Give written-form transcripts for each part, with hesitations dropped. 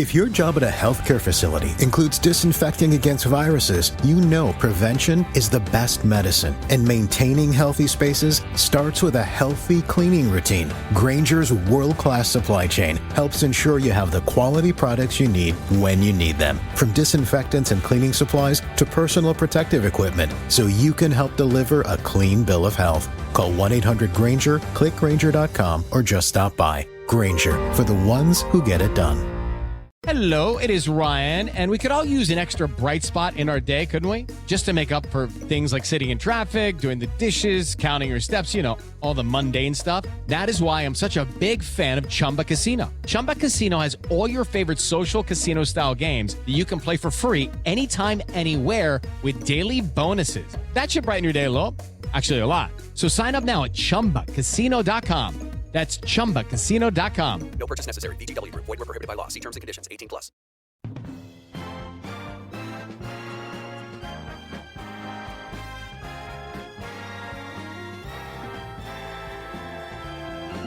If your job at a healthcare facility includes disinfecting against viruses, you know prevention is the best medicine, and maintaining healthy spaces starts with a healthy cleaning routine. Grainger's world-class supply chain helps ensure you have the quality products you need when you need them, from disinfectants and cleaning supplies to personal protective equipment, so you can help deliver a clean bill of health. Call 1-800-GRAINGER, click Grainger.com, or just stop by. Grainger, for the ones who get it done. Hello, it is Ryan, and we could all use an extra bright spot in our day, couldn't we? Just to make up for things like sitting in traffic, doing the dishes, counting your steps, you know, all the mundane stuff. That is why I'm such a big fan of Chumba Casino. Chumba Casino has all your favorite social casino-style games that you can play for free anytime, anywhere with daily bonuses. That should brighten your day a little. Actually, a lot. So sign up now at ChumbaCasino.com. That's ChumbaCasino.com. No purchase necessary. VGW Group. Void where prohibited by law. See terms and conditions. 18+.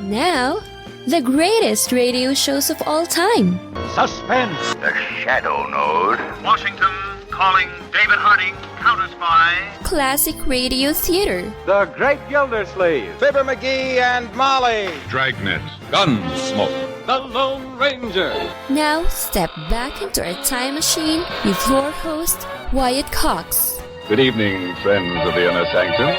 Now, the greatest radio shows of all time. Suspense. The Shadow Node. Washington calling David Harding, Counter Spy. Classic radio theater. The Great Gildersleeve. Fibber McGee and Molly. Dragnet. Gunsmoke. The Lone Ranger. Now, step back into our time machine with your host, Wyatt Cox. Good evening, friends of the Inner Sanctum.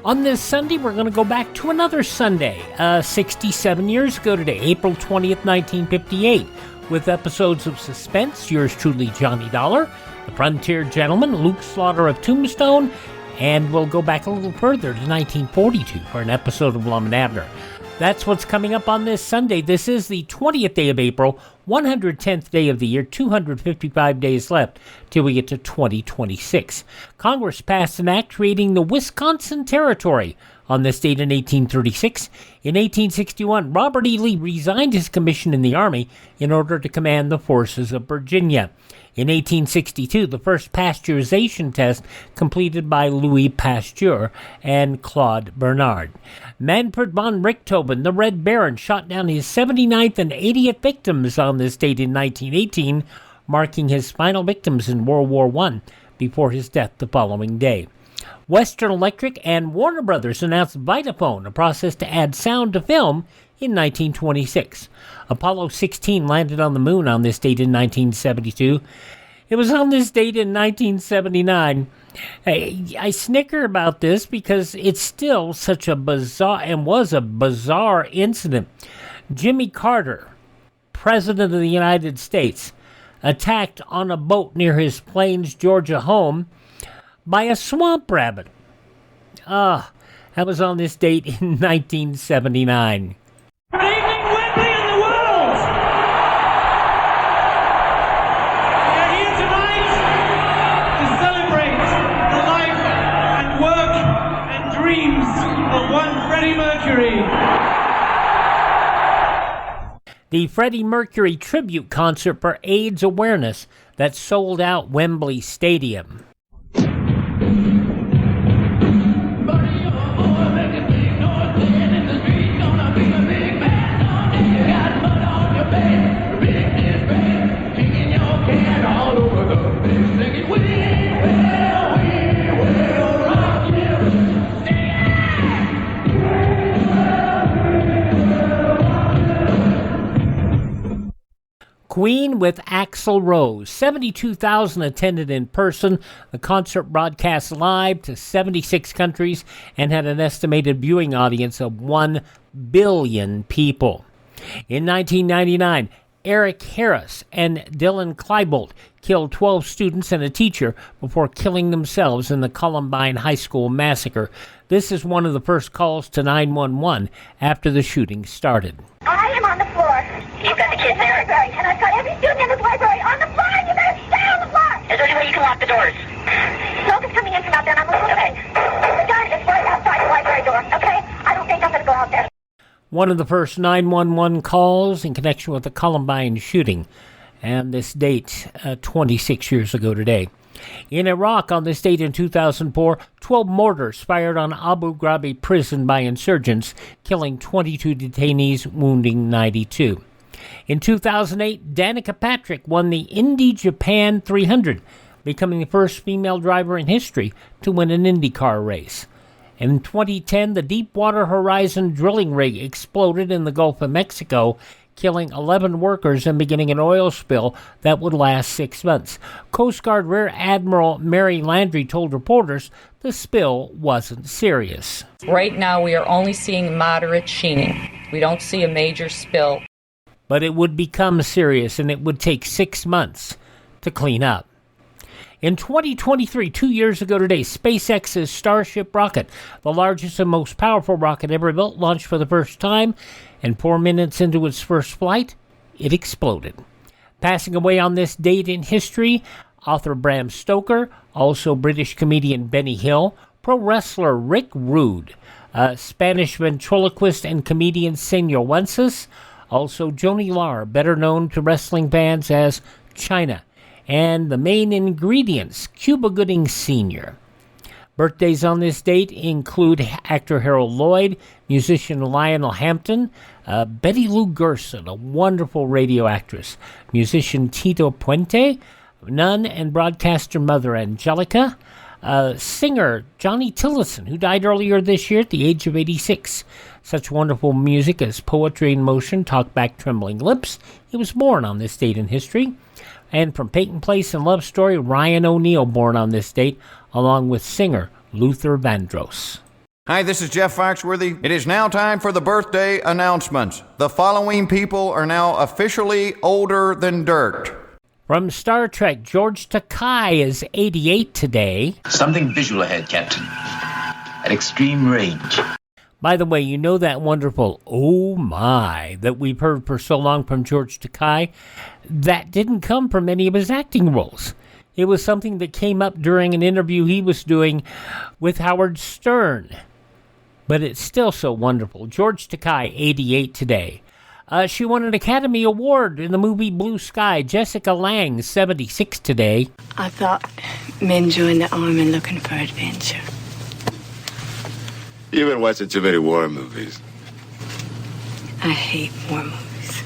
On this Sunday, we're going to go back to another Sunday, 67 years ago today, April 20th, 1958, with episodes of Suspense, yours truly, Johnny Dollar, The Frontier Gentleman, Luke Slaughter of Tombstone, and we'll go back a little further to 1942 for an episode of Lum and Abner. That's what's coming up on this Sunday. This is the 20th day of April, 110th day of the year, 255 days left till we get to 2026. Congress passed an act creating the Wisconsin Territory on this date in 1836. In 1861, Robert E. Lee resigned his commission in the Army in order to command the forces of Virginia. In 1862, the first pasteurization test completed by Louis Pasteur and Claude Bernard. Manfred von Richthofen, the Red Baron, shot down his 79th and 80th victims on this date in 1918, marking his final victims in World War I before his death the following day. Western Electric and Warner Brothers announced Vitaphone, a process to add sound to film, in 1926. Apollo 16 landed on the moon on this date in 1972. It was on this date in 1979. I snicker about this because it's still such a bizarre, and was a bizarre incident. Jimmy Carter, President of the United States, attacked on a boat near his Plains, Georgia home by a swamp rabbit. That was on this date in 1979. Good evening, Wembley and the world! We are here tonight to celebrate the life and work and dreams of one Freddie Mercury. The Freddie Mercury tribute concert for AIDS awareness that sold out Wembley Stadium. Queen with Axl Rose. 72,000 attended in person. The concert broadcast live to 76 countries and had an estimated viewing audience of 1 billion people. In 1999, Eric Harris and Dylan Klebold killed 12 students and a teacher before killing themselves in the Columbine High School massacre. This is one of the first calls to 911 after the shooting started. I am on the floor. You've got the kids there? Library, and I've got every student in this library on the floor. You better stay on the floor. Is there any way you can lock the doors? Smoke is coming in from out there, and I'm listening. Okay. The gun is right outside the library door, okay? I don't think I'm going to go out there. One of the first 911 calls in connection with the Columbine shooting, and this date 26 years ago today. In Iraq, on this date in 2004, 12 mortars fired on Abu Ghraib prison by insurgents, killing 22 detainees, wounding 92. In 2008, Danica Patrick won the Indy Japan 300, becoming the first female driver in history to win an IndyCar race. In 2010, the Deepwater Horizon drilling rig exploded in the Gulf of Mexico, killing 11 workers and beginning an oil spill that would last 6 months. Coast Guard Rear Admiral Mary Landry told reporters the spill wasn't serious. Right now, we are only seeing moderate sheening. We don't see a major spill. But it would become serious, and it would take 6 months to clean up. In 2023, 2 years ago today, SpaceX's Starship rocket, the largest and most powerful rocket ever built, launched for the first time, and 4 minutes into its first flight, it exploded. Passing away on this date in history, author Bram Stoker, also British comedian Benny Hill, pro wrestler Rick Rude, Spanish ventriloquist and comedian Senor Wences, also Joanie Lar, better known to wrestling fans as Chyna, and the main ingredients, Cuba Gooding Sr. Birthdays on this date include actor Harold Lloyd, musician Lionel Hampton, Betty Lou Gerson, a wonderful radio actress, musician Tito Puente, nun and broadcaster Mother Angelica, singer Johnny Tillotson, who died earlier this year at the age of 86. Such wonderful music as Poetry in Motion, Talk Back Trembling Lips. He was born on this date in history. And from Peyton Place and Love Story, Ryan O'Neal, born on this date, along with singer Luther Vandross. Hi, this is Jeff Foxworthy. It is now time for the birthday announcements. The following people are now officially older than dirt. From Star Trek, George Takei is 88 today. Something visual ahead, Captain. At extreme range. By the way, you know that wonderful "oh my" that we've heard for so long from George Takei? That didn't come from any of his acting roles. It was something that came up during an interview he was doing with Howard Stern. But it's still so wonderful. George Takei, 88 today. She won an Academy Award in the movie Blue Sky. Jessica Lange, 76 today. I thought men joined the army looking for adventure. You've been watching too many war movies. I hate war movies.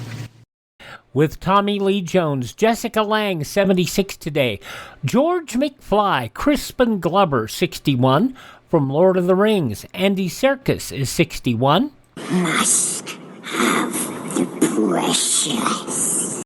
With Tommy Lee Jones, Jessica Lange, 76 today. George McFly, Crispin Glover, 61. From Lord of the Rings, Andy Serkis is 61. Must have the precious.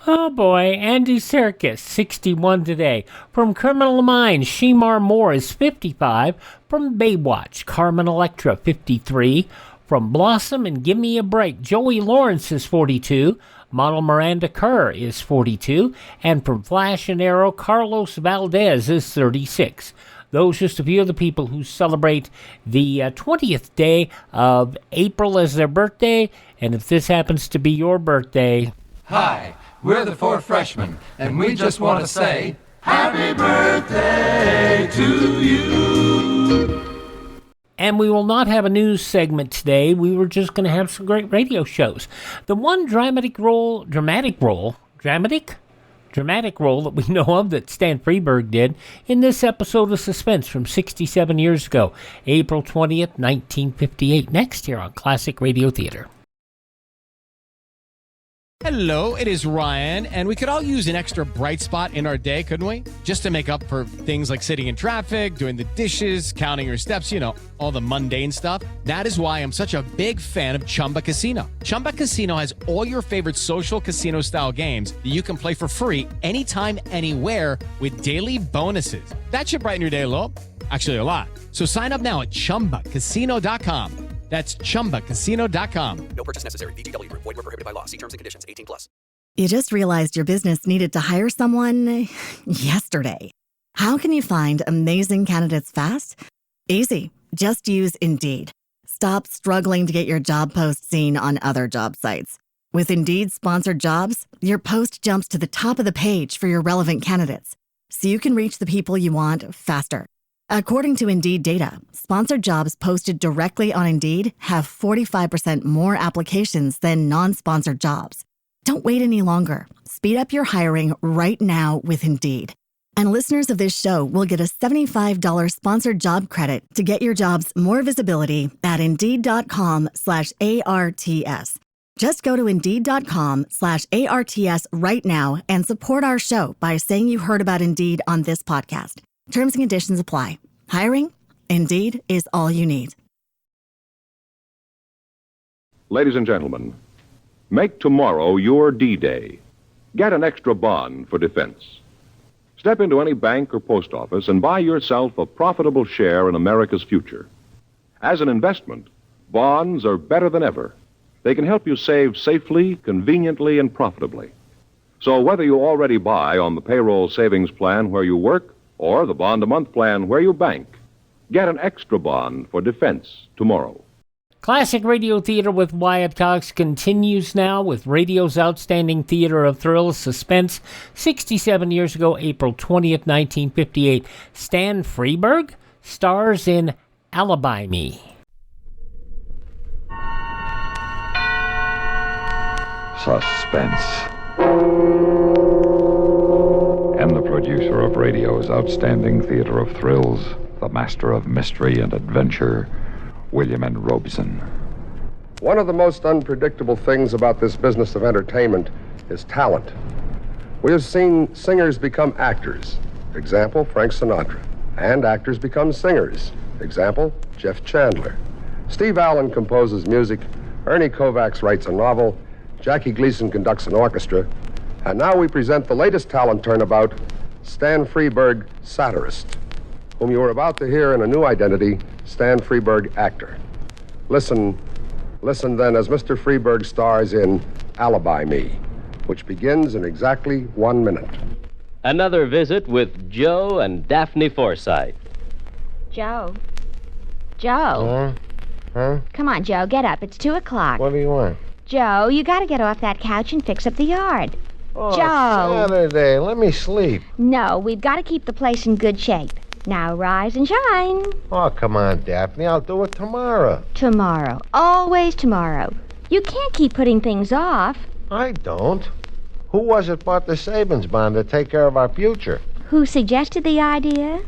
Oh boy, Andy Serkis, 61 today. From Criminal Minds, Shemar Moore is 55. From Baywatch, Carmen Electra, 53. From Blossom and Give Me a Break, Joey Lawrence is 42. Model Miranda Kerr is 42. And from Flash and Arrow, Carlos Valdez is 36. Those just a few of the people who celebrate the 20th day of April as their birthday. And if this happens to be your birthday... Hi, we're the Four Freshmen, and we just want to say, Happy birthday to you! And we will not have a news segment today. We were just going to have some great radio shows. The one dramatic role that we know of that Stan Freberg did in this episode of Suspense from 67 years ago, April 20th, 1958. Next here on Classic Radio Theater. Hello, it is Ryan, and we could all use an extra bright spot in our day, couldn't we? Just to make up for things like sitting in traffic, doing the dishes, counting your steps, all the mundane stuff. That is why I'm such a big fan of Chumba Casino. Chumba Casino has all your favorite social casino-style games that you can play for free anytime, anywhere with daily bonuses. That should brighten your day a little. Actually, a lot. So sign up now at ChumbaCasino.com. That's ChumbaCasino.com. No purchase necessary. VGW Group. Void where prohibited by law. See terms and conditions. 18+. You just realized your business needed to hire someone yesterday. How can you find amazing candidates fast? Easy. Just use Indeed. Stop struggling to get your job post seen on other job sites. With Indeed sponsored jobs, your post jumps to the top of the page for your relevant candidates, so you can reach the people you want faster. According to Indeed data, sponsored jobs posted directly on Indeed have 45% more applications than non-sponsored jobs. Don't wait any longer. Speed up your hiring right now with Indeed. And listeners of this show will get a $75 sponsored job credit to get your jobs more visibility at Indeed.com/ARTS. Just go to Indeed.com/ARTS right now and support our show by saying you heard about Indeed on this podcast. Terms and conditions apply. Hiring? Indeed is all you need. Ladies and gentlemen, make tomorrow your D-Day. Get an extra bond for defense. Step into any bank or post office and buy yourself a profitable share in America's future. As an investment, bonds are better than ever. They can help you save safely, conveniently, and profitably. So whether you already buy on the payroll savings plan where you work or the bond-a-month plan where you bank, get an extra bond for defense tomorrow. Classic Radio Theater with Wyatt Cox continues now with radio's outstanding theater of thrills, Suspense. 67 years ago, April 20th, 1958. Stan Freberg stars in Alibi Me. Suspense. And the producer of radio's outstanding theater of thrills, the master of mystery and adventure, William N. Robeson. One of the most unpredictable things about this business of entertainment is talent. We have seen singers become actors. Example, Frank Sinatra. And actors become singers. Example, Jeff Chandler. Steve Allen composes music. Ernie Kovacs writes a novel. Jackie Gleason conducts an orchestra. And now we present the latest talent turnabout, Stan Freberg, satirist, whom you are about to hear in a new identity, Stan Freberg, actor. Listen then as Mr. Freberg stars in Alibi Me, which begins in exactly 1 minute. Another visit with Joe and Daphne Forsythe. Joe. Joe. Huh? Come on, Joe, get up. It's 2 o'clock. What do you want? Joe, you gotta get off that couch and fix up the yard. Oh, Joe. Saturday. Let me sleep. No, we've got to keep the place in good shape. Now rise and shine. Oh, come on, Daphne. I'll do it tomorrow. Tomorrow. Always tomorrow. You can't keep putting things off. I don't. Who was it bought the savings bond to take care of our future? Who suggested the idea?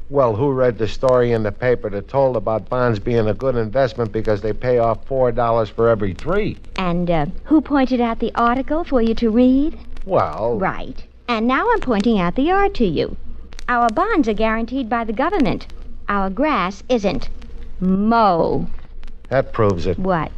Well, who read the story in the paper that told about bonds being a good investment because they pay off $4 for every 3? And who pointed out the article for you to read? Well... Right. And now I'm pointing out the yard to you. Our bonds are guaranteed by the government. Our grass isn't. Mow. That proves it. What?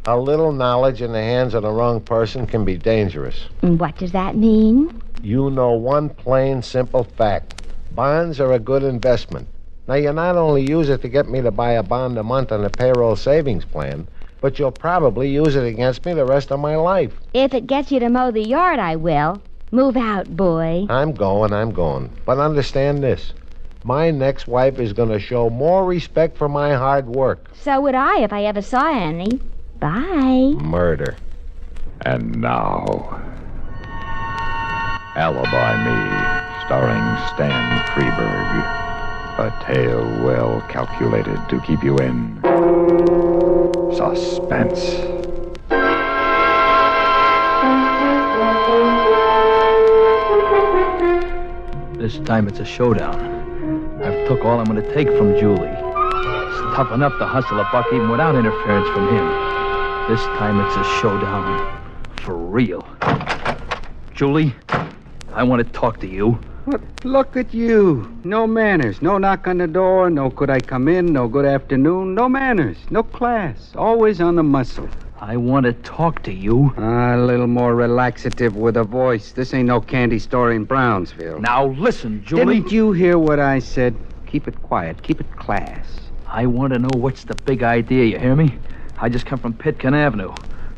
A little knowledge in the hands of the wrong person can be dangerous. What does that mean? You know one plain, simple fact. Bonds are a good investment. Now, you not only use it to get me to buy a bond a month on the payroll savings plan, but you'll probably use it against me the rest of my life. If it gets you to mow the yard, I will. Move out, boy. I'm going. But understand this. My next wife is going to show more respect for my hard work. So would I if I ever saw any. Bye. Murder. And now, Alibi Me, starring Stan Freberg. A tale well calculated to keep you in suspense. This time it's a showdown. I've took all I'm going to take from Julie. It's tough enough to hustle a buck even without interference from him. This time it's a showdown. For real. Julie, I want to talk to you. What? Look at you. No manners. No knock on the door. No could I come in. No good afternoon. No manners. No class. Always on the muscle. I want to talk to you. A little more relaxative with a voice. This ain't no candy store in Brownsville. Now listen, Julie. Didn't you hear what I said? Keep it quiet. Keep it class. I want to know what's the big idea, you hear me? I just come from Pitkin Avenue.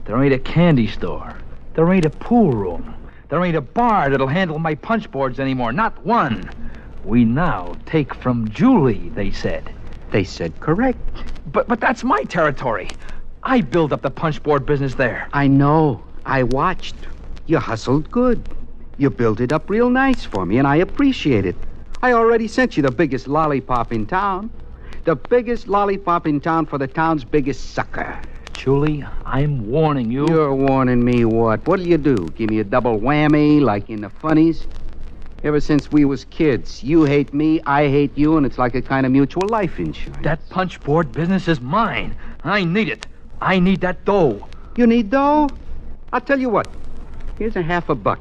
There ain't a candy store. There ain't a pool room. There ain't a bar that'll handle my punch boards anymore. Not one. We now take from Julie, they said. They said correct. But that's my territory. I built up the punch board business there. I know. I watched. You hustled good. You built it up real nice for me, and I appreciate it. I already sent you the biggest lollipop in town. The biggest lollipop in town for the town's biggest sucker. Julie, I'm warning you. You're warning me what? What'll you do? Give me a double whammy like in the funnies? Ever since we was kids, you hate me, I hate you, and it's like a kind of mutual life insurance. That punch board business is mine. I need it. I need that dough. You need dough? I'll tell you what. Here's a $50.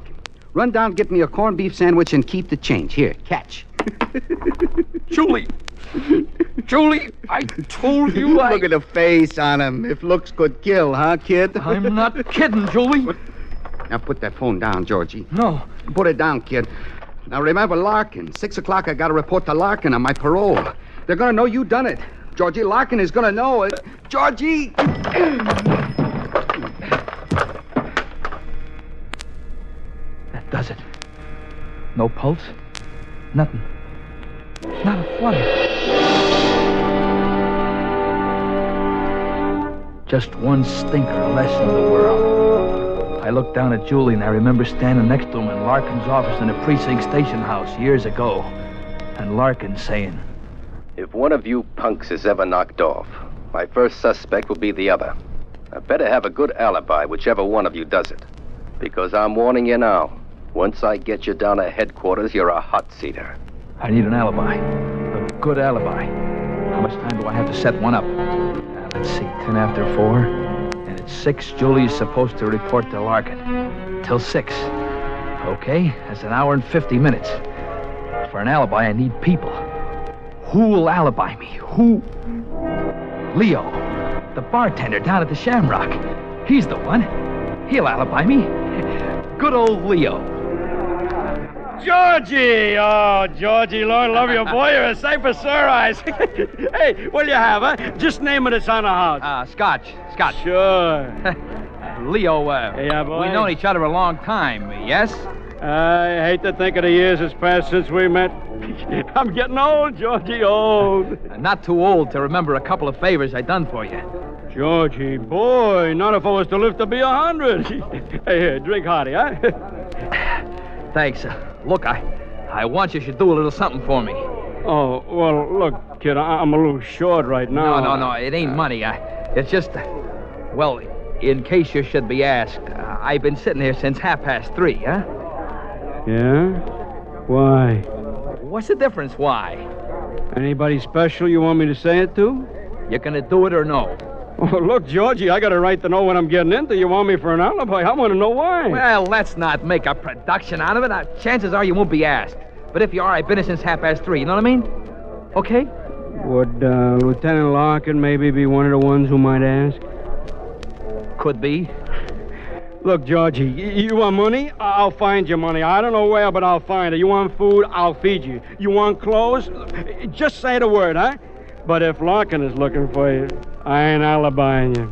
Run down, get me a corned beef sandwich, and keep the change. Here, catch. Julie! Julie, I told you I... Look at the face on him. If looks could kill, huh, kid? I'm not kidding, Julie. Now put that phone down, Georgie. No. Put it down, kid. Now remember Larkin. 6 o'clock, I got to report to Larkin on my parole. They're going to know you done it. Georgie, Larkin is going to know it. Georgie! That does it. No pulse. Nothing. Not a flutter. Just one stinker less in the world. I looked down at Julie and I remember standing next to him in Larkin's office in the precinct station house years ago. And Larkin saying, "If one of you punks is ever knocked off, my first suspect will be the other. I better have a good alibi, whichever one of you does it. Because I'm warning you now, once I get you down to headquarters, you're a hot-seater." I need an alibi. A good alibi. How much time do I have to set one up? Let's see, 10 after 4. And at 6, Julie's supposed to report to Larkin. Till 6. Okay, that's an hour and 50 minutes. For an alibi, I need people. Who will alibi me? Who? Leo, the bartender down at the Shamrock. He's the one. He'll alibi me. Good old Leo. Georgie! Oh, Georgie, Lord love you, boy. You're a sight for sore eyes. Hey, what'll you have, huh? Just name it, it's on the house. Scotch. Sure. Leo, yeah, boy. we've known each other a long time, yes? I hate to think of the years that's passed since we met. I'm getting old, Georgie, old. Not too old to remember a couple of favors I done for you. Georgie, boy, not if I was to live to be 100. Hey, here, drink hearty, huh? Thanks. Look, I want you to do a little something for me. Oh, well, look, kid, I'm a little short right now. No, it ain't money. It's just, well, in case you should be asked, I've been sitting here since 3:30, huh? Yeah? Why? What's the difference, why? Anybody special you want me to say it to? You gonna do it or no? Oh, look, Georgie, I got a right to know what I'm getting into. You want me for an alibi? I want to know why. Well, let's not make a production out of it. Chances are you won't be asked. But if you are, I've been here since 3:30. You know what I mean? Okay? Would Lieutenant Larkin maybe be one of the ones who might ask? Could be. Look, Georgie, you want money? I'll find you money. I don't know where, but I'll find it. You want food? I'll feed you. You want clothes? Just say the word, huh? But if Larkin is looking for you, I ain't alibying you.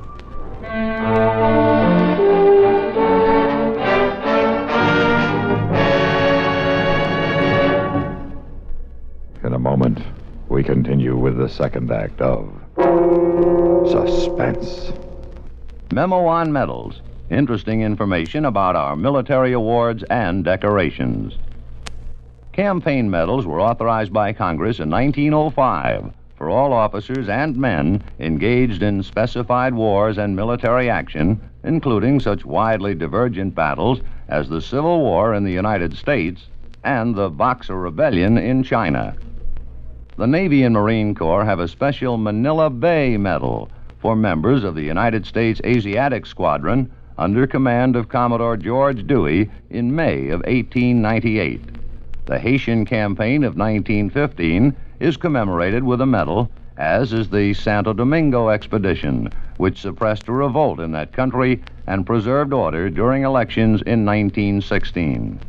In a moment, we continue with the second act of Suspense. Memo on medals. Interesting information about our military awards and decorations. Campaign medals were authorized by Congress in 1905 for all officers and men engaged in specified wars and military action, including such widely divergent battles as the Civil War in the United States and the Boxer Rebellion in China. The Navy and Marine Corps have a special Manila Bay Medal for members of the United States Asiatic Squadron under command of Commodore George Dewey in May of 1898. The Haitian Campaign of 1915 is commemorated with a medal, as is the Santo Domingo Expedition, which suppressed a revolt in that country and preserved order during elections in 1916.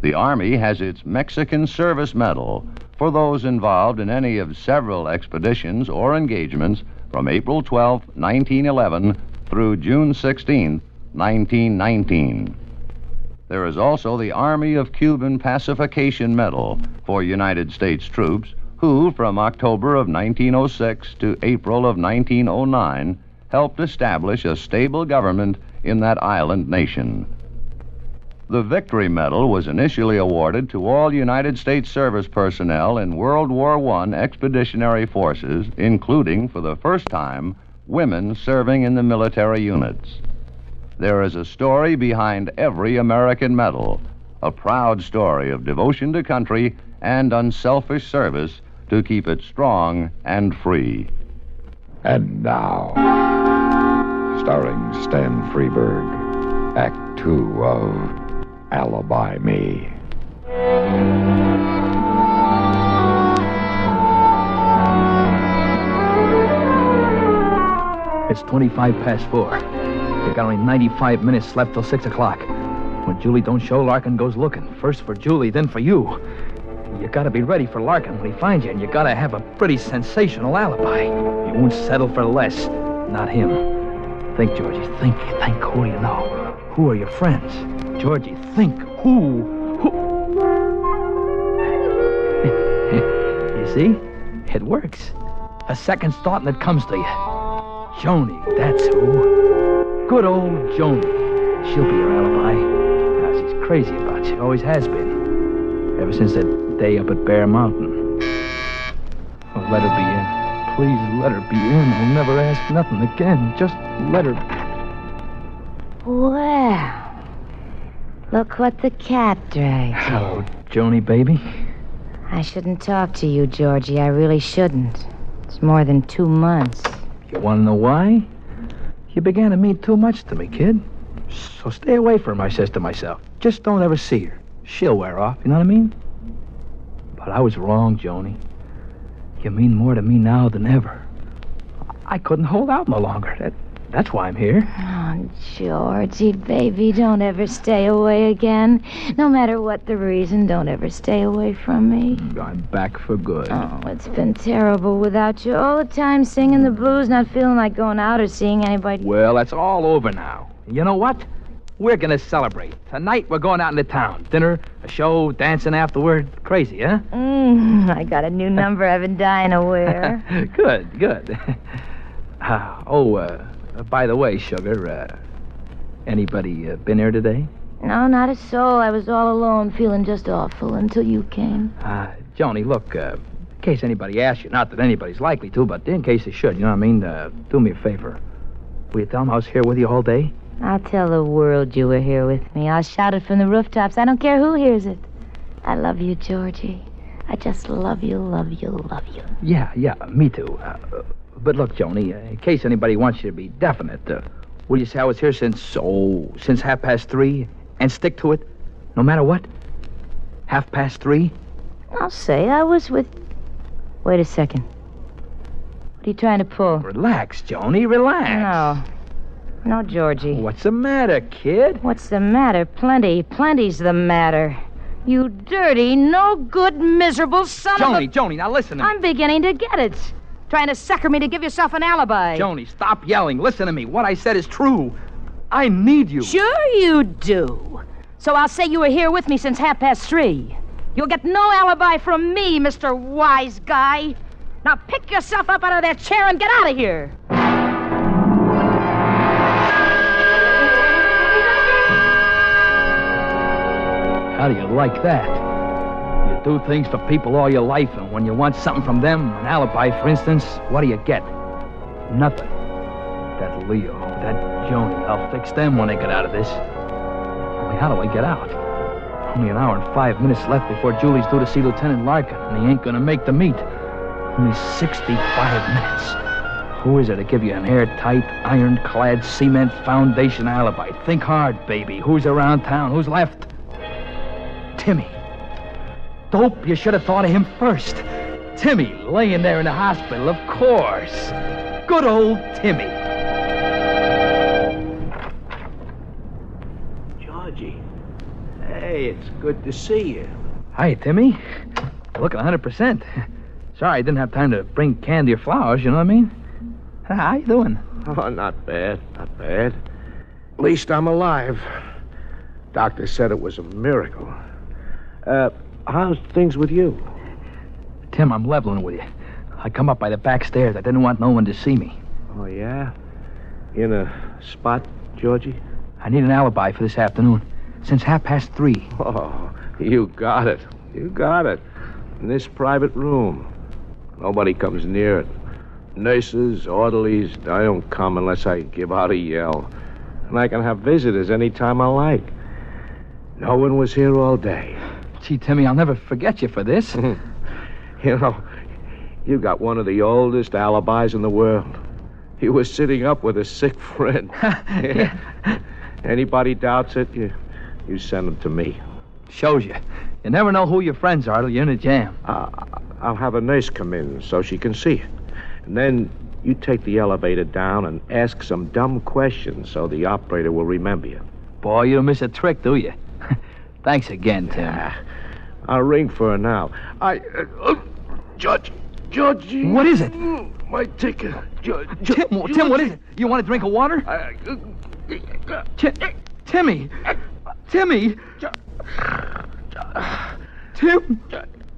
The Army has its Mexican Service Medal for those involved in any of several expeditions or engagements from April 12, 1911 through June 16, 1919. There is also the Army of Cuban Pacification Medal for United States troops who, from October of 1906 to April of 1909, helped establish a stable government in that island nation. The Victory Medal was initially awarded to all United States service personnel in World War I expeditionary forces, including, for the first time, women serving in the military units. There is a story behind every American medal, a proud story of devotion to country and unselfish service to keep it strong and free. And now, starring Stan Freberg. Act 2 of Alibi Me. It's 4:25. You got only 95 minutes left till 6 o'clock. When Julie don't show, Larkin goes looking. First for Julie, then for you. You gotta be ready for Larkin when he finds you, and you gotta have a pretty sensational alibi. You won't settle for less. Not him. Think, Georgie, think. Who do you know? Who are your friends? Georgie, think. Who? You see? It works. A second thought and it comes to you. Joni, that's who. Good old Joni. She'll be your alibi. Now, she's crazy about you. Always has been. Ever since that day up at Bear Mountain. Oh, let her be in. Please let her be in. I'll never ask nothing again. Just let her. Well, look what the cat dragged. Hello, Joni, baby. I shouldn't talk to you, Georgie. I really shouldn't. It's more than 2 months. You want to know why? You began to mean too much to me, kid. So stay away from her, I says to myself. Just don't ever see her. She'll wear off, you know what I mean? But I was wrong, Joni. You mean more to me now than ever. I couldn't hold out no longer. That's why I'm here. Oh, Georgie, baby, don't ever stay away again. No matter what the reason, don't ever stay away from me. I'm back for good. Oh, it's been terrible without you. All the time singing the blues, not feeling like going out or seeing anybody. Well, that's all over now. You know what? We're gonna celebrate. Tonight, we're going out into town. Dinner, a show, dancing afterward. Crazy, huh? I got a new number I've been dying to wear. Good. By the way, sugar, anybody been here today? No, not a soul. I was all alone, feeling just awful until you came. Joni, look, in case anybody asks you, not that anybody's likely to, but in case they should, you know what I mean? Do me a favor. Will you tell them I was here with you all day? I'll tell the world you were here with me. I'll shout it from the rooftops. I don't care who hears it. I love you, Georgie. I just love you. Yeah, me too. But look, Joni, in case anybody wants you to be definite, will you say I was here since 3:30 and stick to it, no matter what? 3:30? I'll say I was with... Wait a second. What are you trying to pull? Relax, Joni, relax. No, Georgie. What's the matter, kid? What's the matter? Plenty's the matter. You dirty, no good, miserable son of a... Joni, now listen to me. I'm beginning to get it. Trying to sucker me to give yourself an alibi. Joni, stop yelling. Listen to me. What I said is true. I need you. Sure you do. So I'll say you were here with me since 3:30. You'll get no alibi from me, Mr. Wise Guy. Now pick yourself up out of that chair and get out of here. How do you like that? You do things for people all your life, and when you want something from them, an alibi, for instance, what do you get? Nothing. That Leo, that Joni, I'll fix them when they get out of this. Only how do I get out? Only an hour and 5 minutes left before Julie's due to see Lieutenant Larkin, and he ain't gonna make the meet. Only 65 minutes. Who is it to give you an airtight, ironclad, cement foundation alibi? Think hard, baby. Who's around town? Who's left? Timmy. Dope, you should have thought of him first. Timmy, laying there in the hospital, of course. Good old Timmy. Georgie. Hey, it's good to see you. Hi, Timmy. Looking 100%. Sorry I didn't have time to bring candy or flowers, you know what I mean? How you doing? Oh, not bad. At least I'm alive. Doctor said it was a miracle. How's things with you? Tim, I'm leveling with you. I come up by the back stairs. I didn't want no one to see me. Oh, yeah? In a spot, Georgie? I need an alibi for this afternoon. Since 3:30. Oh, you got it. In this private room. Nobody comes near it. Nurses, orderlies, I don't come unless I give out a yell. And I can have visitors any time I like. No one was here all day. Gee, Timmy, I'll never forget you for this. You know, you got one of the oldest alibis in the world. He was sitting up with a sick friend. Yeah. Anybody doubts it, you send them to me. Shows you. You never know who your friends are till you're in a jam. I'll have a nurse come in so she can see it. And then you take the elevator down and ask some dumb questions so the operator will remember you. Boy, you don't miss a trick, do you? Thanks again, Tim. I'll ring for her now. Judge. What is it? My ticket. Tim, what is it? You want a drink of water? Timmy! Timmy! Tim!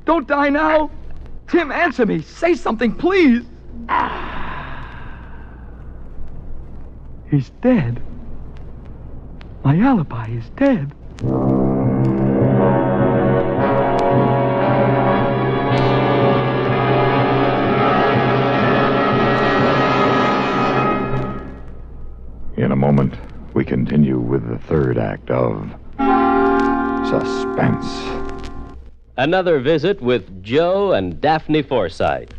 Don't die now! Tim, answer me! Say something, please! He's dead. My alibi is dead. In a moment, we continue with the third act of Suspense. Another visit with Joe and Daphne Forsythe.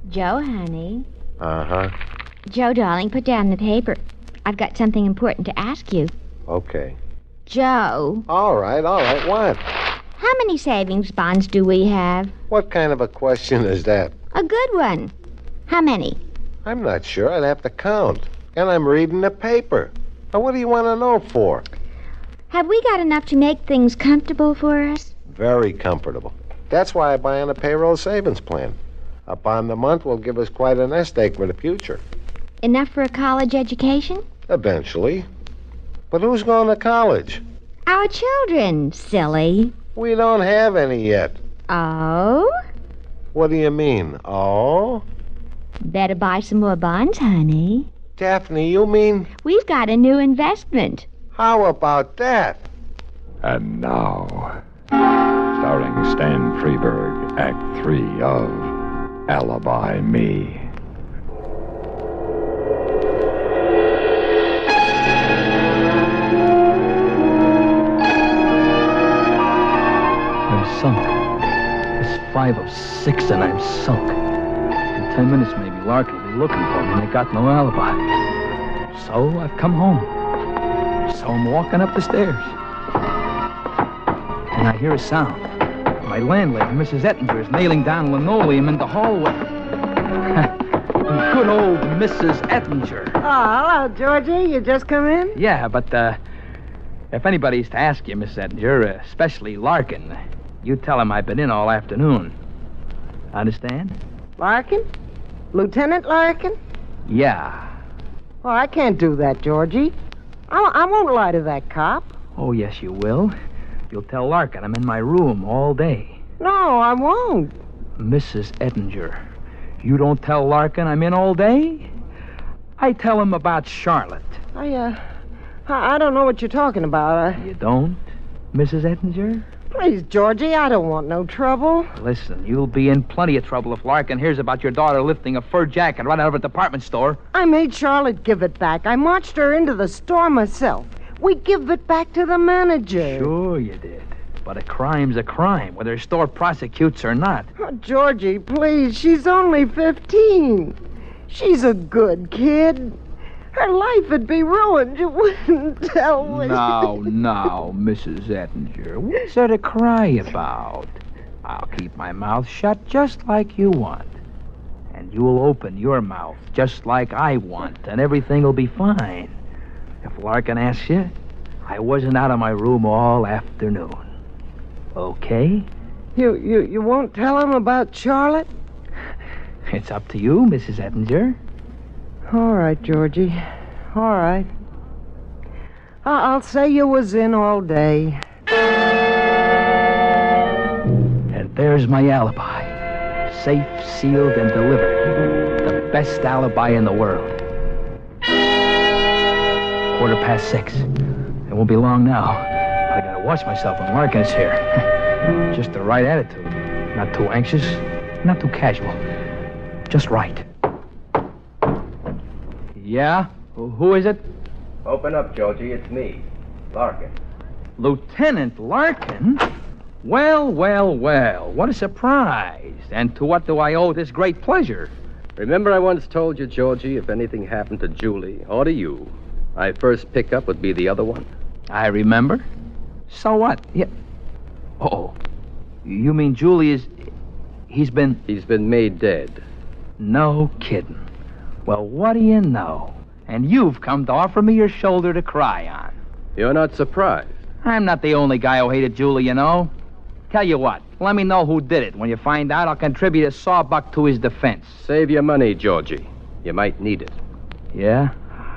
Joe, honey. Uh-huh. Joe, darling, put down the paper. I've got something important to ask you. Okay. Joe. All right. What? How many savings bonds do we have? What kind of a question is that? A good one. How many? I'm not sure. I'd have to count. And I'm reading the paper. Now, what do you want to know for? Have we got enough to make things comfortable for us? Very comfortable. That's why I buy on a payroll savings plan. Up on the month will give us quite a nest egg for the future. Enough for a college education? Eventually. But who's going to college? Our children, silly. We don't have any yet. Oh? What do you mean, oh? Better buy some more bonds, honey. Daphne, you mean? We've got a new investment. How about that? And now, starring Stan Freberg, Act 3 of Alibi Me. I'm sunk. It's 5 of 6 and I'm sunk. In 10 minutes maybe Larkin will be looking for me and I got no alibi. So I've come home. So I'm walking up the stairs. And I hear a sound. My landlady, Mrs. Ettinger, is nailing down linoleum in the hallway. Good old Mrs. Ettinger. Oh, hello, Georgie. You just come in? Yeah, but if anybody's to ask you, Miss Ettinger, especially Larkin, you tell him I've been in all afternoon. Understand? Larkin? Lieutenant Larkin? Yeah. Oh, I can't do that, Georgie. I won't lie to that cop. Oh, yes, you will. You'll tell Larkin I'm in my room all day. No, I won't. Mrs. Ettinger, you don't tell Larkin I'm in all day? I tell him about Charlotte. I don't know what you're talking about. You don't, Mrs. Ettinger? Please, Georgie, I don't want no trouble. Listen, you'll be in plenty of trouble if Larkin hears about your daughter lifting a fur jacket right out of a department store. I made Charlotte give it back. I marched her into the store myself. We give it back to the manager. Sure you did. But a crime's a crime, whether a store prosecutes or not. Oh, Georgie, please, she's only 15. She's a good kid. Her life would be ruined. You wouldn't tell me. Now, Mrs. Ettinger, what's there to cry about? I'll keep my mouth shut just like you want. And you'll open your mouth just like I want, and everything will be fine. If Larkin asks you, I wasn't out of my room all afternoon. Okay? You won't tell him about Charlotte? It's up to you, Mrs. Ettinger. All right, Georgie. All right. I'll say you was in all day. And there's my alibi. Safe, sealed, and delivered. The best alibi in the world. 6:15. It won't be long now. I gotta watch myself when Larkin's here. Just the right attitude. Not too anxious, not too casual. Just right. Yeah? Who is it? Open up, Georgie. It's me, Larkin. Lieutenant Larkin? Well. What a surprise. And to what do I owe this great pleasure? Remember I once told you, Georgie, if anything happened to Julie or to you, my first pickup would be the other one? I remember. So what? Yeah. Oh, you mean Julie is... He's been made dead. No kidding. Well, what do you know? And you've come to offer me your shoulder to cry on. You're not surprised. I'm not the only guy who hated Julie, you know. Tell you what, let me know who did it. When you find out, I'll contribute a sawbuck to his defense. Save your money, Georgie. You might need it. Yeah?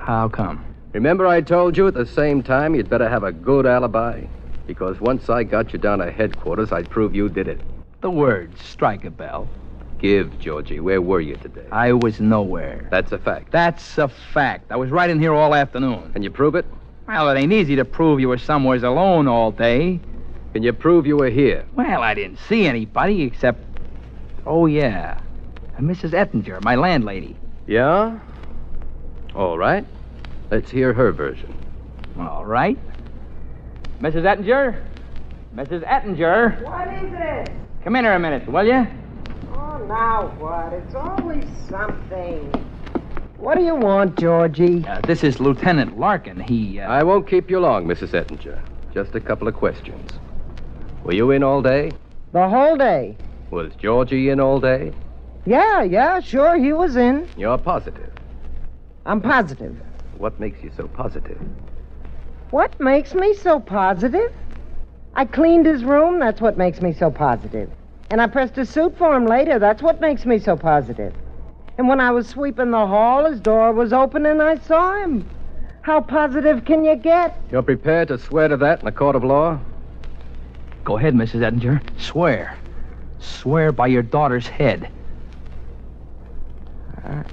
How come? Remember I told you at the same time you'd better have a good alibi? Because once I got you down to headquarters, I'd prove you did it. The words strike a bell. Give, Georgie. Where were you today? I was nowhere. That's a fact. That's a fact. I was right in here all afternoon. Can you prove it? Well, it ain't easy to prove you were somewheres alone all day. Can you prove you were here? Well, I didn't see anybody except... Oh, yeah. Mrs. Ettinger, my landlady. Yeah? All right. Let's hear her version. All right. Mrs. Ettinger? Mrs. Ettinger? What is it? Come in here a minute, will you? Oh, now what? It's always something. What do you want, Georgie? This is Lieutenant Larkin. I won't keep you long, Mrs. Ettinger. Just a couple of questions. Were you in all day? The whole day. Was Georgie in all day? Yeah, sure, he was in. You're positive. I'm positive. What makes you so positive? What makes me so positive? I cleaned his room, that's what makes me so positive. And I pressed a suit for him later, that's what makes me so positive. And when I was sweeping the hall, his door was open and I saw him. How positive can you get? You're prepared to swear to that in a court of law? Go ahead, Mrs. Ettinger. Swear. Swear by your daughter's head.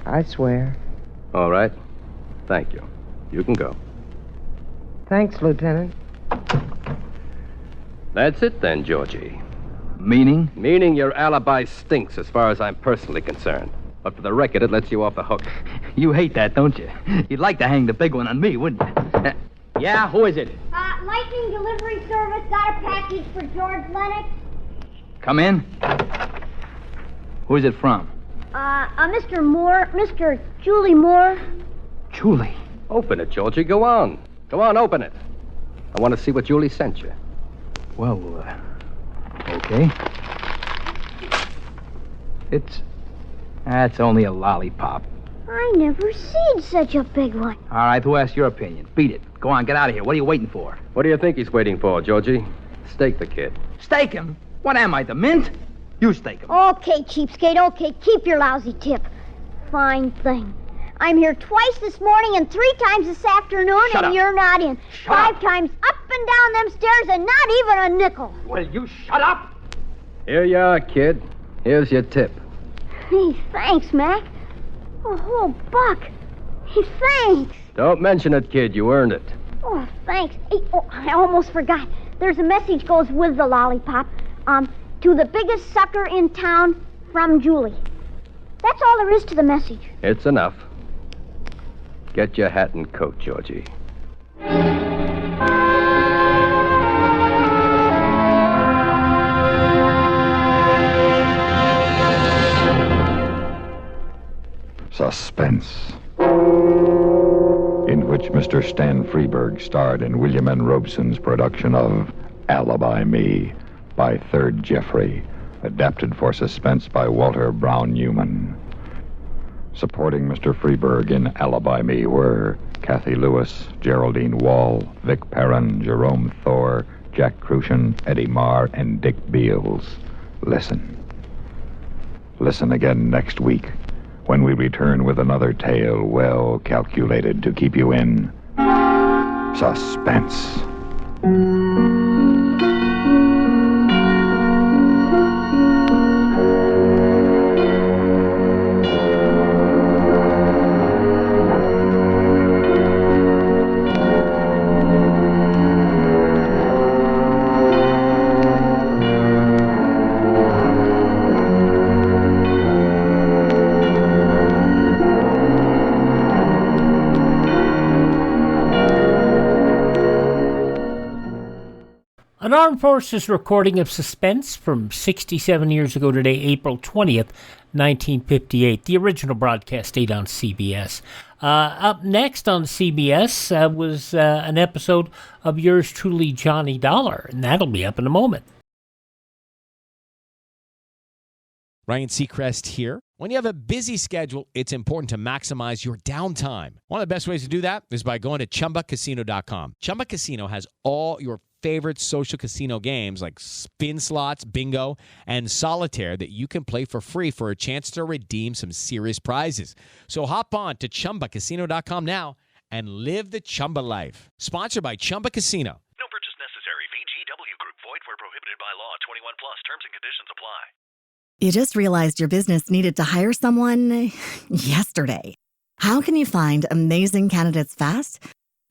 I swear. All right. Thank you. You can go. Thanks, Lieutenant. That's it then, Georgie. Meaning? Meaning your alibi stinks as far as I'm personally concerned. But for the record, it lets you off the hook. You hate that, don't you? You'd like to hang the big one on me, wouldn't you? Yeah, who is it? Lightning Delivery Service got a package for George Lennox. Come in. Who's it from? Mr. Moore, Mr. Julie Moore. Julie? Open it, Georgie. Go on. Go on, open it. I want to see what Julie sent you. Well, okay. That's only a lollipop. I never seen such a big one. All right, who asked your opinion? Beat it. Go on, get out of here. What are you waiting for? What do you think he's waiting for, Georgie? Stake the kid. Stake him? What am I, the mint? You stake him. Okay, cheapskate, okay. Keep your lousy tip. Fine thing. I'm here twice this morning and 3 times this afternoon, Shut and up. you're not in. Shut 5 up. times up and down them stairs and not even a nickel. Will you shut up? Here you are, kid. Here's your tip. Hey, thanks, Mac. A whole buck. Hey, thanks. Don't mention it, kid. You earned it. Oh, thanks. Hey, I almost forgot. There's a message goes with the lollipop. To the biggest sucker in town, from Julie. That's all there is to the message. It's enough. Get your hat and coat, Georgie. Suspense, in which Mr. Stan Freberg starred in William N. Robeson's production of Alibi Me by Third Jeffrey, adapted for Suspense by Walter Brown Newman. Supporting Mr. Freberg in Alibi Me were Kathy Lewis, Geraldine Wall, Vic Perrin, Jerome Thor, Jack Crucian, Eddie Marr, and Dick Beals. Listen. Listen again next week when we return with another tale well calculated to keep you in suspense. An Armed Forces recording of Suspense from 67 years ago today, April 20th, 1958, the original broadcast date on CBS. Up next on CBS was an episode of Yours Truly, Johnny Dollar, and that'll be up in a moment. Ryan Seacrest here. When you have a busy schedule, it's important to maximize your downtime. One of the best ways to do that is by going to ChumbaCasino.com. Chumba Casino has all your favorite social casino games like spin slots, bingo, and solitaire that you can play for free for a chance to redeem some serious prizes. So hop on to ChumbaCasino.com now and live the Chumba life. Sponsored by Chumba Casino. No purchase necessary. VGW Group. Void where prohibited by law. 21 plus. Terms and conditions apply. You just realized your business needed to hire someone yesterday. How can you find amazing candidates fast?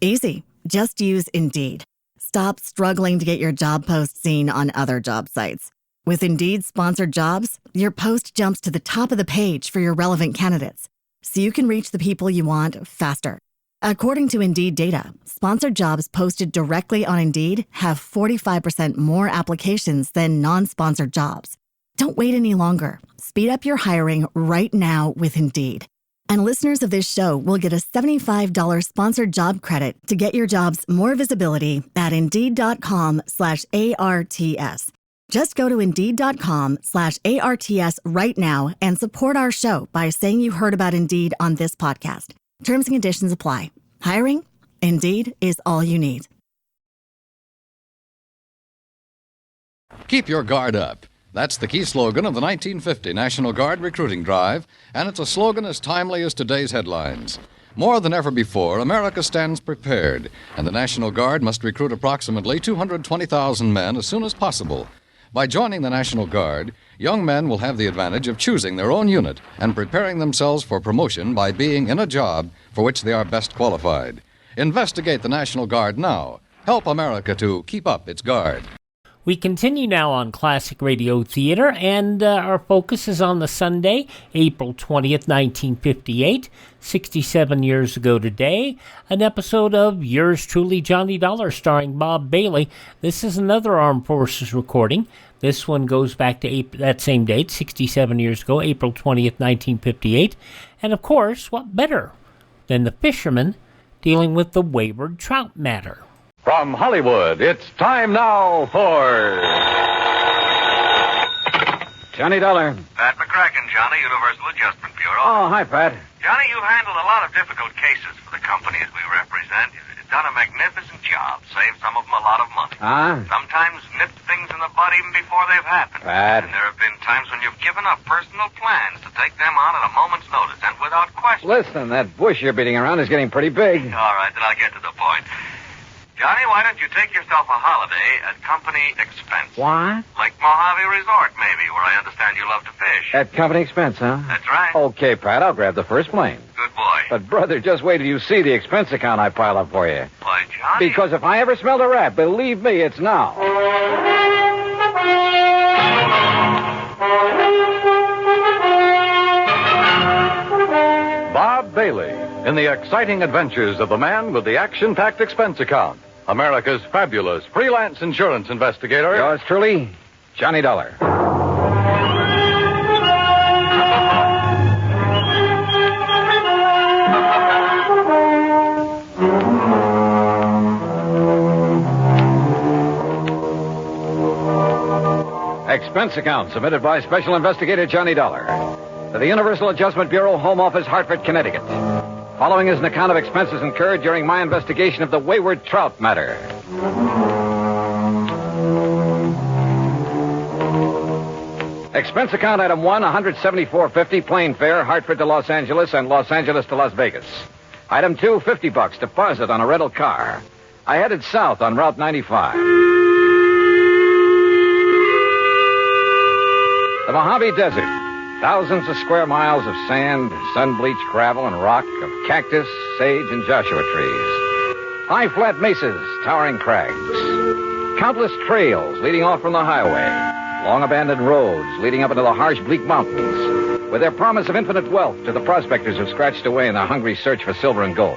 Easy. Just use Indeed. Stop struggling to get your job post seen on other job sites. With Indeed sponsored jobs, your post jumps to the top of the page for your relevant candidates, so you can reach the people you want faster. According to Indeed data, sponsored jobs posted directly on Indeed have 45% more applications than non-sponsored jobs. Don't wait any longer. Speed up your hiring right now with Indeed. And listeners of this show will get a $75 sponsored job credit to get your jobs more visibility at Indeed.com/ARTS. Just go to Indeed.com/ARTS right now and support our show by saying you heard about Indeed on this podcast. Terms and conditions apply. Hiring? Indeed is all you need. Keep your guard up. That's the key slogan of the 1950 National Guard recruiting drive, and it's a slogan as timely as today's headlines. More than ever before, America stands prepared, and the National Guard must recruit approximately 220,000 men as soon as possible. By joining the National Guard, young men will have the advantage of choosing their own unit and preparing themselves for promotion by being in a job for which they are best qualified. Investigate the National Guard now. Help America to keep up its guard. We continue now on Classic Radio Theater, and our focus is on the Sunday, April 20th, 1958, 67 years ago today, an episode of Yours Truly, Johnny Dollar, starring Bob Bailey. This is another Armed Forces recording. This one goes back to that same date, 67 years ago, April 20th, 1958. And of course, what better than the fishermen dealing with the Wayward Trout Matter? From Hollywood, it's time now for Johnny Dollar. Pat McCracken, Johnny, Universal Adjustment Bureau. Oh, hi, Pat. Johnny, you've handled a lot of difficult cases for the companies we represent. You've done a magnificent job. Saved some of them a lot of money. Huh? Sometimes nipped things in the bud even before they've happened. Pat. And there have been times when you've given up personal plans to take them on at a moment's notice and without question. Listen, that bush you're beating around is getting pretty big. All right, then I'll get to the point. Johnny, why don't you take yourself a holiday at company expense? What? Like Mojave Resort, maybe, where I understand you love to fish. At company expense, huh? That's right. Okay, Pat, I'll grab the first plane. Good boy. But, brother, just wait till you see the expense account I pile up for you. Why, Johnny? Because if I ever smelled a rat, believe me, it's now. Bob Bailey in the exciting adventures of the man with the action-packed expense account. America's fabulous freelance insurance investigator. Yours truly, Johnny Dollar. Expense account submitted by Special Investigator Johnny Dollar to the Universal Adjustment Bureau, Home Office, Hartford, Connecticut. Following is an account of expenses incurred during my investigation of the Wayward Trout Matter. Expense account item 1, $174.50 plane fare, Hartford to Los Angeles and Los Angeles to Las Vegas. Item 2, $50 deposit on a rental car. I headed south on Route 95. The Mojave Desert. Thousands of square miles of sand, sun-bleached gravel and rock, of cactus, sage, and Joshua trees. High flat mesas, towering crags. Countless trails leading off from the highway. Long abandoned roads leading up into the harsh, bleak mountains, with their promise of infinite wealth to the prospectors who scratched away in their hungry search for silver and gold.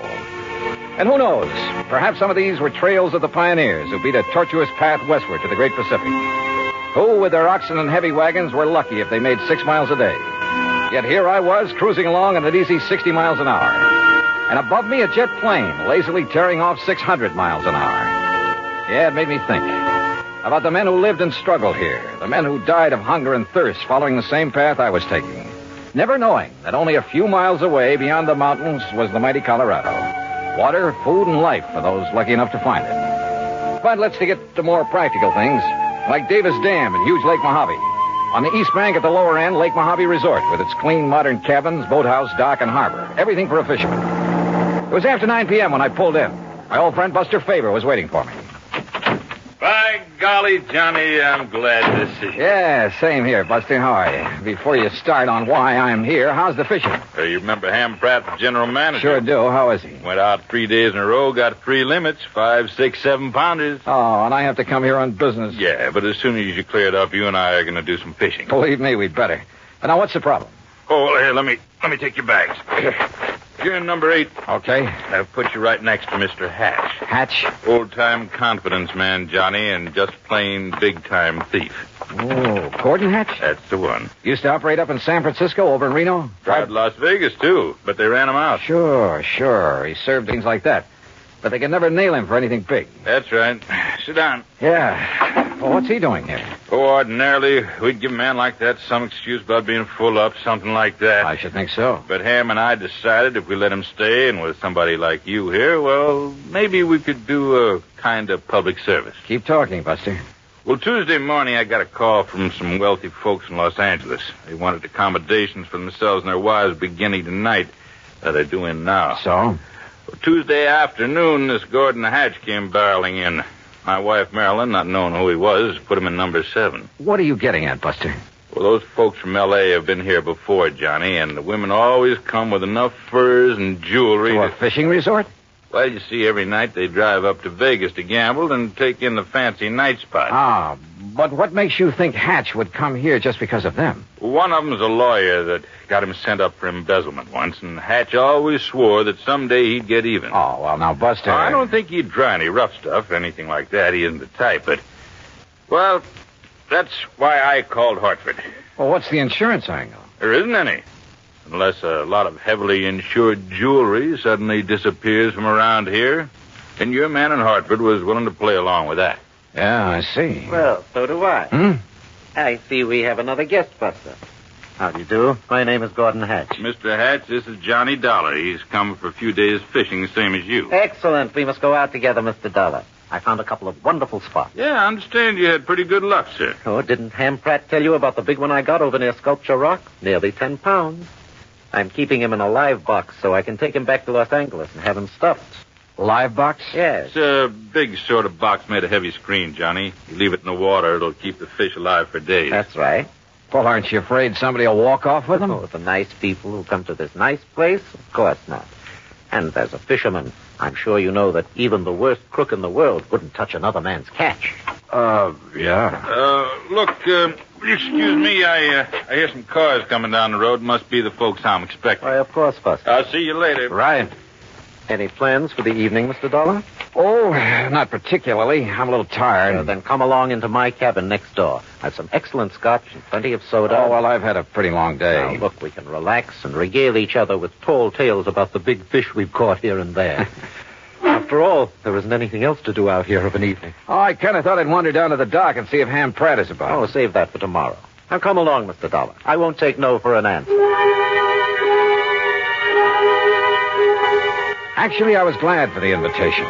And who knows? Perhaps some of these were trails of the pioneers who beat a tortuous path westward to the great Pacific. Who, with their oxen and heavy wagons, were lucky if they made 6 miles a day. Yet here I was, cruising along at an easy 60 miles an hour. And above me, a jet plane, lazily tearing off 600 miles an hour. Yeah, it made me think about the men who lived and struggled here, the men who died of hunger and thirst following the same path I was taking, never knowing that only a few miles away beyond the mountains was the mighty Colorado. Water, food, and life for those lucky enough to find it. But let's get to more practical things, like Davis Dam and huge Lake Mojave. On the east bank at the lower end, Lake Mojave Resort, with its clean, modern cabins, boathouse, dock, and harbor. Everything for a fisherman. It was after 9 p.m. when I pulled in. My old friend Buster Faber was waiting for me. By golly, Johnny, I'm glad to see you. Yeah, same here, Buster. How are you? Before you start on why I'm here, how's the fishing? You remember Ham Pratt, the general manager? Sure do. How is he? Went out 3 days in a row, got 3 limits, 5, 6, 7 pounders. Oh, and I have to come here on business. Yeah, but as soon as you clear it up, you and I are going to do some fishing. Believe me, we'd better. But now, what's the problem? Oh, well, here, let me take your bags. You're in number 8. Okay. I've put you right next to Mr. Hatch. Hatch? Old-time confidence man, Johnny, and just plain big-time thief. Oh, Gordon Hatch? That's the one. Used to operate up in San Francisco, over in Reno? Tried Las Vegas, too, but they ran him out. Sure. He served things like that. But they could never nail him for anything big. That's right. Sit down. Yeah. Well, what's he doing here? Oh, ordinarily, we'd give a man like that some excuse about being full up, something like that. I should think so. But Ham and I decided if we let him stay, and with somebody like you here, well, maybe we could do a kind of public service. Keep talking, Buster. Well, Tuesday morning, I got a call from some wealthy folks in Los Angeles. They wanted accommodations for themselves and their wives beginning tonight. They're doing now. So? Well, Tuesday afternoon, this Gordon Hatch came barreling in. My wife, Marilyn, not knowing who he was, put him in number 7. What are you getting at, Buster? Well, those folks from L.A. have been here before, Johnny, and the women always come with enough furs and jewelry. To a fishing resort? Well, you see, every night they drive up to Vegas to gamble and take in the fancy night spots. Ah, but what makes you think Hatch would come here just because of them? One of them's a lawyer that got him sent up for embezzlement once, and Hatch always swore that someday he'd get even. Oh, well, now, Buster... I don't think he'd try any rough stuff, anything like that. He isn't the type, but... Well, that's why I called Hartford. Well, what's the insurance angle? There isn't any. Unless a lot of heavily insured jewelry suddenly disappears from around here. And your man in Hartford was willing to play along with that. Yeah, I see. Well, so do I. I see we have another guest, Buster. How do you do? My name is Gordon Hatch. Mr. Hatch, this is Johnny Dollar. He's come for a few days fishing, same as you. Excellent. We must go out together, Mr. Dollar. I found a couple of wonderful spots. Yeah, I understand you had pretty good luck, sir. Oh, didn't Ham Pratt tell you about the big one I got over near Sculpture Rock? Nearly 10 pounds. I'm keeping him in a live box so I can take him back to Los Angeles and have him stuffed. Live box? Yes. It's a big sort of box made of heavy screen, Johnny. You leave it in the water, it'll keep the fish alive for days. That's right. Well, aren't you afraid somebody will walk off with them? Oh, the nice people who come to this nice place? Of course not. And as a fisherman, I'm sure you know that even the worst crook in the world wouldn't touch another man's catch. Yeah. Look, excuse me, I hear some cars coming down the road. Must be the folks I'm expecting. Why, of course, Buster. I'll see you later. Right. Any plans for the evening, Mr. Dollar? Oh, not particularly. I'm a little tired. Then come along into my cabin next door. I have some excellent scotch and plenty of soda. Oh, well, I've had a pretty long day. Now, look, we can relax and regale each other with tall tales about the big fish we've caught here and there. After all, there isn't anything else to do out here of an evening. Oh, I kind of thought I'd wander down to the dock and see if Ham Pratt is about. Oh, save that for tomorrow. Now, come along, Mr. Dollar. I won't take no for an answer. Actually, I was glad for the invitation.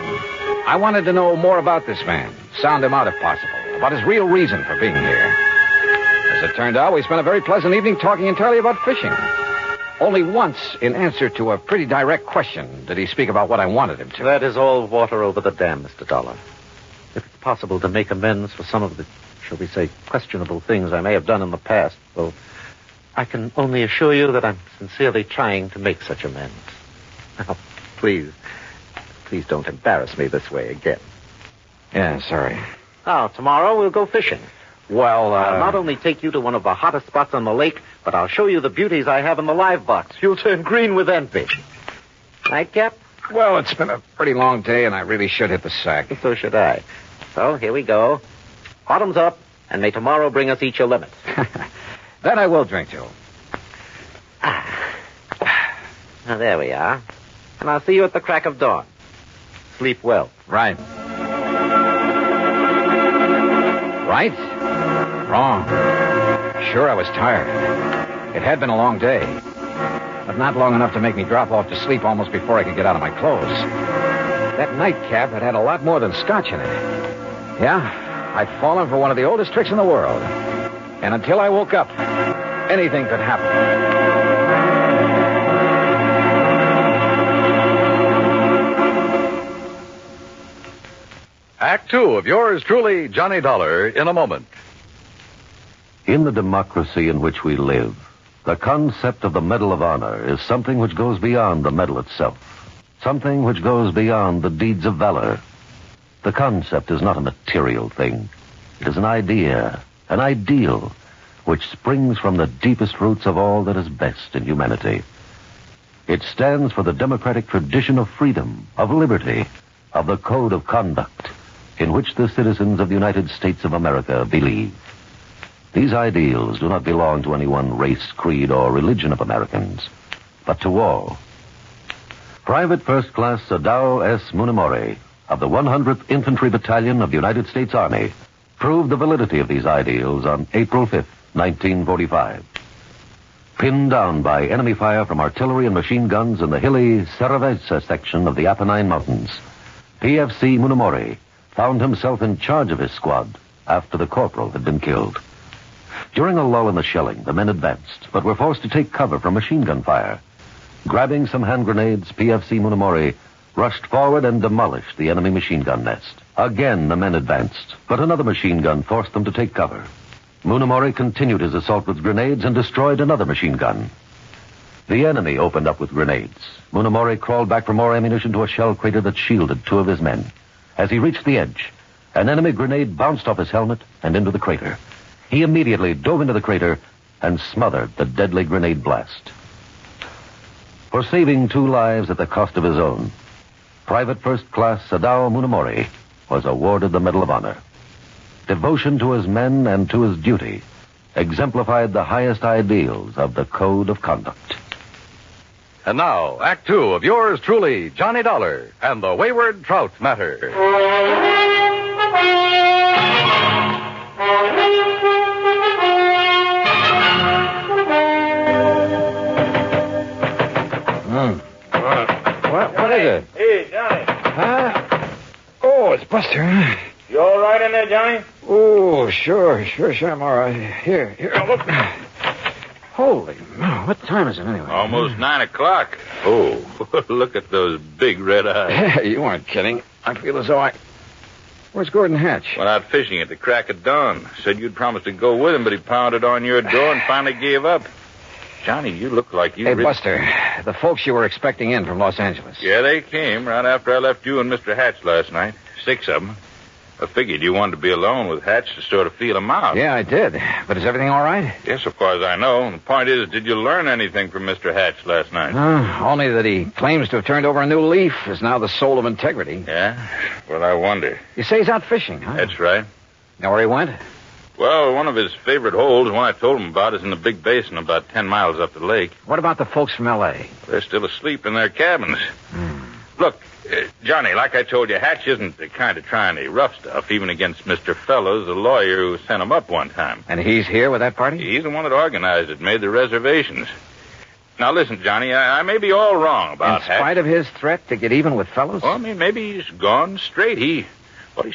I wanted to know more about this man, sound him out if possible, about his real reason for being here. As it turned out, we spent a very pleasant evening talking entirely about fishing. Only once, in answer to a pretty direct question, did he speak about what I wanted him to. That is all water over the dam, Mr. Dollar. If it's possible to make amends for some of the, shall we say, questionable things I may have done in the past, well, I can only assure you that I'm sincerely trying to make such amends. Now, please don't embarrass me this way again. Yeah, sorry. Now, tomorrow we'll go fishing. Well, I'll not only take you to one of the hottest spots on the lake, but I'll show you the beauties I have in the live box. You'll turn green with envy. Nightcap? Well, it's been a pretty long day, and I really should hit the sack. So should I. So, here we go. Bottoms up, and may tomorrow bring us each a limit. That I will drink to. Now, there we are. And I'll see you at the crack of dawn. Sleep well. Right. Right? Wrong. Sure, I was tired. It had been a long day. But not long enough to make me drop off to sleep almost before I could get out of my clothes. That nightcap had a lot more than scotch in it. Yeah, I'd fallen for one of the oldest tricks in the world. And until I woke up, anything could happen. Act two of yours truly, Johnny Dollar, in a moment. In the democracy in which we live, the concept of the Medal of Honor is something which goes beyond the medal itself, something which goes beyond the deeds of valor. The concept is not a material thing. It is an idea, an ideal, which springs from the deepest roots of all that is best in humanity. It stands for the democratic tradition of freedom, of liberty, of the code of conduct in which the citizens of the United States of America believe. These ideals do not belong to any one race, creed, or religion of Americans, but to all. Private First Class Sadao S. Munimori of the 100th Infantry Battalion of the United States Army proved the validity of these ideals on April 5th, 1945. Pinned down by enemy fire from artillery and machine guns in the hilly Saravezza section of the Apennine Mountains, PFC Munimori found himself in charge of his squad after the corporal had been killed. During a lull in the shelling, the men advanced, but were forced to take cover from machine gun fire. Grabbing some hand grenades, PFC Munimori rushed forward and demolished the enemy machine gun nest. Again, the men advanced, but another machine gun forced them to take cover. Munimori continued his assault with grenades and destroyed another machine gun. The enemy opened up with grenades. Munimori crawled back for more ammunition to a shell crater that shielded two of his men. As he reached the edge, an enemy grenade bounced off his helmet and into the crater. He immediately dove into the crater and smothered the deadly grenade blast. For saving two lives at the cost of his own, Private First Class Sadao Munimori was awarded the Medal of Honor. Devotion to his men and to his duty exemplified the highest ideals of the code of conduct. And now, Act two of yours truly, Johnny Dollar and the Wayward Trout Matter. What is it? Hey, Johnny. Huh? Oh, it's Buster. You all right in there, Johnny? Oh, sure, I'm all right. Here, look. Holy moly, what time is it anyway? Almost 9 o'clock. Oh, look at those big red eyes. You aren't kidding. I feel as though Where's Gordon Hatch? Went out fishing at the crack of dawn. Said you'd promised to go with him, but he pounded on your door and finally gave up. Johnny, you look like you... Hey, Buster, the folks you were expecting in from Los Angeles. Yeah, they came right after I left you and Mr. Hatch last night. 6 of them. I figured you wanted to be alone with Hatch to sort of feel him out. Yeah, I did. But is everything all right? Yes, so far as I know. The point is, did you learn anything from Mr. Hatch last night? Only that he claims to have turned over a new leaf, is now the soul of integrity. Yeah? Well, I wonder. You say he's out fishing, huh? That's right. Know where he went? Well, one of his favorite holes, the one I told him about, is in the big basin about 10 miles up the lake. What about the folks from L.A.? They're still asleep in their cabins. Look, Johnny, like I told you, Hatch isn't the kind of trying any rough stuff, even against Mr. Fellows, the lawyer who sent him up one time. And he's here with that party? He's the one that organized it, made the reservations. Now, listen, Johnny, I may be all wrong about Hatch. In spite of his threat to get even with Fellows? Well, I mean, maybe he's gone straight. He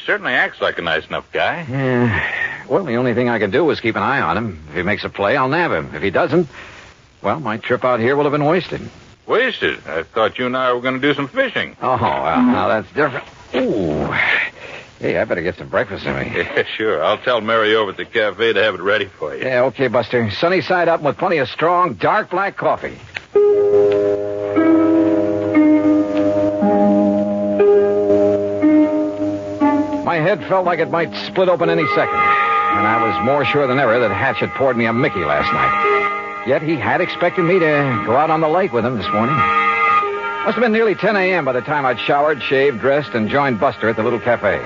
certainly acts like a nice enough guy. Yeah. Well, the only thing I can do is keep an eye on him. If he makes a play, I'll nab him. If he doesn't, well, my trip out here will have been wasted. Wasted? I thought you and I were going to do some fishing. Oh, well, now that's different. Ooh. Hey, I better get some breakfast in me. Yeah, sure. I'll tell Mary over at the cafe to have it ready for you. Yeah, okay, Buster. Sunny side up with plenty of strong, dark black coffee. My head felt like it might split open any second, and I was more sure than ever that Hatch had poured me a Mickey last night. Yet he had expected me to go out on the lake with him this morning. Must have been nearly 10 a.m. by the time I'd showered, shaved, dressed, and joined Buster at the little cafe.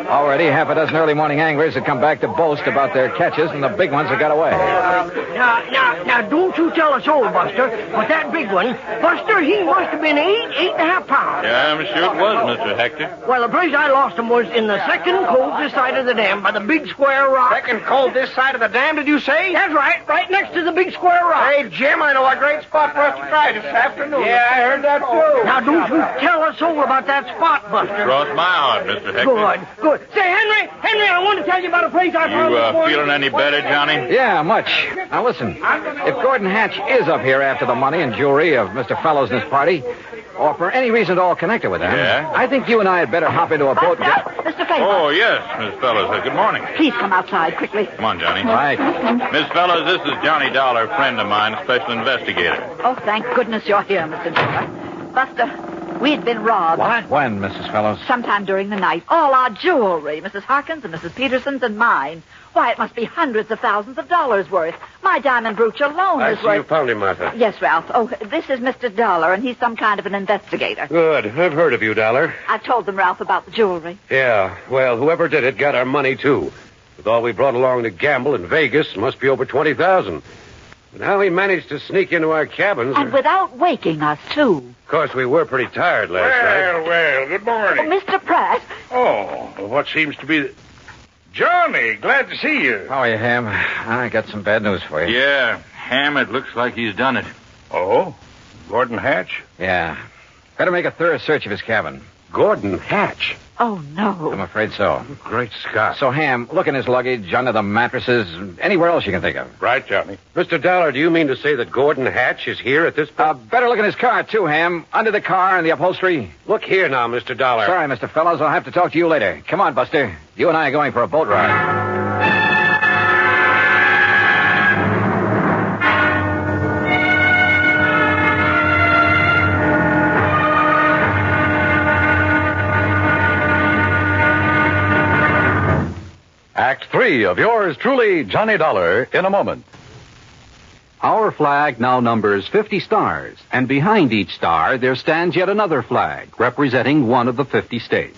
Already, half a dozen early morning anglers had come back to boast about their catches, and the big ones had got away. Now, don't you tell us all, Buster, but that big one, Buster, he must have been 8.5 pounds. Yeah, I'm sure it was, Mr. Hector. Well, the place I lost him was in the second cove this side of the dam by the big square rock. Second cove this side of the dam, did you say? That's right next to the big square rock. Hey, Jim, I know a great spot for us to try this afternoon. Yeah, I heard that too. Now, don't you tell us all about that spot, Buster. Cross my heart, Mr. Hector. Good. Say, Henry, I want to tell you about a place I found this morning. You feeling any better, Johnny? Yeah, much. Now, listen. If Gordon Hatch is up here after the money and jewelry of Mr. Fellows and his party, or for any reason at all connected with them, Yeah? I think you and I had better hop into a boat and get... Mr. Faber. Oh, yes, Miss Fellows. Good morning. Please come outside quickly. Come on, Johnny. Right. Miss Fellows, this is Johnny Dollar, friend of mine, special investigator. Oh, thank goodness you're here, Mr. Dollar. Buster, we'd been robbed. What? When, Mrs. Fellows? Sometime during the night. All our jewelry, Mrs. Harkins and Mrs. Peterson's and mine. Why, it must be hundreds of thousands of dollars worth. My diamond brooch alone I is see worth... you found him, Martha. Yes, Ralph. Oh, this is Mr. Dollar, and he's some kind of an investigator. Good. I've heard of you, Dollar. I've told them, Ralph, about the jewelry. Yeah, well, whoever did it got our money, too. With all we brought along to gamble in Vegas, it must be over $20,000. And how he managed to sneak into our cabins... And without waking us, too. Of course, we were pretty tired last night. Well, good morning. Oh, Mr. Pratt. Oh, what seems to be... Johnny, glad to see you. How are you, Ham? I got some bad news for you. Yeah, Ham, it looks like he's done it. Oh? Gordon Hatch? Yeah. Better make a thorough search of his cabin. Gordon Hatch? Oh, no. I'm afraid so. Great Scott. So, Ham, look in his luggage, under the mattresses, anywhere else you can think of. Right, Johnny. Mr. Dollar, do you mean to say that Gordon Hatch is here at this point? Better look in his car, too, Ham. Under the car and the upholstery. Look here now, Mr. Dollar. Sorry, Mr. Fellows. I'll have to talk to you later. Come on, Buster. You and I are going for a boat ride. Act 3 of yours truly, Johnny Dollar, in a moment. Our flag now numbers 50 stars, and behind each star there stands yet another flag, representing one of the 50 states.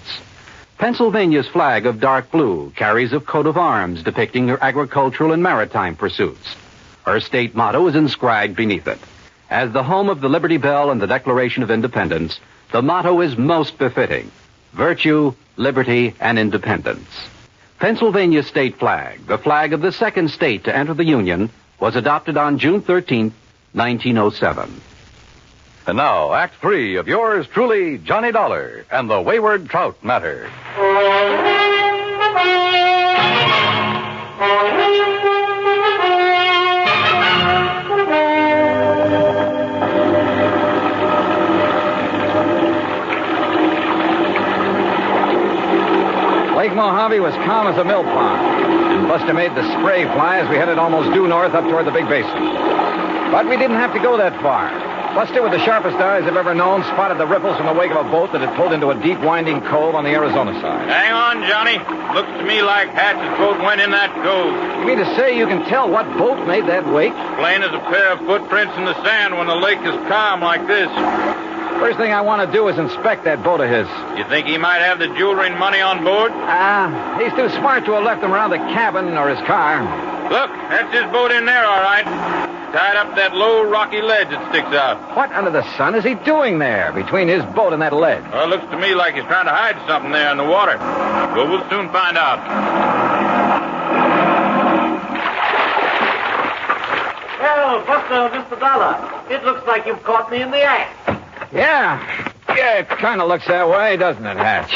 Pennsylvania's flag of dark blue carries a coat of arms depicting her agricultural and maritime pursuits. Her state motto is inscribed beneath it. As the home of the Liberty Bell and the Declaration of Independence, the motto is most befitting: virtue, liberty, and independence. Pennsylvania's state flag, the flag of the second state to enter the Union, was adopted on June 13, 1907. And now, Act 3 of yours truly, Johnny Dollar, and the Wayward Trout Matter. Lake Mojave was calm as a mill pond, and Buster made the spray fly as we headed almost due north up toward the big basin. But we didn't have to go that far. Buster, with the sharpest eyes I've ever known, spotted the ripples in the wake of a boat that had pulled into a deep, winding cove on the Arizona side. Hang on, Johnny. Looks to me like Hatch's boat went in that cove. You mean to say you can tell what boat made that wake? Plain as a pair of footprints in the sand when the lake is calm like this. First thing I want to do is inspect that boat of his. You think he might have the jewelry and money on board? He's too smart to have left them around the cabin or his car. Look, that's his boat in there, all right. Tied up that low, rocky ledge that sticks out. What under the sun is he doing there, between his boat and that ledge? Well, it looks to me like he's trying to hide something there in the water. But we'll soon find out. Well, Buster, Mr. Dollar, it looks like you've caught me in the act. Yeah, it kind of looks that way, doesn't it, Hatch?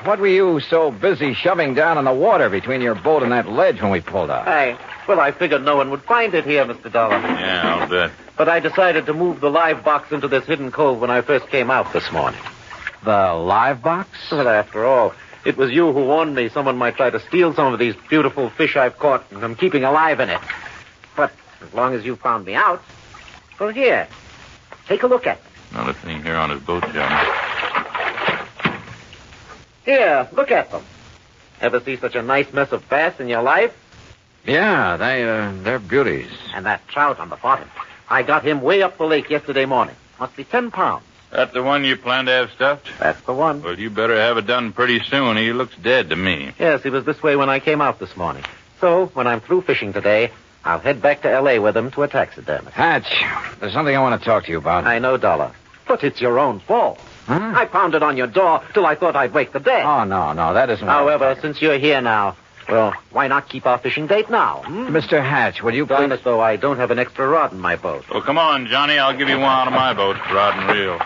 What were you so busy shoving down in the water between your boat and that ledge when we pulled out? I figured no one would find it here, Mr. Dollar. Yeah, I'll bet. But I decided to move the live box into this hidden cove when I first came out this morning. The live box? But after all, it was you who warned me someone might try to steal some of these beautiful fish I've caught, and I'm keeping alive in it. But as long as you found me out, well, here, take a look at them. Now, let's see here on his boat, Johnny. Here, look at them. Ever see such a nice mess of bass in your life? Yeah, they're beauties. And that trout on the bottom. I got him way up the lake yesterday morning. Must be 10 pounds. That the one you plan to have stuffed? That's the one. Well, you better have it done pretty soon. He looks dead to me. Yes, he was this way when I came out this morning. So, when I'm through fishing today, I'll head back to L.A. with him to a taxidermist. Hatch, there's something I want to talk to you about. I know, Dollar. But it's your own fault. Huh? I pounded on your door till I thought I'd wake the dead. Oh, no, that isn't what However, since you're here now, well, why not keep our fishing date now? Mr. Hatch, will you Darn please... it, though, I don't have an extra rod in my boat. Well, come on, Johnny. I'll give you one out of my boat, rod and reel.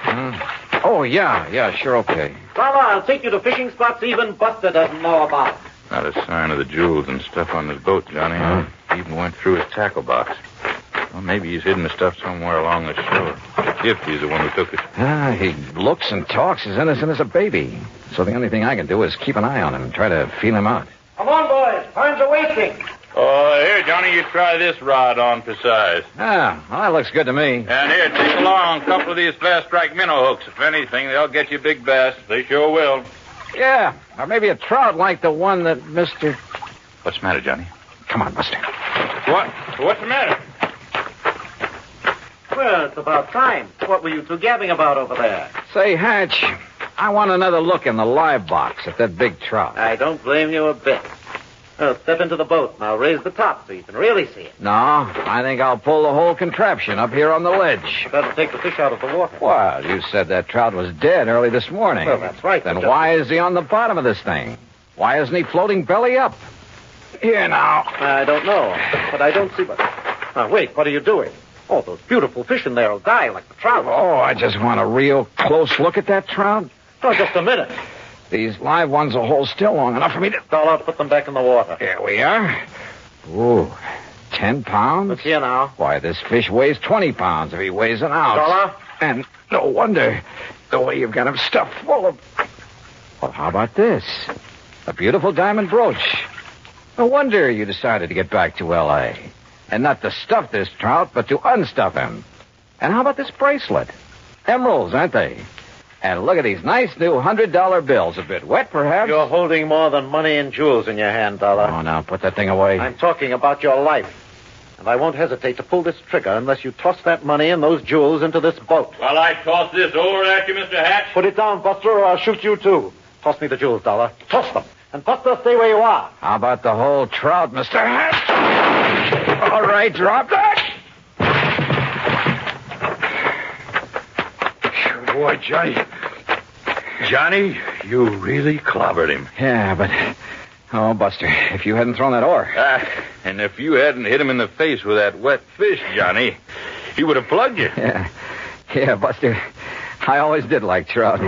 Oh, yeah, sure, okay. Dollar, I'll take you to fishing spots even Buster doesn't know about. Not a sign of the jewels and stuff on this boat, Johnny. He even went through his tackle box. Well, maybe he's hidden the stuff somewhere along the shore. If he's the one who took it. He looks and talks as innocent as a baby. So the only thing I can do is keep an eye on him and try to feel him out. Come on, boys. Time's a wasting. Oh, here, Johnny, you try this rod on for size. Well, that looks good to me. And here, take along a couple of these fast strike minnow hooks. If anything, they'll get you big bass. They sure will. Yeah, or maybe a trout like the one that Mr... What's the matter, Johnny? Come on, Buster. What's the matter? Well, it's about time. What were you two gabbing about over there? Say, Hatch, I want another look in the live box at that big trout. I don't blame you a bit. Well, step into the boat and I'll raise the top so you can really see it. No, I think I'll pull the whole contraption up here on the ledge. Better take the fish out of the water. Well, you said that trout was dead early this morning. Well, that's right. Then why is he on the bottom of this thing? Why isn't he floating belly up? Here now. I don't know, but I don't see what... Now, wait, what are you doing? Oh, those beautiful fish in there will die like the trout. Oh, I just want a real close look at that trout. Oh, just a minute. These live ones will hold still long enough for me to... Dollar, put them back in the water. Here we are. Ooh, 10 pounds? Look here now. Why, this fish weighs 20 pounds if he weighs an ounce. Dollar? And no wonder the way you've got him stuffed full of... Well, how about this? A beautiful diamond brooch. No wonder you decided to get back to L.A. And not to stuff this trout, but to unstuff him. And how about this bracelet? Emeralds, aren't they? And look at these nice new $100 bills. A bit wet, perhaps? You're holding more than money and jewels in your hand, Dollar. Oh, now, put that thing away. I'm talking about your life. And I won't hesitate to pull this trigger unless you toss that money and those jewels into this boat. Well, I toss this over at you, Mr. Hatch. Put it down, Buster, or I'll shoot you, too. Toss me the jewels, Dollar. Toss them. And Buster, stay where you are. How about the whole trout, Mr. Hatch? All right, drop that. Boy, Johnny, you really clobbered him. Yeah, but... Oh, Buster, if you hadn't thrown that oar... And if you hadn't hit him in the face with that wet fish, Johnny, he would have plugged you. Yeah, Buster, I always did like trout.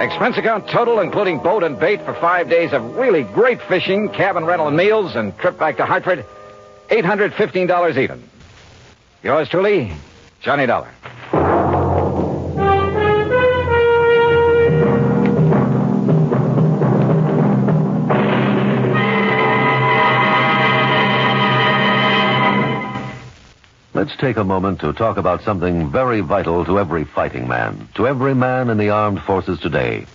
Expense account total, including boat and bait for 5 days of really great fishing, cabin rental and meals, and trip back to Hartford, $815 even. Yours truly, Johnny Dollar. Let's take a moment to talk about something very vital to every fighting man, to every man in the armed forces today.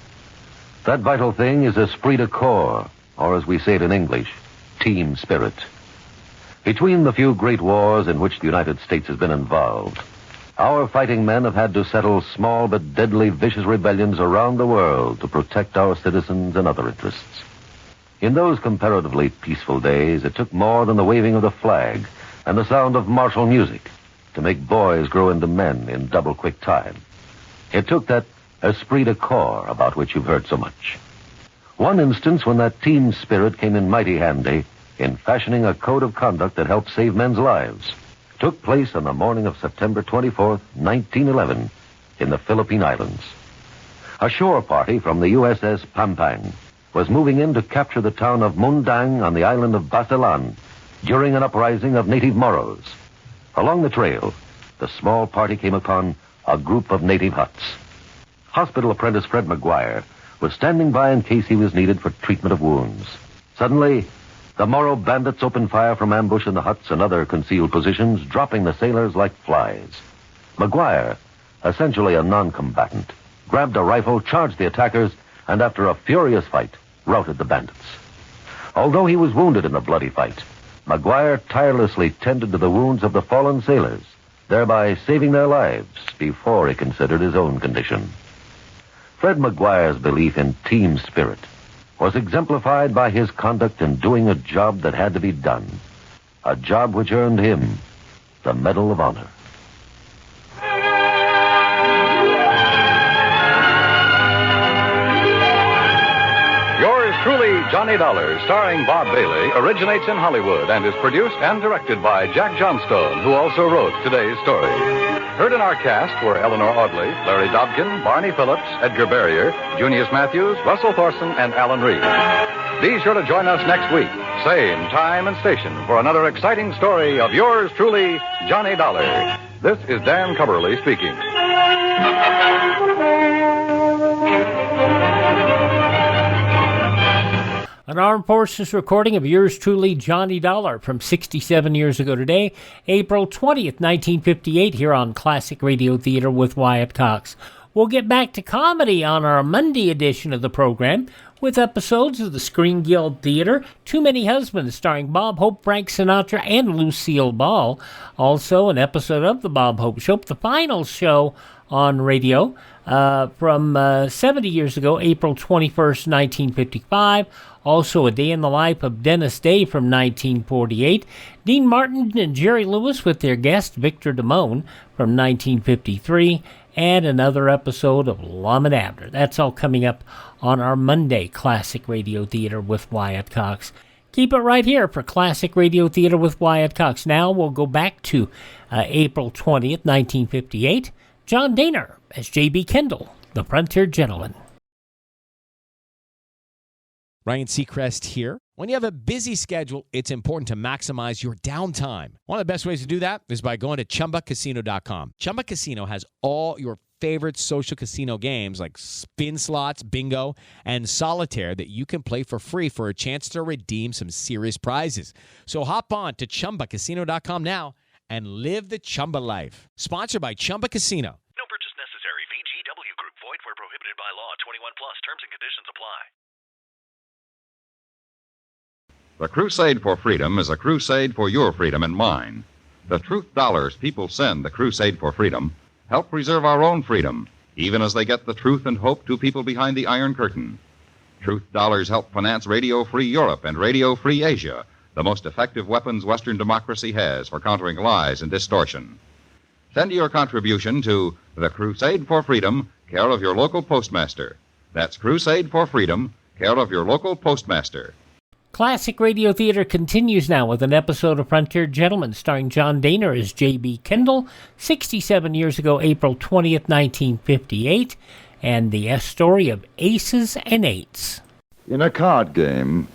That vital thing is esprit de corps, or as we say it in English, team spirit. Between the few great wars in which the United States has been involved, our fighting men have had to settle small but deadly vicious rebellions around the world to protect our citizens and other interests. In those comparatively peaceful days, it took more than the waving of the flag and the sound of martial music to make boys grow into men in double quick time. It took that esprit de corps about which you've heard so much. One instance when that team spirit came in mighty handy in fashioning a code of conduct that helped save men's lives took place on the morning of September 24th, 1911, in the Philippine Islands. A shore party from the USS Pampang was moving in to capture the town of Mundang on the island of Basilan during an uprising of native Moros. Along the trail, the small party came upon a group of native huts. Hospital apprentice Fred McGuire was standing by in case he was needed for treatment of wounds. Suddenly, the Moro bandits opened fire from ambush in the huts and other concealed positions, dropping the sailors like flies. McGuire, essentially a non-combatant, grabbed a rifle, charged the attackers, and after a furious fight, routed the bandits. Although he was wounded in the bloody fight, McGuire tirelessly tended to the wounds of the fallen sailors, thereby saving their lives before he considered his own condition. Fred McGuire's belief in team spirit was exemplified by his conduct in doing a job that had to be done, a job which earned him the Medal of Honor. Yours truly, Johnny Dollar, starring Bob Bailey, originates in Hollywood and is produced and directed by Jack Johnstone, who also wrote today's story. Heard in our cast were Eleanor Audley, Larry Dobkin, Barney Phillips, Edgar Barrier, Junius Matthews, Russell Thorson, and Alan Reed. Be sure to join us next week, same time and station, for another exciting story of yours truly, Johnny Dollar. This is Dan Cubberly speaking. An Armed Forces recording of yours truly, Johnny Dollar, from 67 years ago today, April 20th, 1958, here on Classic Radio Theater with Wyatt Cox. We'll get back to comedy on our Monday edition of the program with episodes of the Screen Guild Theater, Too Many Husbands, starring Bob Hope, Frank Sinatra, and Lucille Ball. Also, an episode of The Bob Hope Show, the final show on radio from 70 years ago, April 21st, 1955. Also, A Day in the Life of Dennis Day from 1948. Dean Martin and Jerry Lewis with their guest, Victor Damone, from 1953. And another episode of Lum and Abner. That's all coming up on our Monday Classic Radio Theater with Wyatt Cox. Keep it right here for Classic Radio Theater with Wyatt Cox. Now we'll go back to April 20th, 1958. John Dehner as J.B. Kendall, the Frontier Gentleman. Ryan Seacrest here. When you have a busy schedule, it's important to maximize your downtime. One of the best ways to do that is by going to ChumbaCasino.com. Chumba Casino has all your favorite social casino games like spin slots, bingo, and solitaire that you can play for free for a chance to redeem some serious prizes. So hop on to ChumbaCasino.com now and live the Chumba life. Sponsored by Chumba Casino. No purchase necessary. VGW Group. Void where prohibited by law. 21 plus. Terms and conditions apply. The crusade for freedom is a crusade for your freedom and mine. The truth dollars people send the crusade for freedom help preserve our own freedom, even as they get the truth and hope to people behind the Iron Curtain. Truth dollars help finance Radio Free Europe and Radio Free Asia, the most effective weapons Western democracy has for countering lies and distortion. Send your contribution to the Crusade for Freedom, care of your local postmaster. That's Crusade for Freedom, care of your local postmaster. Classic Radio Theater continues now with an episode of Frontier Gentleman starring John Dehner as J.B. Kendall, 67 years ago, April 20th, 1958, and the story of Aces and Eights. In a card game,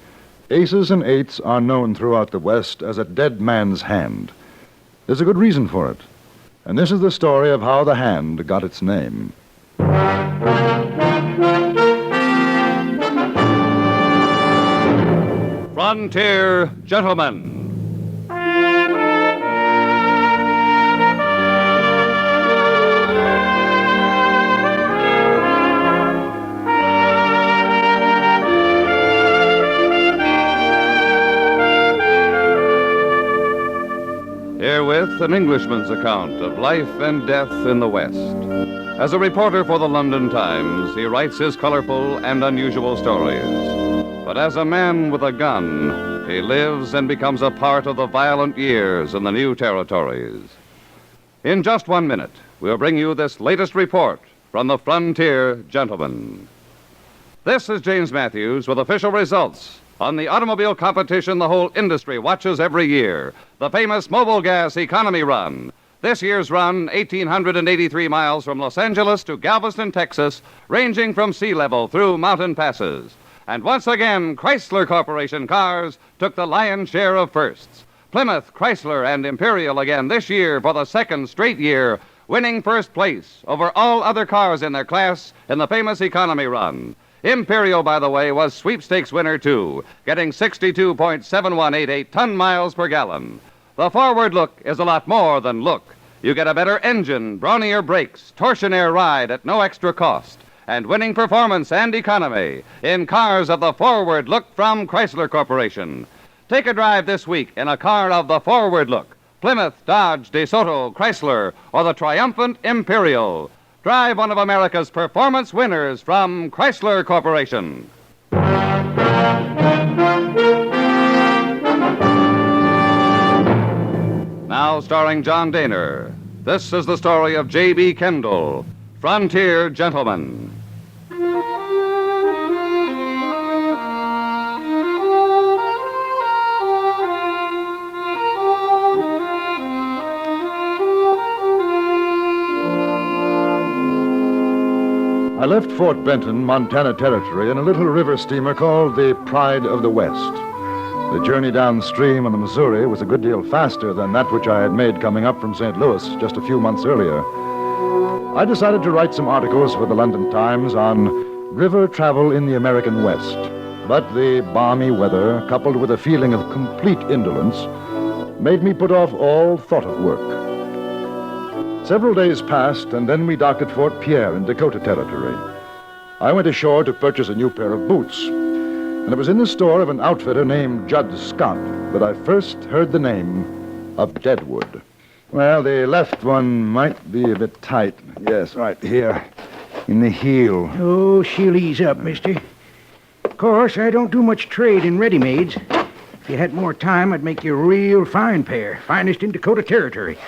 aces and eights are known throughout the West as a dead man's hand. There's a good reason for it, and this is the story of how the hand got its name. Frontier Gentlemen. Herewith an Englishman's account of life and death in the West. As a reporter for the London Times, he writes his colorful and unusual stories. But as a man with a gun, he lives and becomes a part of the violent years in the new territories. In just 1 minute, we'll bring you this latest report from the Frontier Gentleman. This is James Matthews with official results on the automobile competition the whole industry watches every year, the famous Mobile Gas Economy Run. This year's run, 1,883 miles from Los Angeles to Galveston, Texas, ranging from sea level through mountain passes. And once again, Chrysler Corporation cars took the lion's share of firsts. Plymouth, Chrysler, and Imperial again this year for the second straight year, winning first place over all other cars in their class in the famous economy run. Imperial, by the way, was sweepstakes winner, too, getting 62.7188 ton miles per gallon. The forward look is a lot more than look. You get a better engine, brawnier brakes, torsionaire ride at no extra cost. and winning performance and economy in cars of the forward look from Chrysler Corporation. Take a drive this week in a car of the forward look. Plymouth, Dodge, DeSoto, Chrysler, or the triumphant Imperial. Drive one of America's performance winners from Chrysler Corporation. Now starring John Dehner. This is the story of J.B. Kendall, Frontier Gentleman. I left Fort Benton, Montana Territory, in a little river steamer called the Pride of the West. The journey downstream on the Missouri was a good deal faster than that which I had made coming up from St. Louis just a few months earlier. I decided to write some articles for the London Times on river travel in the American West. But the balmy weather, coupled with a feeling of complete indolence, made me put off all thought of work. Several days passed, and then we docked at Fort Pierre in Dakota Territory. I went ashore to purchase a new pair of boots, and it was in the store of an outfitter named Judd Scott that I first heard the name of Deadwood. Well, the left one might be a bit tight. Yes, right here, in the heel. Oh, she'll ease up, mister. Of course, I don't do much trade in ready-mades. If you had more time, I'd make you a real fine pair. Finest in Dakota Territory.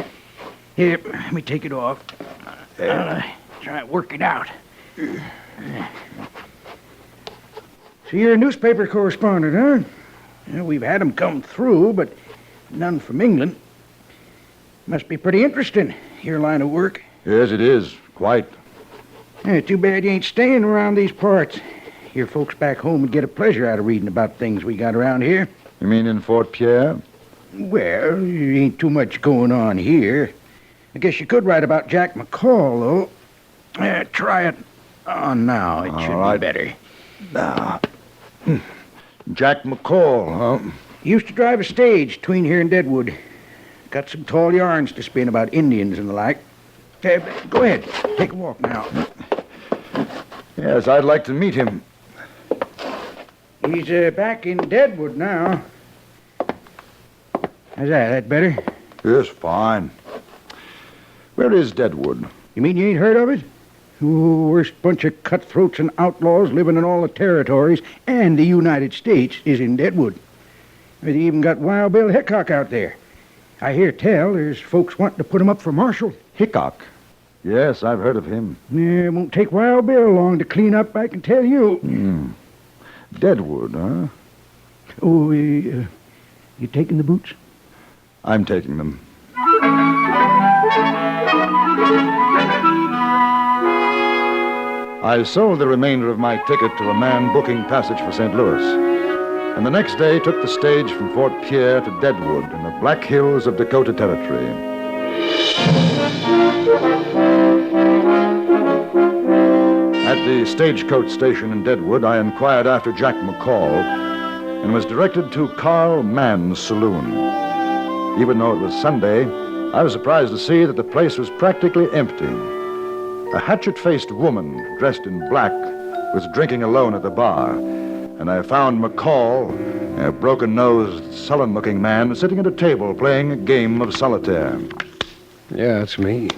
Here, let me take it off. I'll try and work it out. So you're a newspaper correspondent, huh? Well, we've had 'em come through, but none from England. Must be pretty interesting, your line of work. Yes, it is. Quite. Too bad you ain't staying around these parts. Your folks back home would get a pleasure out of reading about things we got around here. You mean in Fort Pierre? Well, there ain't too much going on here. I guess you could write about Jack McCall, though. Try it on now. It should be better. Now, Jack McCall, huh? He used to drive a stage between here and Deadwood. Got some tall yarns to spin about Indians and the like. Go ahead. Take a walk now. Yes, I'd like to meet him. He's back in Deadwood now. How's that? That better? Yes, fine. Where is Deadwood? You mean you ain't heard of it? Oh, worst bunch of cutthroats and outlaws living in all the territories and the United States is in Deadwood. They even got Wild Bill Hickok out there. I hear tell there's folks wanting to put him up for marshal. Hickok? Yes, I've heard of him. Yeah, it won't take Wild Bill long to clean up, I can tell you. Deadwood, huh? Oh, you taking the boots? I'm taking them. I sold the remainder of my ticket to a man booking passage for St. Louis, and the next day took the stage from Fort Pierre to Deadwood in the Black Hills of Dakota Territory. At the stagecoach station in Deadwood, I inquired after Jack McCall and was directed to Carl Mann's saloon. Even though it was Sunday, I was surprised to see that the place was practically empty. A hatchet-faced woman dressed in black was drinking alone at the bar, and I found McCall, a broken-nosed, sullen-looking man, sitting at a table playing a game of solitaire. Yeah, it's me.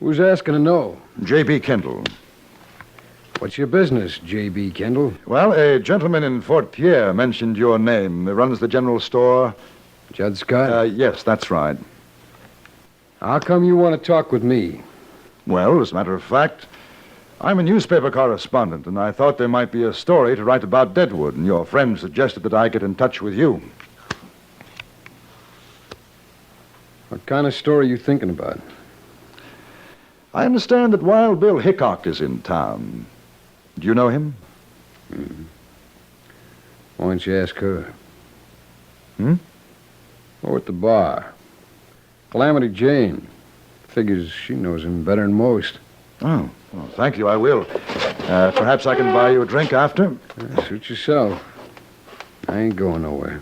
Who's asking to know? J.B. Kendall. What's your business, J.B. Kendall? Well, a gentleman in Fort Pierre mentioned your name. He runs the general store. Judd Scott? Yes, that's right. How come you want to talk with me? Well, as a matter of fact, I'm a newspaper correspondent, and I thought there might be a story to write about Deadwood, and your friend suggested that I get in touch with you. What kind of story are you thinking about? I understand that Wild Bill Hickok is in town. Do you know him? Why don't you ask her? Hmm? Or at the bar. Calamity Jane. Figures she knows him better than most. Oh, well, thank you, I will. Perhaps I can buy you a drink after? Suit yourself. I ain't going nowhere.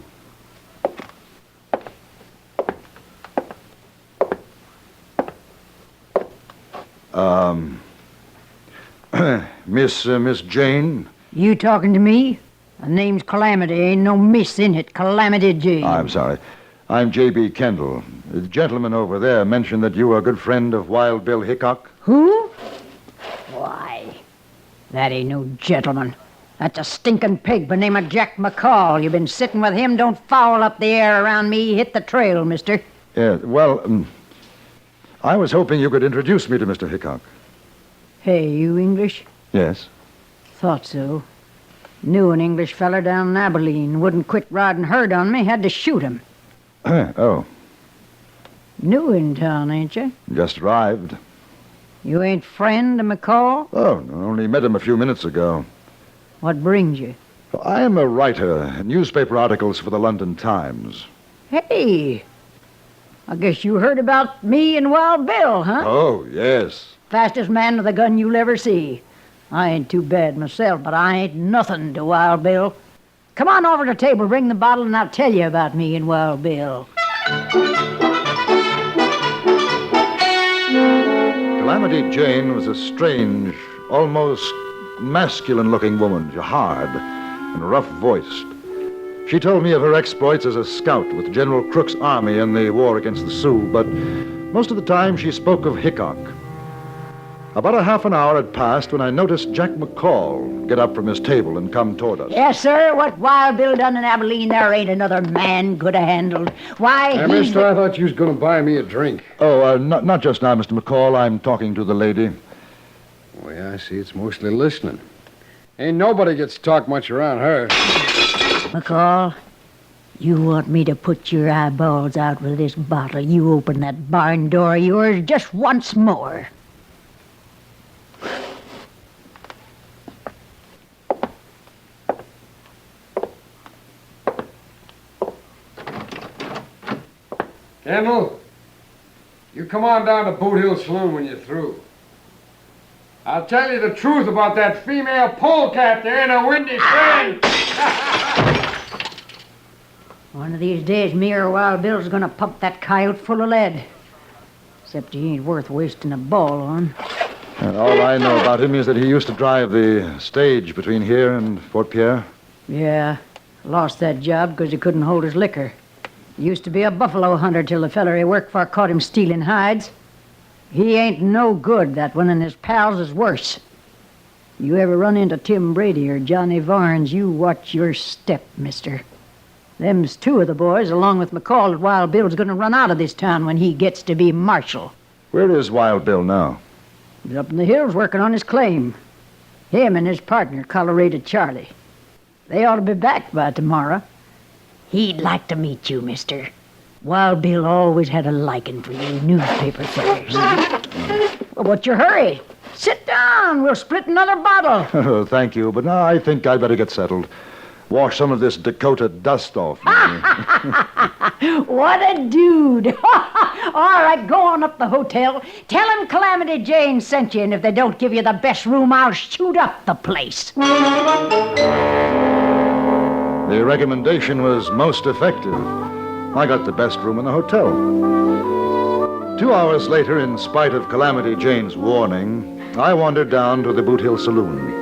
Miss Jane? You talking to me? The name's Calamity. Ain't no miss in it. Calamity Jane. I'm sorry. I'm J.B. Kendall. The gentleman over there mentioned that you were a good friend of Wild Bill Hickok. Who? Why, that ain't no gentleman. That's a stinking pig by the name of Jack McCall. You've been sitting with him. Don't foul up the air around me. Hit the trail, mister. Yeah, well, I was hoping you could introduce me to Mr. Hickok. Hey, you English? Yes. Thought so. Knew an English feller down in Abilene. Wouldn't quit riding herd on me. Had to shoot him. Oh. New in town, ain't you? Just arrived. You ain't friend of McCall? Oh, no, only met him a few minutes ago. What brings you? I am a writer. Newspaper articles for the London Times. Hey! I guess you heard about me and Wild Bill, huh? Oh, yes. Fastest man with a gun you'll ever see. I ain't too bad myself, but I ain't nothing to Wild Bill. Come on over to the table, bring the bottle, and I'll tell you about me and Wild Bill. Calamity Jane was a strange, almost masculine-looking woman, hard and rough-voiced. She told me of her exploits as a scout with General Crook's army in the war against the Sioux, but most of the time she spoke of Hickok. About a half an hour had passed when I noticed Jack McCall get up from his table and come toward us. Yes, sir. What Wild Bill done in Abilene, there ain't another man could have handled. Why, Hey, mister, I thought you was going to buy me a drink. Oh, not just now, Mr. McCall. I'm talking to the lady. Oh, yeah, I see. It's mostly listening. Ain't nobody gets to talk much around her. McCall, you want me to put your eyeballs out with this bottle. You open that barn door of yours just once more. Kendall, you come on down to Boot Hill Saloon when you're through. I'll tell you the truth about that female polecat there in a windy train. One of these days, me or Wild Bill's gonna pump that coyote full of lead. Except he ain't worth wasting a ball on. And all I know about him is that he used to drive the stage between here and Fort Pierre. Yeah, lost that job because he couldn't hold his liquor. He used to be a buffalo hunter till the feller he worked for caught him stealing hides. He ain't no good, that one, and his pals is worse. You ever run into Tim Brady or Johnny Varnes, you watch your step, mister. Them's two of the boys, along with McCall, that Wild Bill's gonna run out of this town when he gets to be marshal. Where is Wild Bill now? He's up in the hills working on his claim. Him and his partner, Colorado Charlie. They ought to be back by tomorrow. He'd like to meet you, mister. Wild Bill always had a liking for you newspaper fellers. Well, what's your hurry? Sit down. We'll split another bottle. Oh, thank you, but now I think I'd better get settled. Wash some of this Dakota dust off me. What a dude. All right, go on up the hotel. Tell him Calamity Jane sent you, and if they don't give you the best room, I'll shoot up the place. The recommendation was most effective. I got the best room in the hotel. 2 hours later, in spite of Calamity Jane's warning, I wandered down to the Boot Hill Saloon.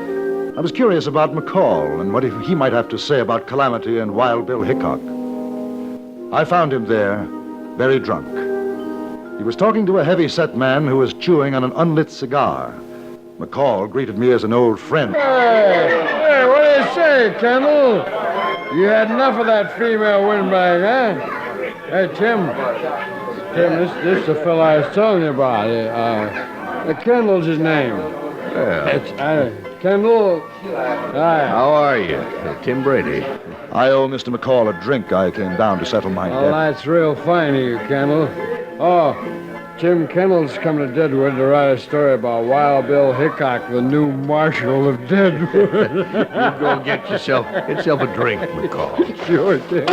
I was curious about McCall and what he might have to say about Calamity and Wild Bill Hickok. I found him there, very drunk. He was talking to a heavy-set man who was chewing on an unlit cigar. McCall greeted me as an old friend. Hey, what do you say, Kendall? You had enough of that female windbag, huh? Hey, Tim, this is the fellow I was telling you about. Kendall's his name. Yeah. Kendall. Hi. How are you? Tim Brady. I owe Mr. McCall a drink. I came down to settle my Oh, debt. that's real fine of you, Kendall. Oh, Jim Kendall's coming to Deadwood to write a story about Wild Bill Hickok, the new marshal of Deadwood. You go get yourself a drink, McCall. Sure thing.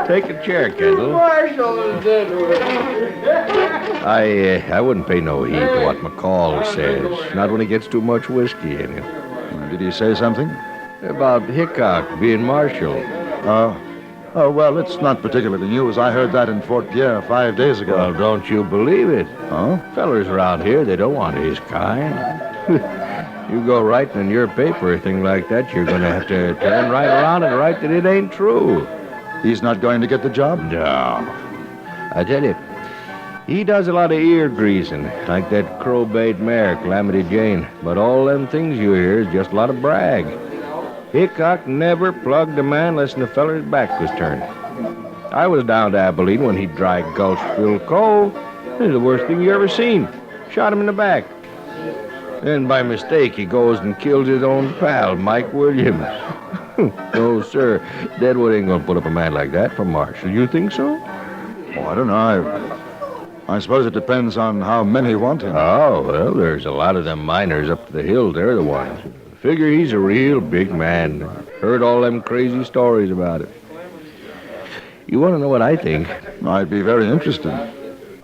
Take a chair, Kendall. Marshal of Deadwood. I wouldn't pay no heed to what McCall says. Not when he gets too much whiskey in him. Did he say something? About Hickok being marshal. Oh. Oh, well, it's not particularly news. I heard that in Fort Pierre 5 days ago. Well, don't you believe it? Oh? Fellers around here, they don't want his kind. You go writing in your paper a thing like that, you're going to have to turn right around and write that it ain't true. He's not going to get the job? No. I tell you, he does a lot of ear greasing, like that crow-bayed mare, Calamity Jane. But all them things you hear is just a lot of brag. Hickok never plugged a man unless the feller's back was turned. I was down to Abilene when he dry gulched Phil Cole. This is the worst thing you ever seen. Shot him in the back. Then by mistake he goes and kills his own pal, Mike Williams. No, sir. Deadwood ain't gonna put up a man like that for Marshall. You think so? Oh, I don't know. I suppose it depends on how many want him. Oh, well, there's a lot of them miners up to the hills. They're the ones. Figure he's a real big man. Heard all them crazy stories about it. You want to know what I think? I'd be very interested.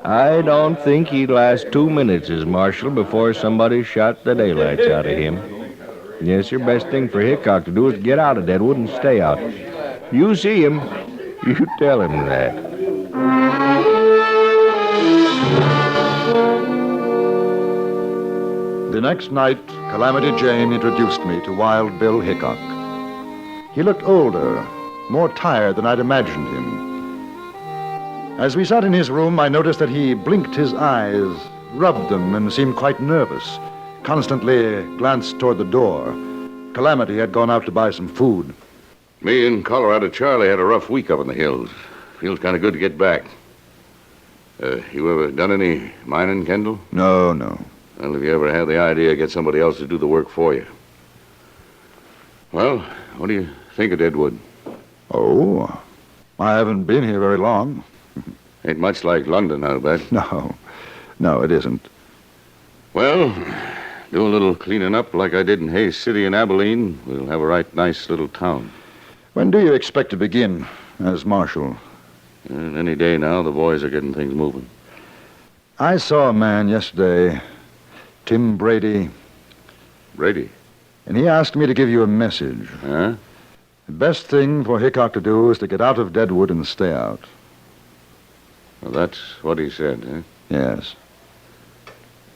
I don't think he'd last 2 minutes as marshal before somebody shot the daylights out of him. Yes, your best thing for Hickok to do is get out of Deadwood and stay out. You see him, you tell him that. The next night, Calamity Jane introduced me to Wild Bill Hickok. He looked older, more tired than I'd imagined him. As we sat in his room, I noticed that he blinked his eyes, rubbed them, and seemed quite nervous. Constantly glanced toward the door. Calamity had gone out to buy some food. Me and Colorado Charlie had a rough week up in the hills. Feels kind of good to get back. You ever done any mining, Kendall? No. Well, have you ever had the idea to get somebody else to do the work for you? Well, what do you think of Deadwood? Oh, I haven't been here very long. Ain't much like London, I'll bet. No, it isn't. Well, do a little cleaning up like I did in Hayes City and Abilene. We'll have a right nice little town. When do you expect to begin as marshal? Any day now. The boys are getting things moving. I saw a man yesterday, Tim Brady. Brady? And he asked me to give you a message. Huh? The best thing for Hickok to do is to get out of Deadwood and stay out. Well, that's what he said, huh? Yes.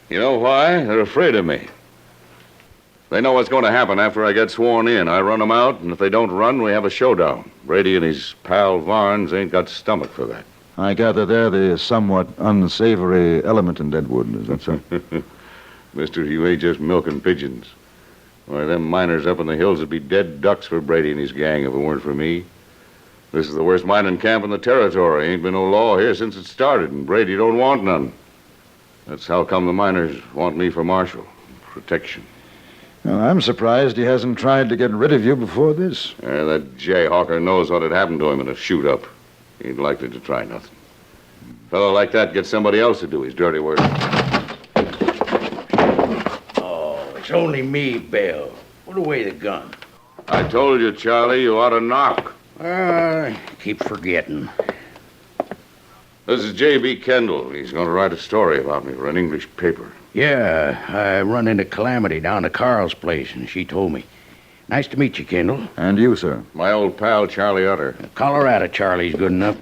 You know why? They're afraid of me. They know what's going to happen after I get sworn in. I run them out, and if they don't run, we have a showdown. Brady and his pal Varnes ain't got stomach for that. I gather they're the somewhat unsavory element in Deadwood, is that so? Mister, you ain't just milking pigeons. Why, them miners up in the hills would be dead ducks for Brady and his gang if it weren't for me. This is the worst mining camp in the territory. Ain't been no law here since it started, and Brady don't want none. That's how come the miners want me for marshal. Protection. Well, I'm surprised he hasn't tried to get rid of you before this. That jayhawker knows what had happened to him in a shoot-up. He ain't likely to try nothing. A fellow like that gets somebody else to do his dirty work. Oh, it's only me, Bill. Put away the gun. I told you, Charlie, you ought to knock. Keep forgetting. This is J.B. Kendall. He's going to write a story about me for an English paper. Yeah, I run into Calamity down to Carl's place, and she told me. Nice to meet you, Kendall. And you, sir. My old pal, Charlie Utter. Colorado Charlie's good enough.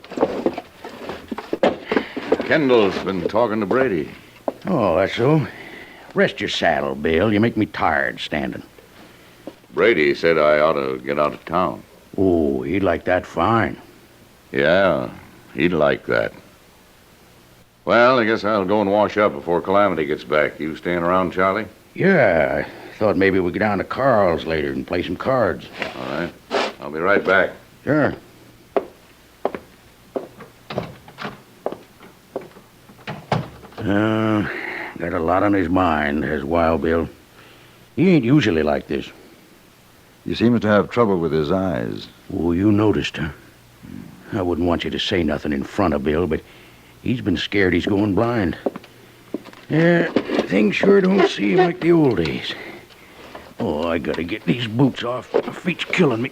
Kendall's been talking to Brady. Oh, that's so. Rest your saddle, Bill. You make me tired standing. Brady said I ought to get out of town. Oh, he'd like that fine. Yeah, he'd like that. Well, I guess I'll go and wash up before Calamity gets back. You staying around, Charlie? Yeah, I thought maybe we'd go down to Carl's later and play some cards. All right. I'll be right back. Sure. Got a lot on his mind, has Wild Bill. He ain't usually like this. He seems to have trouble with his eyes. Oh, you noticed, huh? I wouldn't want you to say nothing in front of Bill, but he's been scared he's going blind. Yeah, things sure don't seem like the old days. Oh, I gotta get these boots off. My feet's killing me.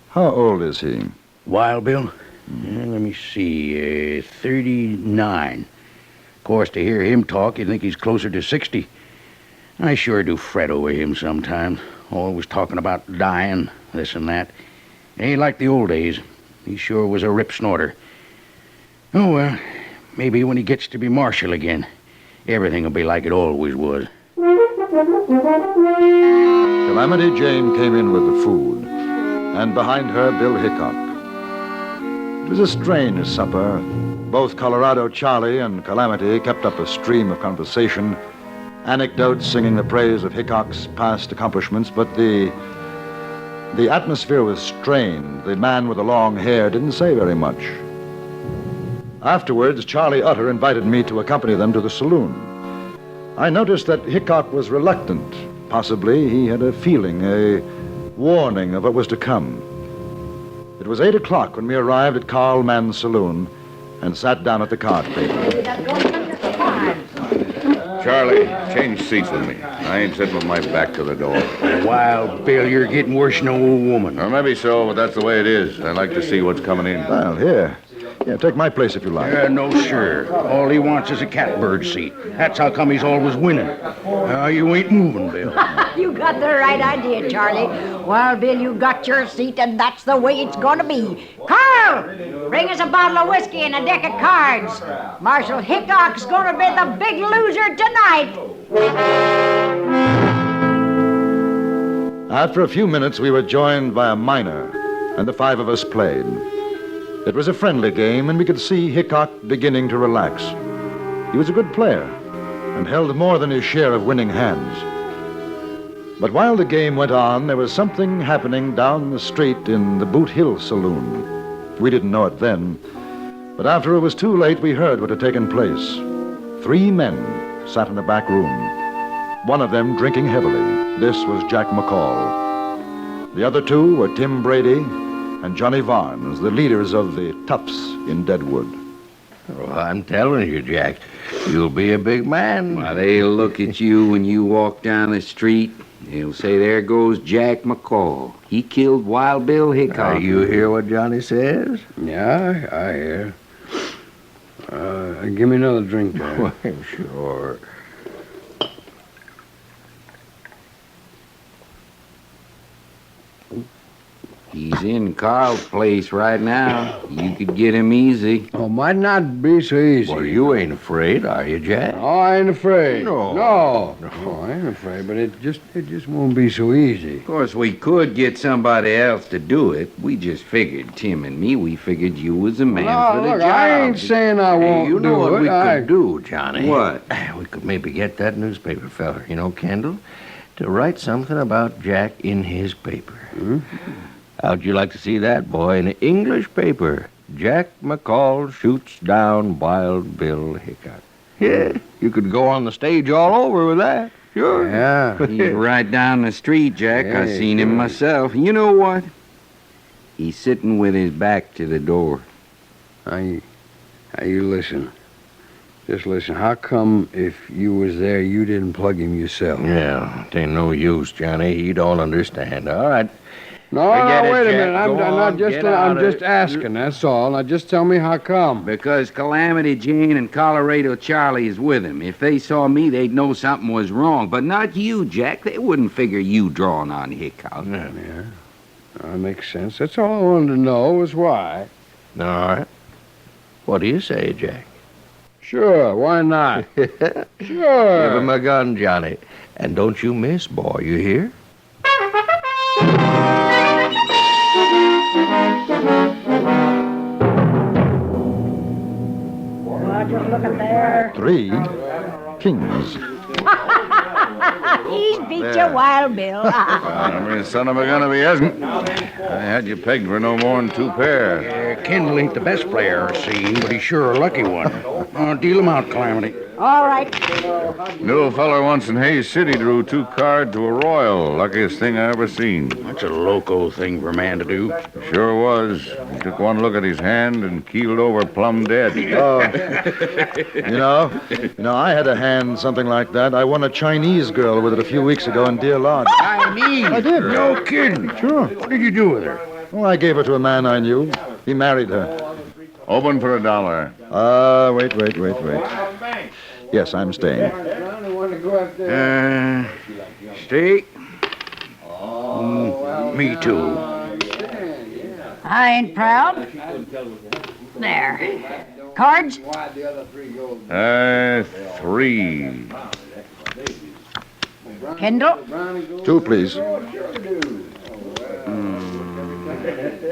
How old is he? Wild Bill? Let me see. 39. Of course, to hear him talk, you'd think he's closer to 60. I sure do fret over him sometimes. Always talking about dying, this and that. It ain't like the old days. He sure was a rip snorter. Oh, well, maybe when he gets to be marshal again, everything will be like it always was. Calamity Jane came in with the food, and behind her, Bill Hickok. It was a strange supper. Both Colorado Charlie and Calamity kept up a stream of conversation, anecdotes singing the praise of Hickok's past accomplishments, but the atmosphere was strained. The man with the long hair didn't say very much. Afterwards, Charlie Utter invited me to accompany them to the saloon. I noticed that Hickok was reluctant. Possibly he had a feeling, a warning of what was to come. It was 8 o'clock when we arrived at Carl Mann's saloon and sat down at the card table. Charlie, change seats with me. I ain't sitting with my back to the door. Wild Bill, you're getting worse than an old woman. Or maybe so, but that's the way it is. I like to see what's coming in. Well, here. Yeah, take my place if you like. No, sir. All he wants is a catbird seat. That's how come he's always winning. You ain't moving, Bill. You got the right idea, Charlie. Well, Bill, you got your seat, and that's the way it's going to be. Carl, bring us a bottle of whiskey and a deck of cards. Marshal Hickok's going to be the big loser tonight. After a few minutes, we were joined by a miner, and the 5 of us played. It was a friendly game, and we could see Hickok beginning to relax. He was a good player and held more than his share of winning hands. But while the game went on, there was something happening down the street in the Boot Hill Saloon. We didn't know it then, but after it was too late, we heard what had taken place. 3 men sat in the back room, one of them drinking heavily. This was Jack McCall. The other 2 were Tim Brady and Johnny Varnes, the leaders of the Toughs in Deadwood. Oh, I'm telling you, Jack, you'll be a big man. Well, they'll look at you when you walk down the street. They'll say, there goes Jack McCall. He killed Wild Bill Hickok. You hear what Johnny says? Yeah, I hear. Give me another drink, Jack. Well, sure. He's in Carl's place right now. You could get him easy. Oh, might not be so easy. Well, you ain't afraid, are you, Jack? Oh, I ain't afraid. No. No, I ain't afraid, but it just won't be so easy. Of course, we could get somebody else to do it. We just figured, Tim and me, we figured you was the man for the look, job. I ain't saying I won't You know do what it. we could do, Johnny? What? We could maybe get that newspaper feller, Kendall, to write something about Jack in his paper. How'd you like to see that, boy, in an English paper? Jack McCall shoots down Wild Bill Hickok. Yeah, you could go on the stage all over with that. Sure. Yeah. He's right down the street, Jack. Yeah, I seen him myself. You know what? He's sitting with his back to the door. Now you listen. Just listen. How come if you was there, you didn't plug him yourself? Yeah, it ain't no use, Johnny. He don't understand. All right. No, Forget it, wait a Jack. minute. I'm Go on, not just. get out I'm of just it. asking. That's all. Now, just tell me how come. Because Calamity Jane and Colorado Charlie is with him. If they saw me, they'd know something was wrong. But not you, Jack. They wouldn't figure you drawing on Hickok. Yeah. That makes sense. That's all I wanted to know was why. All right. What do you say, Jack? Sure. Why not? Sure. Give him a gun, Johnny. And don't you miss, boy. You hear? Just look at there. 3 kings. He's beat you, Wild Bill. I mean, son of a gun if he hasn't. I had you pegged for no more than 2 pair. Kendall ain't the best player I've seen, but he's sure a lucky one. Deal him out, Calamity. All right. Knew a feller once in Hayes City drew 2 cards to a royal. Luckiest thing I ever seen. That's a loco thing for a man to do. Sure was. He took one look at his hand and keeled over plumb dead. You know, I had a hand something like that. I won a Chinese girl with it a few weeks ago in Deer Lodge. Chinese? I did. No kidding. Sure. What did you do with her? Well, I gave her to a man I knew. He married her. Open for $1. Wait. Yes, I'm staying. Steak? Me too. I ain't proud. There. Cards? 3. Kendall? 2, please.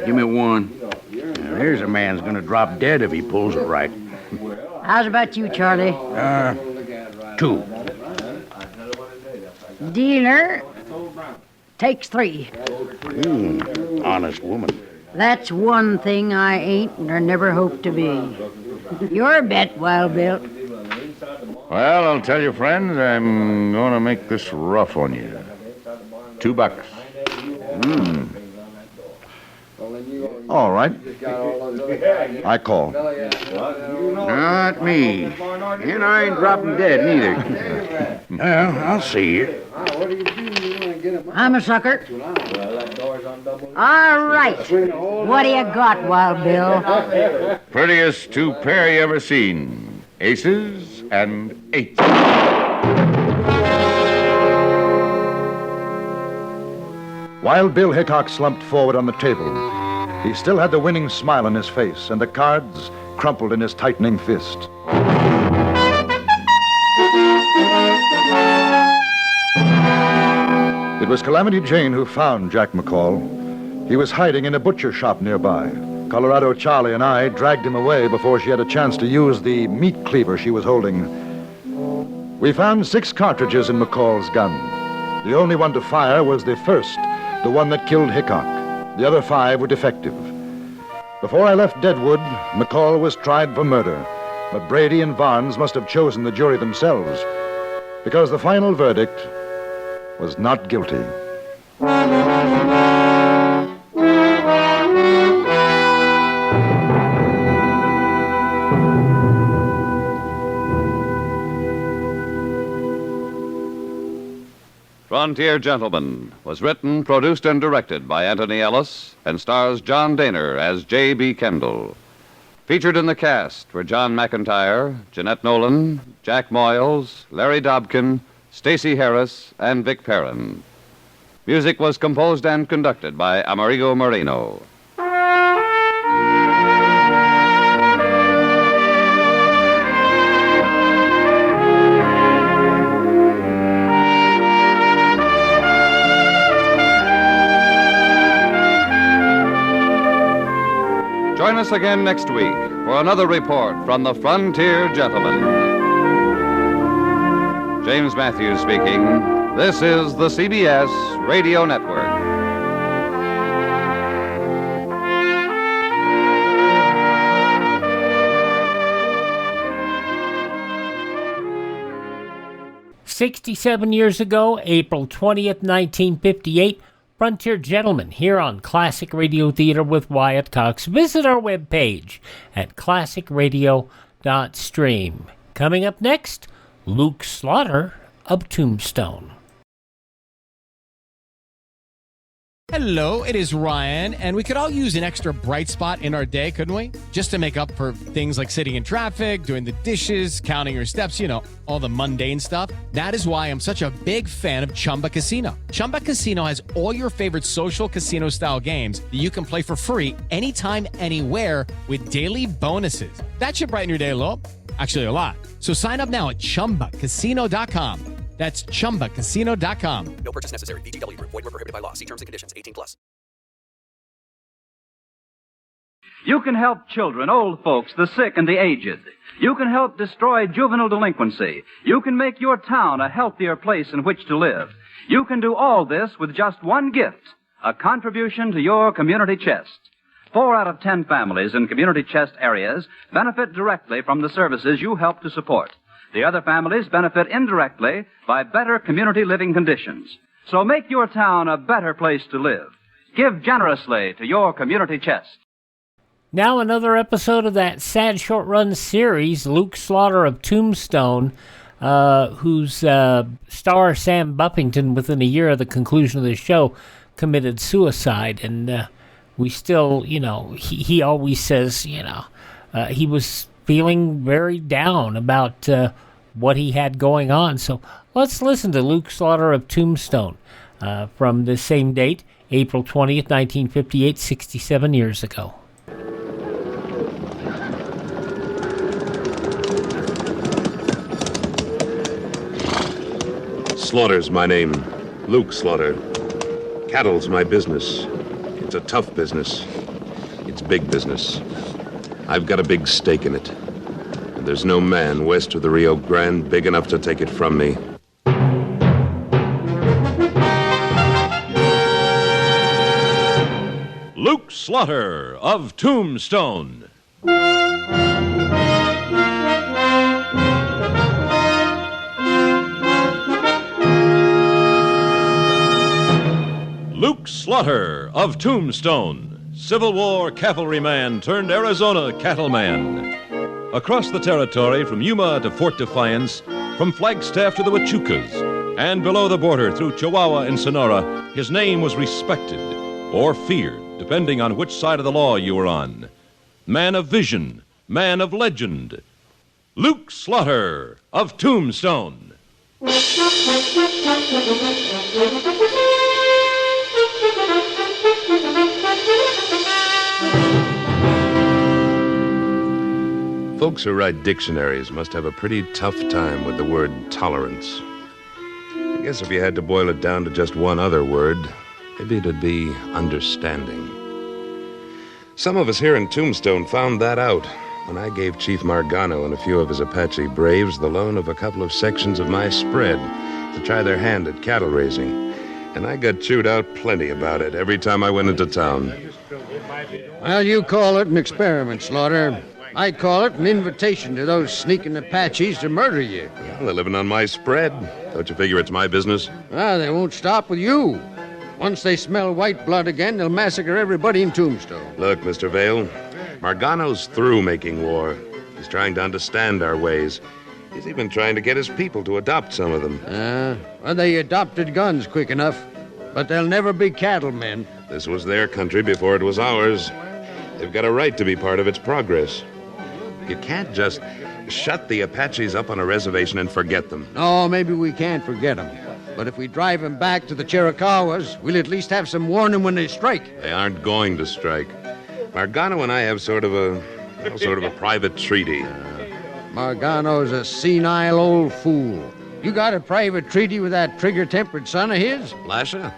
Give me 1. Now, there's a man's gonna drop dead if he pulls it right. How's about you, Charlie? 2. Dealer takes 3. Honest woman. That's one thing I ain't nor never hope to be. Your bet, Wild Bill. Well, I'll tell you, friends, I'm going to make this rough on you. $2. All right. I call. Not me. And I ain't dropping dead, neither. Well, I'll see you. I'm a sucker. All right. What do you got, Wild Bill? Prettiest 2 pair you ever seen. Aces and 8s. Wild Bill Hickok slumped forward on the table. He still had the winning smile on his face, and the cards crumpled in his tightening fist. It was Calamity Jane who found Jack McCall. He was hiding in a butcher shop nearby. Colorado Charlie and I dragged him away before she had a chance to use the meat cleaver she was holding. We found 6 cartridges in McCall's gun. The only one to fire was the first, the one that killed Hickok. The other 5 were defective. Before I left Deadwood, McCall was tried for murder, but Brady and Barnes must have chosen the jury themselves, because the final verdict was not guilty. Frontier Gentlemen was written, produced, and directed by Anthony Ellis and stars John Dehner as J.B. Kendall. Featured in the cast were John McIntyre, Jeanette Nolan, Jack Moyles, Larry Dobkin, Stacey Harris, and Vic Perrin. Music was composed and conducted by Amerigo Moreno. Join us again next week for another report from the Frontier Gentlemen. James Matthews speaking. This is the CBS Radio Network. "67 years ago, April 20th, 1958, Frontier Gentlemen here on Classic Radio Theater with Wyatt Cox. Visit our webpage at classicradio.stream. Coming up next, Luke Slaughter of Tombstone. Hello, it is Ryan, and we could all use an extra bright spot in our day, couldn't we? Just to make up for things like sitting in traffic, doing the dishes, counting your steps, you know, all the mundane stuff. That is why I'm such a big fan of Chumba Casino. Chumba Casino has all your favorite social casino-style games that you can play for free anytime, anywhere with daily bonuses. That should brighten your day a little. Actually, a lot. So sign up now at ChumbaCasino.com. That's ChumbaCasino.com. No purchase necessary. VGW Group. Void where prohibited by law. See terms and conditions. 18+. You can help children, old folks, the sick, and the aged. You can help destroy juvenile delinquency. You can make your town a healthier place in which to live. You can do all this with just one gift, a contribution to your community chest. 4 out of 10 families in community chest areas benefit directly from the services you help to support. The other families benefit indirectly by better community living conditions. So make your town a better place to live. Give generously to your community chest. Now another episode of that sad short-run series, Luke Slaughter of Tombstone, whose star Sam Buffington, within a year of the conclusion of the show, committed suicide. And we still, he always says, he was feeling very down about what he had going on. So let's listen to Luke Slaughter of Tombstone from the same date, April 20th, 1958, 67 years ago. Slaughter's my name. Luke Slaughter. Cattle's my business. It's a tough business. It's big business. I've got a big stake in it. And there's no man west of the Rio Grande big enough to take it from me. Luke Slaughter of Tombstone. Luke Slaughter of Tombstone, Civil War cavalryman turned Arizona cattleman. Across the territory from Yuma to Fort Defiance, from Flagstaff to the Huachucas, and below the border through Chihuahua and Sonora, his name was respected or feared, depending on which side of the law you were on. Man of vision, man of legend, Luke Slaughter of Tombstone. Folks who write dictionaries must have a pretty tough time with the word tolerance. I guess if you had to boil it down to just one other word, maybe it'd be understanding. Some of us here in Tombstone found that out when I gave Chief Margano and a few of his Apache braves the loan of a couple of sections of my spread to try their hand at cattle raising. And I got chewed out plenty about it every time I went into town. Well, you call it an experiment, Slaughter. I'd call it an invitation to those sneaking Apaches to murder you. Well, they're living on my spread. Don't you figure it's my business? Well, they won't stop with you. Once they smell white blood again, they'll massacre everybody in Tombstone. Look, Mr. Vale, Margano's through making war. He's trying to understand our ways. He's even trying to get his people to adopt some of them. Well, they adopted guns quick enough, but they'll never be cattlemen. This was their country before it was ours. They've got a right to be part of its progress. You can't just shut the Apaches up on a reservation and forget them. No, maybe we can't forget them. But if we drive them back to the Chiricahuas, we'll at least have some warning when they strike. They aren't going to strike. Margano and I have sort of a private treaty. Margano's a senile old fool. You got a private treaty with that trigger-tempered son of his? Lasha?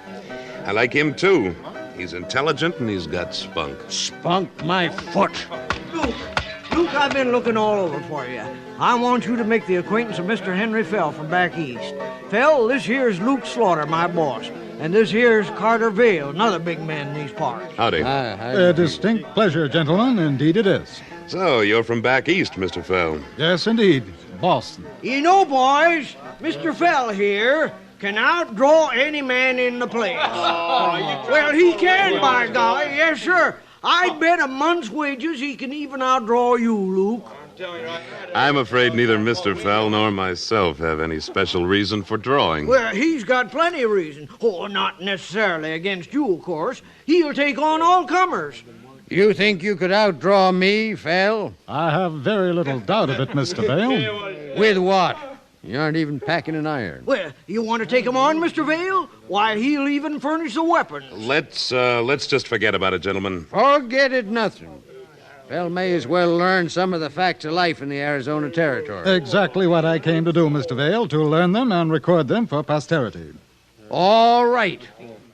I like him, too. He's intelligent and he's got spunk. Spunk my foot. Luke, I've been looking all over for you. I want you to make the acquaintance of Mr. Henry Fell from back east. Fell, this here's Luke Slaughter, my boss. And this here's Carter Vale, another big man in these parts. Howdy. A distinct pleasure, gentlemen. Indeed it is. So, you're from back east, Mr. Fell. Yes, indeed. Boston. You know, boys, Mr. Fell here can outdraw any man in the place. Well, he can, by golly. Yes, sir. I'd bet a month's wages he can even outdraw you, Luke. I'm afraid neither Mr. Fell nor myself have any special reason for drawing. Well, he's got plenty of reason. Oh, not necessarily against you, of course. He'll take on all comers. You think you could outdraw me, Fell? I have very little doubt of it, Mr. Vale. With what? You aren't even packing an iron. Well, you want to take him on, Mr. Vale? Why, he'll even furnish the weapons. Let's just forget about it, gentlemen. Forget it nothing. Fell may as well learn some of the facts of life in the Arizona Territory. Exactly what I came to do, Mr. Vale, to learn them and record them for posterity. All right.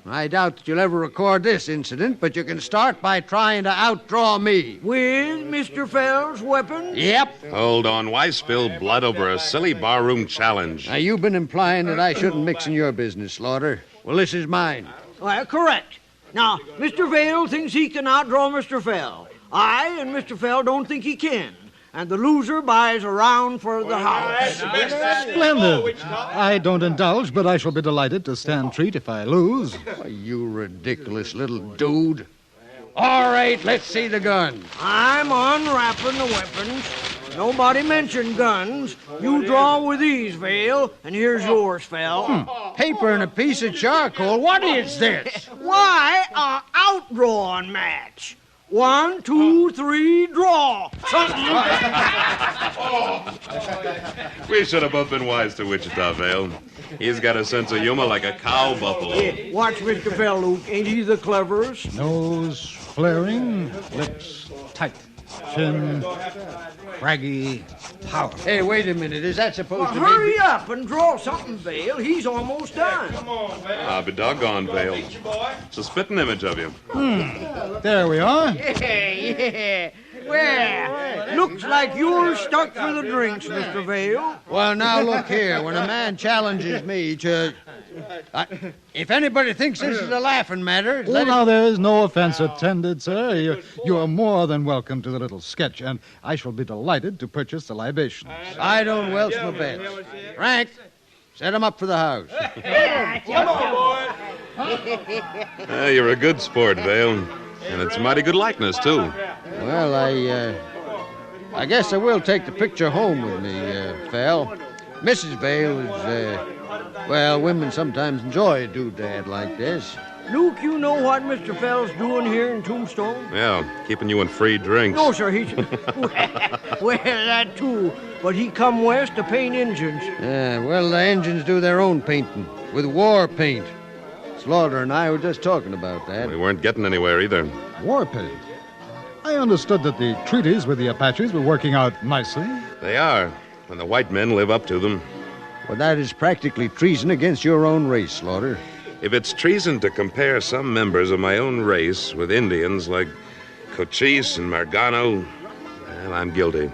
I doubt that you'll ever record this incident, but you can start by trying to outdraw me. With Mr. Fell's weapon? Yep. Hold on. Why spill blood over a silly barroom challenge? Now, you've been implying that I shouldn't mix in your business, Slaughter. Well, this is mine. Well, correct. Now, Mr. Vale thinks he can outdraw Mr. Fell. I and Mr. Fell don't think he can. And the loser buys a round for the house. Splendid. I don't indulge, but I shall be delighted to stand treat if I lose. Oh, you ridiculous little dude. All right, let's see the gun. I'm unwrapping the weapons. Nobody mentioned guns. You draw with these, Vale, and here's yours, Fell. Paper and a piece of charcoal. What is this? Why, a outdrawing match. 1, 2, 3, draw. We should have both been wise to Wichita, Vale. He's got a sense of humor like a cow buffalo. Yeah, watch Mr. Fell, Luke. Ain't he the cleverest? Nose flaring, lips tight, chin craggy, power. Hey, wait a minute. Is that supposed to Hurry up and draw something, Vale. He's almost done. I'll be doggone, Vale. It's a spitting image of you. There we are. Yeah. Well, looks like you're stuck for the drinks, Mr. Vale. Well, now look here. When a man challenges me to... if anybody thinks this is a laughing matter... Oh, now, there is no offense intended, sir. You are more than welcome to the little sketch, and I shall be delighted to purchase the libations. I don't welch my bets. Frank, set him up for the house. Come on, boy. You're a good sport, Vale. And it's a mighty good likeness, too. Well, I guess I will take the picture home with me, Val. Mrs. Vale is, well, women sometimes enjoy a doodad like this. Luke, you know what Mr. Fell's doing here in Tombstone? Yeah, keeping you in free drinks. No, sir, he's... well, that too. But he come west to paint engines. Yeah, well, the engines do their own painting with war paint. Slaughter and I were just talking about that. We weren't getting anywhere either. War paint? I understood that the treaties with the Apaches were working out nicely. They are, and the white men live up to them. Well, that is practically treason against your own race, Slaughter. If it's treason to compare some members of my own race with Indians like Cochise and Margano, well, I'm guilty.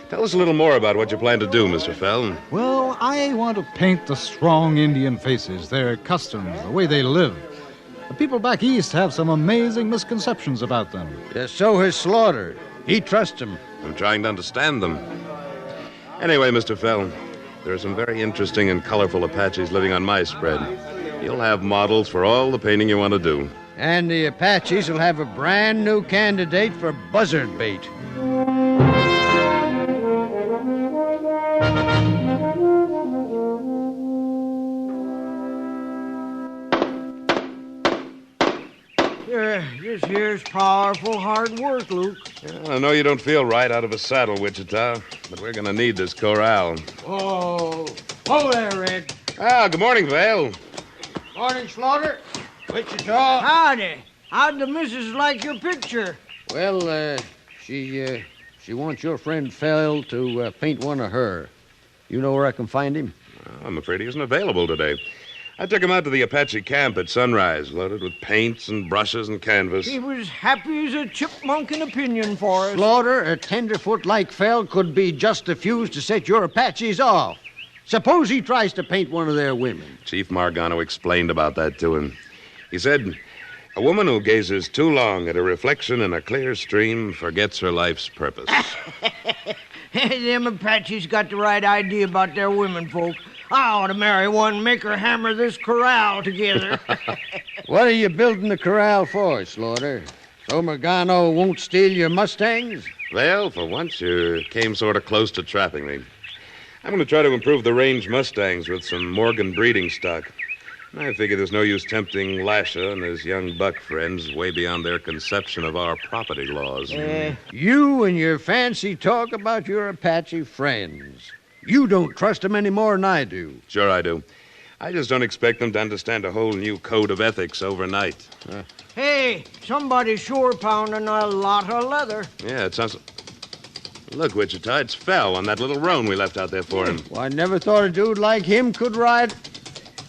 Tell us a little more about what you plan to do, Mr. Fell. Well, I want to paint the strong Indian faces, their customs, the way they live. The people back east have some amazing misconceptions about them. Yes, so has Slaughter. He trusts them. I'm trying to understand them. Anyway, Mr. Fell, there are some very interesting and colorful Apaches living on my spread. You'll have models for all the painting you want to do. And the Apaches will have a brand new candidate for buzzard bait. This here's powerful hard work, Luke. I know you don't feel right out of a saddle, Wichita, but we're going to need this corral. Oh, there, Red. Good morning, Vale. Morning, Slaughter. Wichita. Howdy. How'd the missus like your picture? Well, she wants your friend Fell to paint one of her. You know where I can find him? I'm afraid he isn't available today. I took him out to the Apache camp at sunrise, loaded with paints and brushes and canvas. He was happy as a chipmunk in a pinyon forest. Slaughter, a tenderfoot like Fell could be just a fuse to set your Apaches off. Suppose he tries to paint one of their women. Chief Margano explained about that to him. He said, a woman who gazes too long at a reflection in a clear stream forgets her life's purpose. Them Apaches got the right idea about their women folk. I ought to marry one and make her hammer this corral together. What are you building the corral for, Slaughter? So Margano won't steal your Mustangs? Well, for once you came sort of close to trapping me. I'm going to try to improve the range Mustangs with some Morgan breeding stock. I figure there's no use tempting Lasher and his young buck friends way beyond their conception of our property laws. You and your fancy talk about your Apache friends. You don't trust them any more than I do. Sure I do. I just don't expect them to understand a whole new code of ethics overnight. Hey, somebody's sure pounding a lot of leather. Yeah, it sounds... Look, Wichita, it's Fell on that little roan we left out there for him. Well, I never thought a dude like him could ride...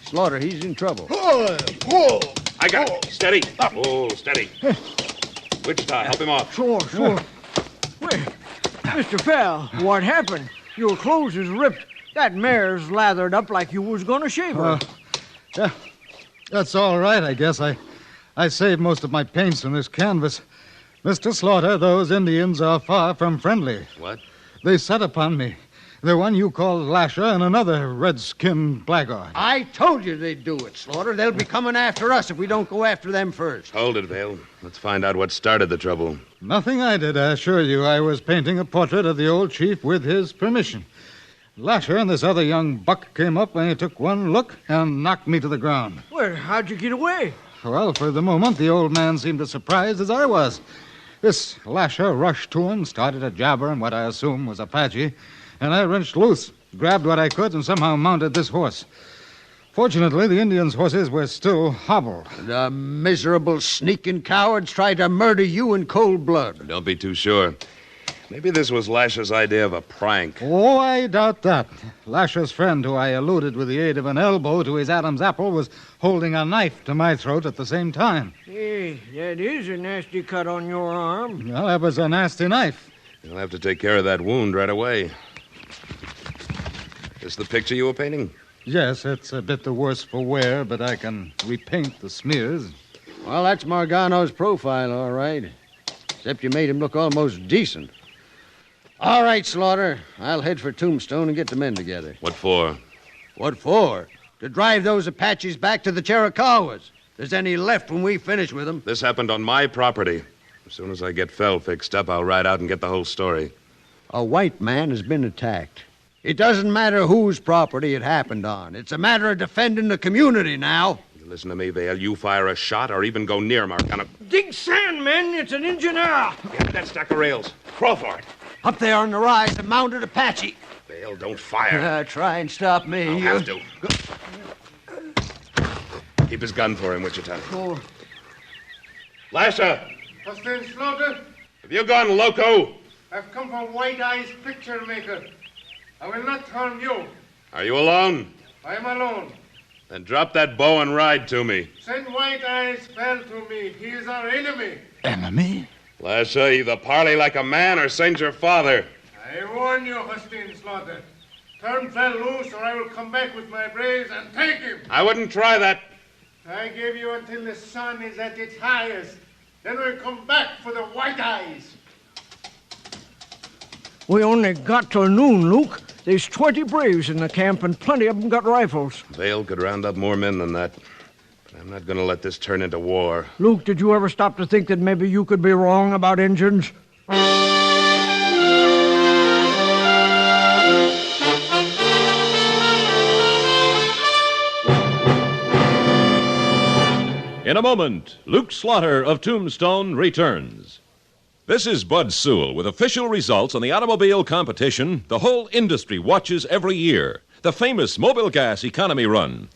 Slaughter, he's in trouble. I got it. Steady. Oh, steady. Wichita, help him off. Sure. Wait, Mr. Fell, what happened? Your clothes is ripped. That mare's lathered up like you was going to shave her. Yeah, that's all right, I guess. I saved most of my paints in this canvas. Mr. Slaughter, those Indians are far from friendly. What? They set upon me. The one you call Lasher and another red-skinned blackguard. I told you they'd do it, Slaughter. They'll be coming after us if we don't go after them first. Hold it, Vale. Let's find out what started the trouble. Nothing I did, I assure you. I was painting a portrait of the old chief with his permission. Lasher and this other young buck came up and he took one look and knocked me to the ground. Well, how'd you get away? Well, for the moment, the old man seemed as surprised as I was. This lasher rushed to him, started a jabber in what I assumed was Apache, and I wrenched loose, grabbed what I could, and somehow mounted this horse. Fortunately, the Indians' horses were still hobbled. The miserable, sneaking cowards tried to murder you in cold blood. Don't be too sure. Maybe this was Lasher's idea of a prank. Oh, I doubt that. Lasher's friend, who I eluded with the aid of an elbow to his Adam's apple, was holding a knife to my throat at the same time. Hey, that is a nasty cut on your arm. Well, that was a nasty knife. You'll have to take care of that wound right away. This the picture you were painting? Yes, it's a bit the worse for wear, but I can repaint the smears. Well, that's Margano's profile, all right. Except you made him look almost decent. All right, Slaughter. I'll head for Tombstone and get the men together. What for? What for? To drive those Apaches back to the Chiricahuas. If there's any left when we finish with them. This happened on my property. As soon as I get Fell fixed up, I'll ride out and get the whole story. A white man has been attacked. It doesn't matter whose property it happened on. It's a matter of defending the community now. You listen to me, Vale. You fire a shot or even go near Marcano. Dig sand, men. It's an engineer. Get that stack of rails. Crawl for it. Up there on the rise, a mounted Apache. Vale, don't fire. Try and stop me. I'll have to. Keep his gun for him, Wichita. Oh. Lasher, Stan Slaughter, have you gone loco? I've come from White Eye's picture maker. I will not harm you. Are you alone? I am alone. Then drop that bow and ride to me. Send White Eyes Fell to me. He is our enemy. Enemy? Lasher, either parley like a man or send your father. I warn you, Stan Slaughter. Turn Fell loose or I will come back with my braves and take him. I wouldn't try that. I gave you until the sun is at its highest. Then we'll come back for the White Eyes. We only got till noon, Luke. There's 20 braves in the camp, and plenty of them got rifles. Vale could round up more men than that. But I'm not going to let this turn into war. Luke, did you ever stop to think that maybe you could be wrong about Injuns? In a moment, Luke Slaughter of Tombstone returns. This is Bud Sewell with official results on the automobile competition the whole industry watches every year, the famous Mobile Gas Economy Run.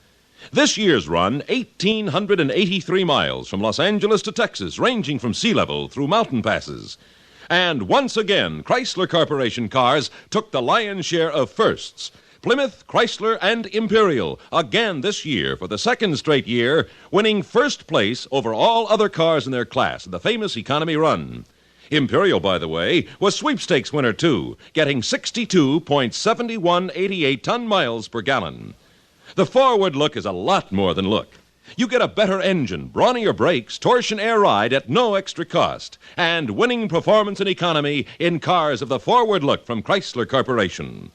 This year's run, 1,883 miles from Los Angeles to Texas, ranging from sea level through mountain passes. And once again, Chrysler Corporation cars took the lion's share of firsts. Plymouth, Chrysler, and Imperial, again this year for the second straight year, winning first place over all other cars in their class in the famous economy run. Imperial, by the way, was sweepstakes winner, too, getting 62.7188 ton miles per gallon. The forward look is a lot more than look. You get a better engine, brawnier brakes, torsion air ride at no extra cost, and winning performance and economy in cars of the forward look from Chrysler Corporation.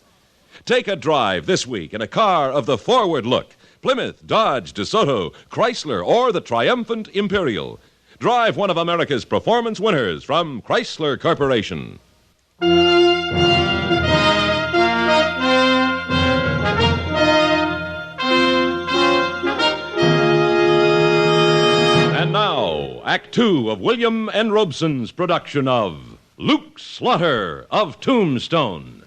Take a drive this week in a car of the forward look. Plymouth, Dodge, DeSoto, Chrysler, or the triumphant Imperial. Drive one of America's performance winners from Chrysler Corporation. And now, Act Two of William N. Robeson's production of Luke Slaughter of Tombstone.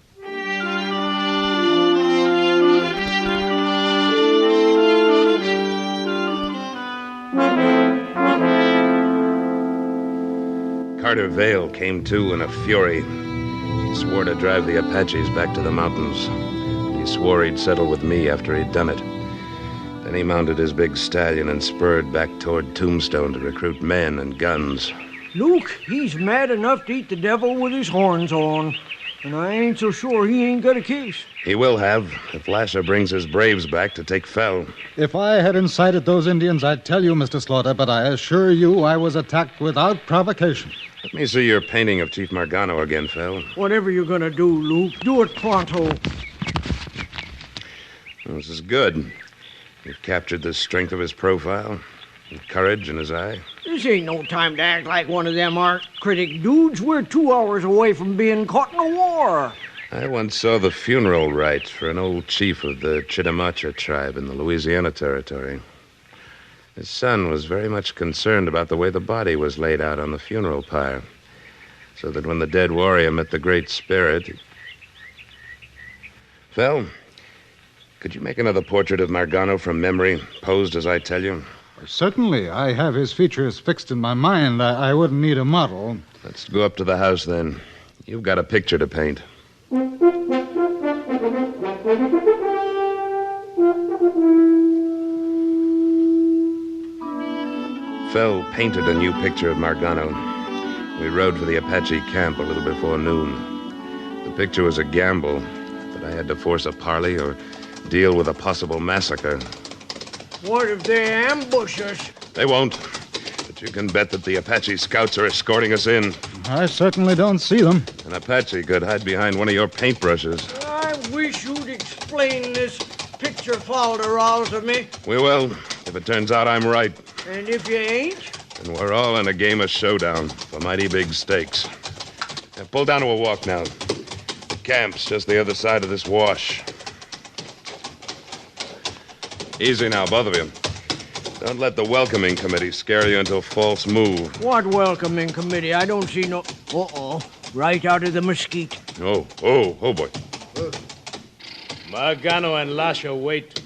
Carter Vale came to in a fury. He swore to drive the Apaches back to the mountains. He swore he'd settle with me after he'd done it. Then he mounted his big stallion and spurred back toward Tombstone to recruit men and guns. Luke, he's mad enough to eat the devil with his horns on. And I ain't so sure he ain't got a case. He will have, if Lasher brings his braves back to take Fell. If I had incited those Indians, I'd tell you, Mr. Slaughter, but I assure you I was attacked without provocation. Let me see your painting of Chief Margano again, Fell. Whatever you're gonna do, Luke, do it pronto. Well, this is good. You've captured the strength of his profile, the courage in his eye. This ain't no time to act like one of them art critic dudes. We're 2 hours away from being caught in a war. I once saw the funeral rites for an old chief of the Chitimacha tribe in the Louisiana Territory. His son was very much concerned about the way the body was laid out on the funeral pyre, so that when the dead warrior met the Great Spirit... Phil, could you make another portrait of Margano from memory, posed as I tell you? Certainly. I have his features fixed in my mind. I wouldn't need a model. Let's go up to the house, then. You've got a picture to paint. Phil painted a new picture of Margano. We rode for the Apache camp a little before noon. The picture was a gamble, but I had to force a parley or deal with a possible massacre. What if they ambush us? They won't. But you can bet that the Apache scouts are escorting us in. I certainly don't see them. An Apache could hide behind one of your paintbrushes. I wish you'd explain this picture falderall to me. We will, if it turns out I'm right. And if you ain't? And we're all in a game of showdown for mighty big stakes. Now, pull down to a walk now. The camp's just the other side of this wash. Easy now, both of you. Don't let the welcoming committee scare you into a false move. What welcoming committee? I don't see no... Uh-oh. Right out of the mesquite. Oh, boy. Margano and Lasha, wait.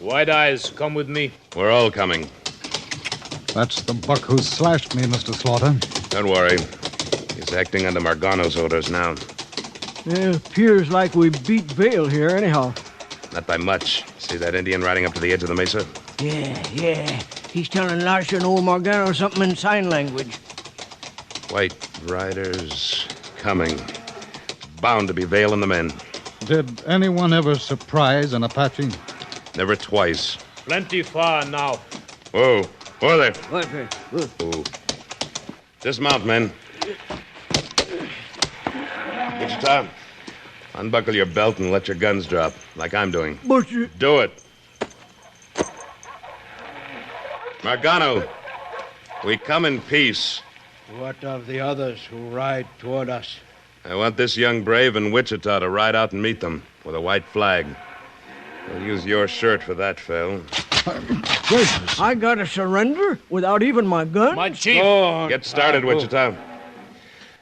White Eyes, come with me. We're all coming. That's the buck who slashed me, Mr. Slaughter. Don't worry. He's acting under Margano's orders now. Appears like we beat Vale here, anyhow. Not by much. See that Indian riding up to the edge of the mesa? Yeah. He's telling Lasha and old Margano something in sign language. White riders coming. Bound to be Vale and the men. Did anyone ever surprise an Apache? Never twice. Plenty far now. Whoa. Whoa there. What? Ooh. Dismount, men. Wichita, unbuckle your belt and let your guns drop, like I'm doing. But you... Do it. Margano, we come in peace. What of the others who ride toward us? I want this young brave in Wichita to ride out and meet them with a white flag. We'll use your shirt for that, Phil. I gotta surrender without even my gun? My chief. Get started, Wichita.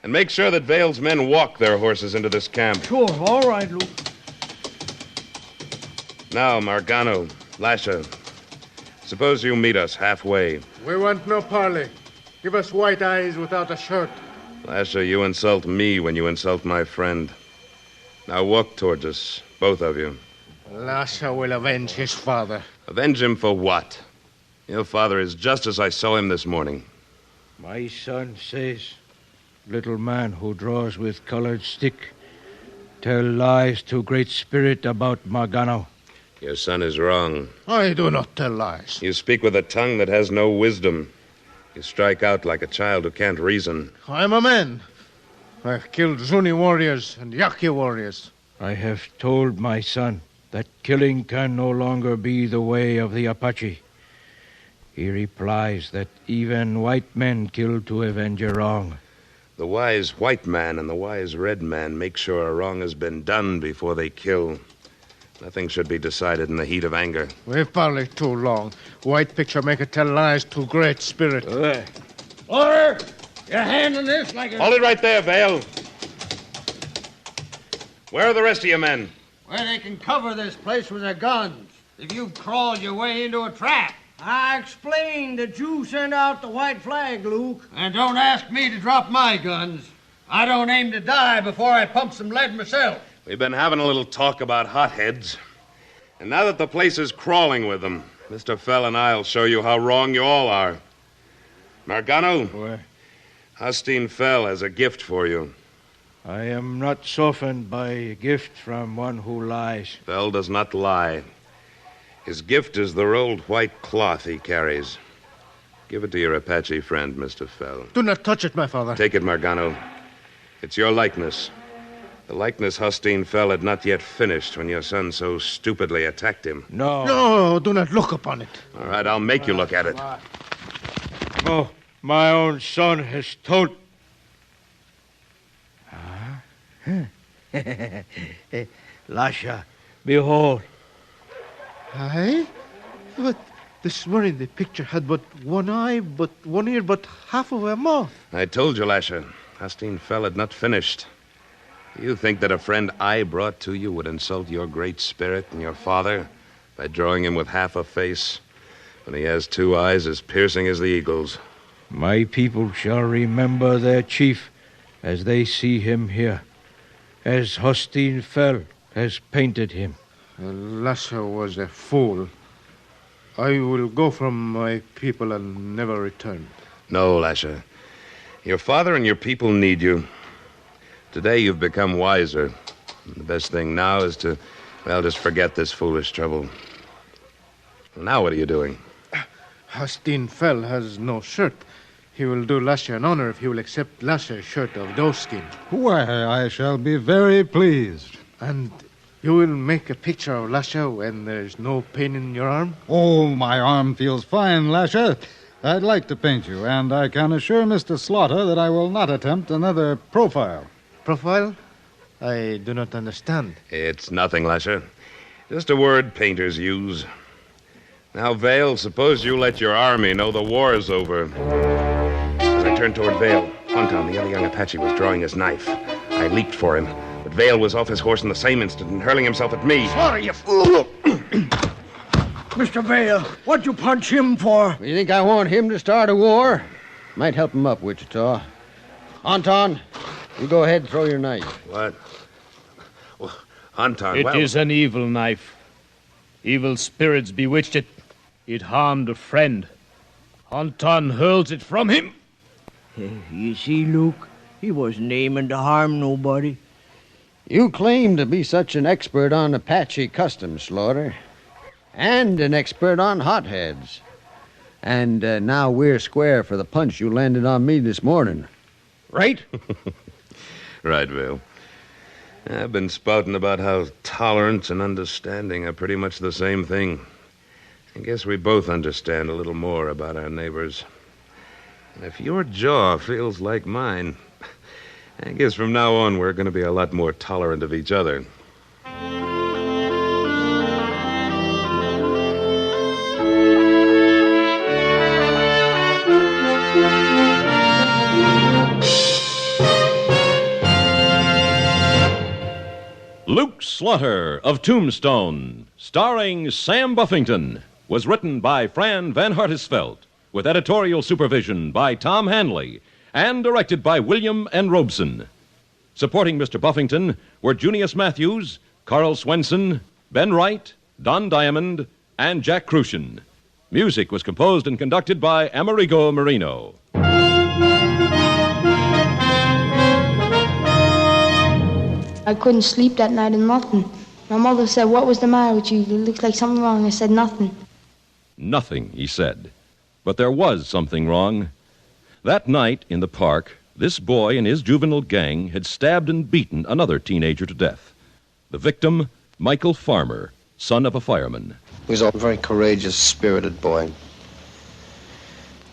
And make sure that Vale's men walk their horses into this camp. Sure, all right, Luke. Now, Margano, Lasha, suppose you meet us halfway. We want no parley. Give us White Eyes without a shirt. Lasha, you insult me when you insult my friend. Now walk towards us, both of you. Lasha will avenge his father. Avenge him for what? Your father is just as I saw him this morning. My son says, little man who draws with colored stick, tell lies to Great Spirit about Margano. Your son is wrong. I do not tell lies. You speak with a tongue that has no wisdom. You strike out like a child who can't reason. I am a man. I've killed Zuni warriors and Yaqui warriors. I have told my son that killing can no longer be the way of the Apache. He replies that even white men kill to avenge a wrong. The wise white man and the wise red man make sure a wrong has been done before they kill. Nothing should be decided in the heat of anger. We've parleyed too long. White picture make it tell lies to Great Spirit. Order! You're handling this like a... Hold it right there, Vale. Where are the rest of your men? Where they can cover this place with their guns. If you've crawled your way into a trap. I explained that you sent out the white flag, Luke. And don't ask me to drop my guns. I don't aim to die before I pump some lead myself. We've been having a little talk about hotheads. And now that the place is crawling with them, Mr. Fell and I'll show you how wrong you all are. Margano? Where? Hastine Fell has a gift for you. I am not softened by a gift from one who lies. Fell does not lie. His gift is the rolled white cloth he carries. Give it to your Apache friend, Mr. Fell. Do not touch it, my father. Take it, Margano. It's your likeness. The likeness Hastine Fell had not yet finished when your son so stupidly attacked him. No, do not look upon it. All right, I'll make you look at it. Oh, my own son has told... Lasha, behold. Aye? But This morning the picture had but one eye, but one ear, but half of a mouth. I told you, Lasher. Hastin Fell had not finished. You think that a friend I brought to you would insult your great spirit and your father by drawing him with half a face when he has two eyes as piercing as the eagle's? My people shall remember their chief as they see him here, as Hastin Fell has painted him. Lasher was a fool. I will go from my people and never return. No, Lasher. Your father and your people need you. Today you've become wiser. The best thing now is to, just forget this foolish trouble. Now what are you doing? Hastin Fell has no shirt. He will do Lasher an honor if he will accept Lasher's shirt of doeskin. Why, I shall be very pleased. And you will make a picture of Lasher when there's no pain in your arm? Oh, my arm feels fine, Lasher. I'd like to paint you, and I can assure Mr. Slaughter that I will not attempt another profile. Profile? I do not understand. It's nothing, Lasher. Just a word painters use. Now, Vale, suppose you let your army know the war's over. As I turned toward Vale, Honton, the other young Apache, was drawing his knife. I leaped for him, but Vale was off his horse in the same instant and hurling himself at me. Slaughter, you fool! Mr. Vale, what'd you punch him for? You think I want him to start a war? Might help him up, Wichita. Anton, you go ahead and throw your knife. What? Well, Anton, It is an evil knife. Evil spirits bewitched it. It harmed a friend. Anton hurls it from him. You see, Luke, he wasn't aiming to harm nobody. You claim to be such an expert on Apache customs, Slaughter. And an expert on hotheads. And now we're square for the punch you landed on me this morning. Right? Right, Vale. I've been spouting about how tolerance and understanding are pretty much the same thing. I guess we both understand a little more about our neighbors. And if your jaw feels like mine, I guess from now on we're going to be a lot more tolerant of each other. Luke Slaughter of Tombstone, starring Sam Buffington, was written by Fran Van Hartisveld, with editorial supervision by Tom Hanley, and directed by William N. Robeson. Supporting Mr. Buffington were Junius Matthews, Carl Swenson, Ben Wright, Don Diamond, and Jack Crucian. Music was composed and conducted by Amerigo Marino. I couldn't sleep that night and nothing. My mother said, "What was the matter with you? You looked like something wrong." I said, "Nothing." Nothing, he said. But there was something wrong. That night in the park, this boy and his juvenile gang had stabbed and beaten another teenager to death. The victim, Michael Farmer, son of a fireman. He was a very courageous, spirited boy.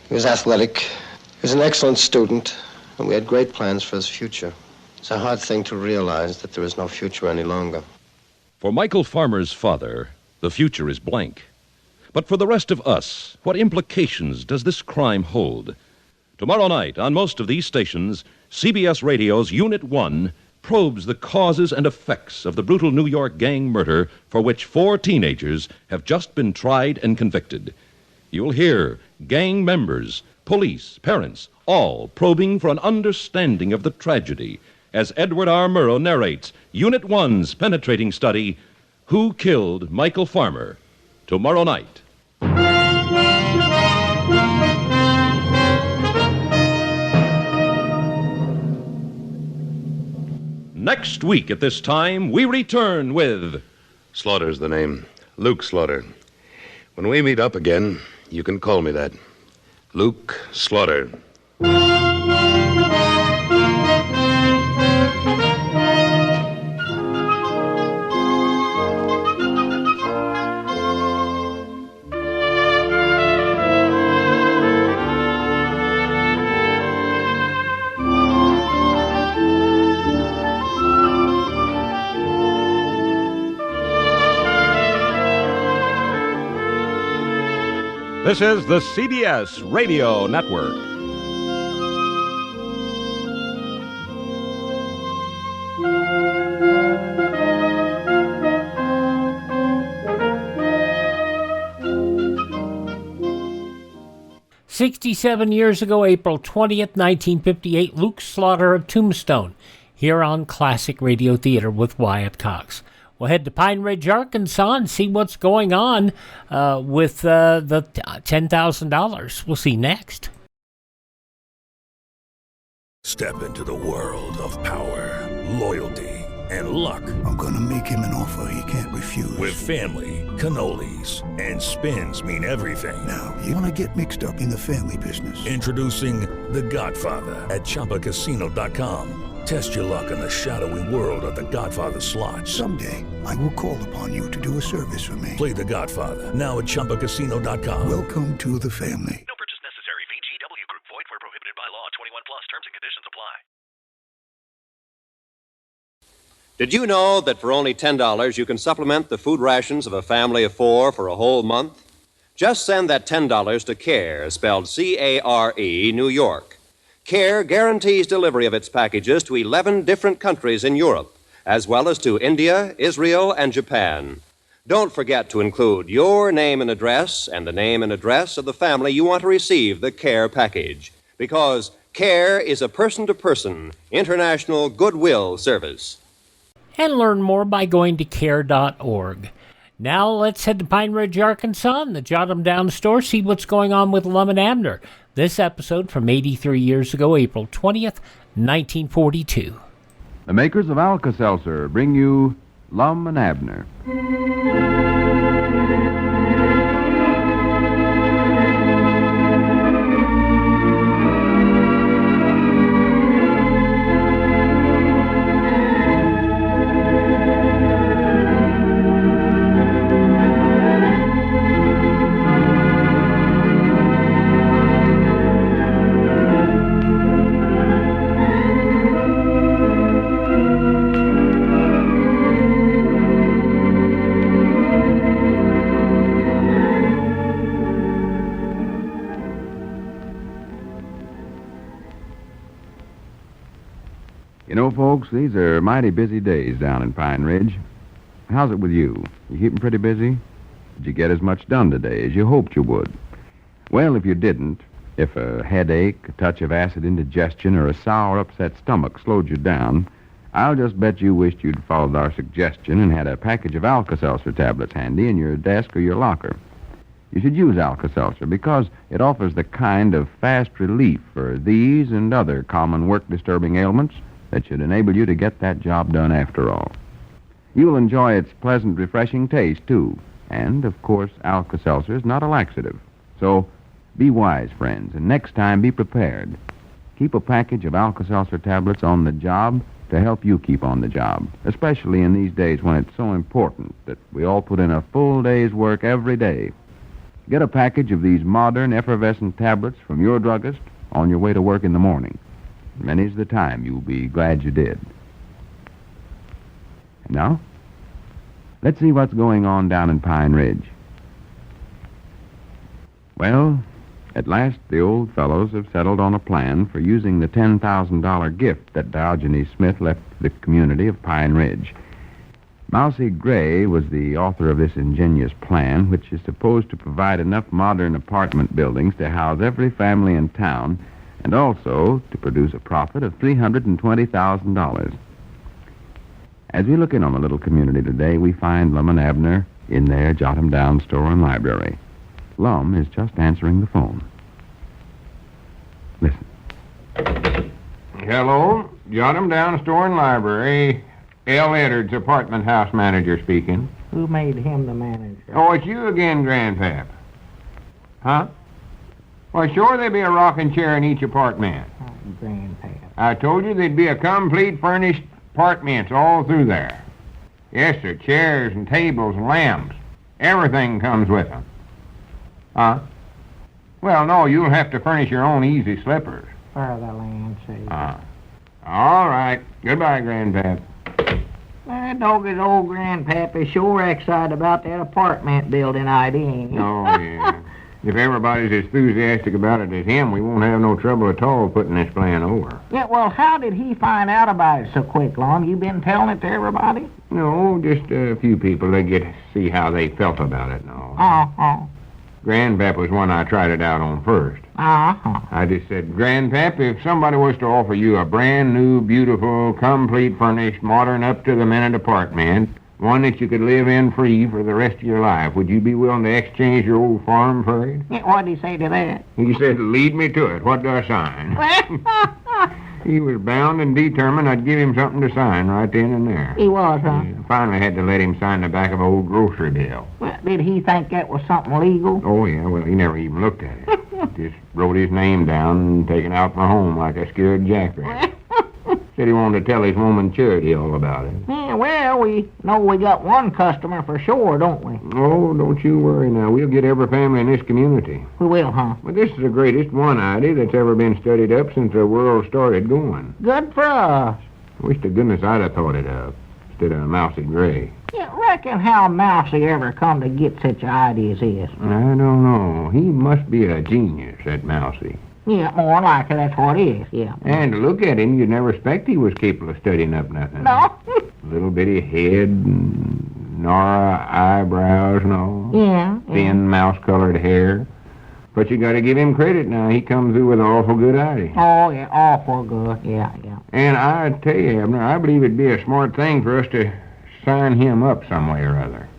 He was athletic. He was an excellent student, and we had great plans for his future. It's a hard thing to realize that there is no future any longer. For Michael Farmer's father, the future is blank. But for the rest of us, what implications does this crime hold? Tomorrow night, on most of these stations, CBS Radio's Unit 1 probes the causes and effects of the brutal New York gang murder for which 4 teenagers have just been tried and convicted. You'll hear gang members, police, parents, all probing for an understanding of the tragedy as Edward R. Murrow narrates Unit 1's penetrating study, Who Killed Michael Farmer? Tomorrow night. Next week at this time, we return with... Slaughter's the name. Luke Slaughter. When we meet up again, you can call me that. Luke Slaughter. This is the CBS Radio Network. "67 years ago, April 20th, 1958, Luke Slaughter of Tombstone, here on Classic Radio Theater with Wyatt Cox. We'll head to Pine Ridge, Arkansas, and see what's going on with the $10,000. We'll see next. Step into the world of power, loyalty, and luck. I'm gonna make him an offer he can't refuse. With family, cannolis, and spins mean everything. Now, you wanna get mixed up in the family business. Introducing The Godfather at ChumbaCasino.com. Test your luck in the shadowy world of The Godfather slot. Someday, I will call upon you to do a service for me. Play The Godfather now at ChumbaCasino.com. Welcome to the family. No purchase necessary. VGW Group. Void where prohibited by law. 21 plus. Terms and conditions apply. Did you know that for only $10 you can supplement the food rations of a family of 4 for a whole month? Just send that $10 to CARE, spelled C-A-R-E, New York. CARE guarantees delivery of its packages to 11 different countries in Europe, as well as to India, Israel, and Japan. Don't forget to include your name and address and the name and address of the family you want to receive the CARE package, because CARE is a person-to-person, international goodwill service. And learn more by going to care.org. Now let's head to Pine Ridge, Arkansas, and the Jot 'em Down store, see what's going on with Lum and Abner. This episode from 83 years ago, April 20th, 1942. The makers of Alka-Seltzer bring you Lum and Abner. You know, folks, these are mighty busy days down in Pine Ridge. How's it with you? You keeping pretty busy? Did you get as much done today as you hoped you would? Well, if you didn't, if a headache, a touch of acid indigestion, or a sour, upset stomach slowed you down, I'll just bet you wished you'd followed our suggestion and had a package of Alka-Seltzer tablets handy in your desk or your locker. You should use Alka-Seltzer because it offers the kind of fast relief for these and other common work-disturbing ailments that should enable you to get that job done after all. You'll enjoy its pleasant, refreshing taste, too. And, of course, Alka-Seltzer is not a laxative. So, be wise, friends, and next time be prepared. Keep a package of Alka-Seltzer tablets on the job to help you keep on the job, especially in these days when it's so important that we all put in a full day's work every day. Get a package of these modern, effervescent tablets from your druggist on your way to work in the morning. Many's the time you'll be glad you did. And now, let's see what's going on down in Pine Ridge. Well, at last the old fellows have settled on a plan for using the $10,000 gift that Diogenes Smith left the community of Pine Ridge. Mousy Gray was the author of this ingenious plan, which is supposed to provide enough modern apartment buildings to house every family in town and also to produce a profit of $320,000. As we look in on the little community today, we find Lum and Abner in their Jot 'em Down store and library. Lum is just answering the phone. Listen. Hello, Jot 'em Down store and library. L. Eddard's apartment house manager speaking. Who made him the manager? Oh, it's you again, Grandpap. Huh? Well, sure, there'd be a rocking chair in each apartment. Grandpap. I told you there'd be a complete furnished apartments all through there. Yes, sir, chairs and tables and lamps. Everything comes with them. Huh? Well, no, you'll have to furnish your own easy slippers. For the land sake. All right. Goodbye, Grandpap. That dog's old Grandpap is sure excited about that apartment building idea, ain't he? Oh, yeah. If everybody's as enthusiastic about it as him, we won't have no trouble at all putting this plan over. Yeah, well, how did he find out about it so quick, Lum? You been telling it to everybody? No, just a few people. They get to see how they felt about it and all. Uh-huh. Grandpap was one I tried it out on first. Uh-huh. I just said, Grandpap, if somebody was to offer you a brand new, beautiful, complete furnished, modern, up-to-the-minute apartment, one that you could live in free for the rest of your life, would you be willing to exchange your old farm for it? Yeah, what'd he say to that? He said, lead me to it. What do I sign? He was bound and determined I'd give him something to sign right then and there. He was, huh? Yeah, finally had to let him sign the back of an old grocery bill. Well, did he think that was something legal? Oh, yeah, well, he never even looked at it. Just wrote his name down and taken out my home like a scared jackrabbit. Said he wanted to tell his woman Charity all about it. Yeah, well, we know we got one customer for sure, don't we? Oh, don't you worry now. We'll get every family in this community. We will, huh? But this is the greatest one-ID that's ever been studied up since the world started going. Good for us. Wish to goodness I'd have thought it up instead of Mousy Gray. Yeah, reckon how Mousy ever come to get such an idea as this? I don't know. He must be a genius, that Mousy. Yeah, more likely that's what it is, yeah. And to look at him, you'd never expect he was capable of studying up nothing. No. Little bitty head, and narrow eyebrows and all. Yeah. Thin, mouse-colored hair. But you got to give him credit now. He comes through with an awful good idea. Oh, yeah, awful good, yeah. And I tell you, Abner, I believe it'd be a smart thing for us to sign him up some way or other.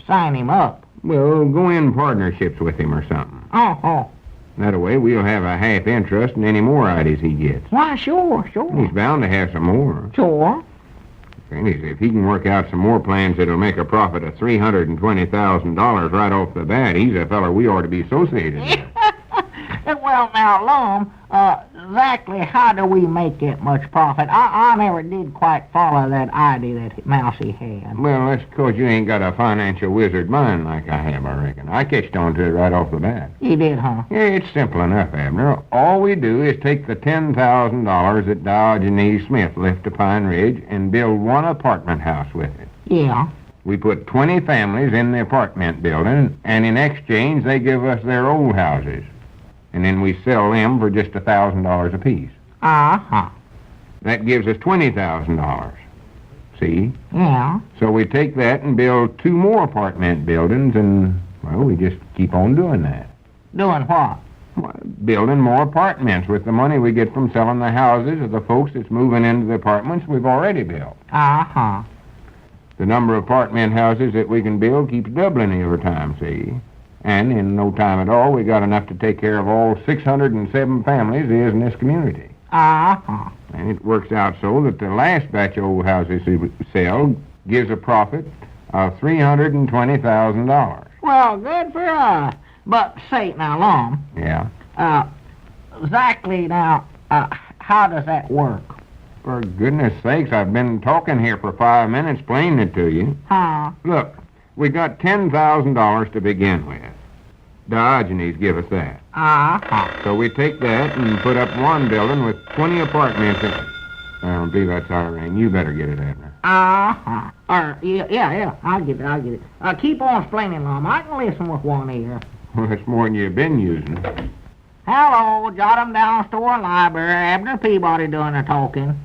Sign him up? Well, go in partnerships with him or something. Oh. That way we'll have a half interest in any more ideas he gets. Why, sure. He's bound to have some more. Sure. And if he can work out some more plans that'll make a profit of $320,000 right off the bat, he's a feller we ought to be associated with. Well, now, Lum, exactly how do we make that much profit? I never did quite follow that idea that Mousy had. Well, that's because you ain't got a financial wizard mind like I have, I reckon. I catched on to it right off the bat. You did, huh? Yeah, it's simple enough, Abner. All we do is take the $10,000 that Diogenes Smith left to Pine Ridge and build one apartment house with it. Yeah. We put 20 families in the apartment building, and in exchange, they give us their old houses. And then we sell them for just $1,000 apiece. Uh-huh. That gives us $20,000. See? Yeah. So we take that and build 2 more apartment buildings, and, well, we just keep on doing that. Doing what? Well, building more apartments with the money we get from selling the houses of the folks that's moving into the apartments we've already built. Uh-huh. The number of apartment houses that we can build keeps doubling every time, see? And in no time at all, we got enough to take care of all 607 families there is in this community. Uh-huh. And it works out so that the last batch of old houses we sell gives a profit of $320,000. Well, good for us. But say now, Lum. Yeah? Exactly now, how does that work? For goodness sakes, I've been talking here for 5 minutes explaining it to you. Huh? Look, we got $10,000 to begin with. Diogenes give us that. Uh-huh. So we take that and put up one building with 20 apartments in it. I don't believe that's our ring. You better get it, Abner. Uh-huh. Yeah, I'll get it. Keep on explaining, Lum. I can listen with one ear. Well, that's more than you've been using. Hello, jot 'em down, store and library. Abner Peabody doing the talking.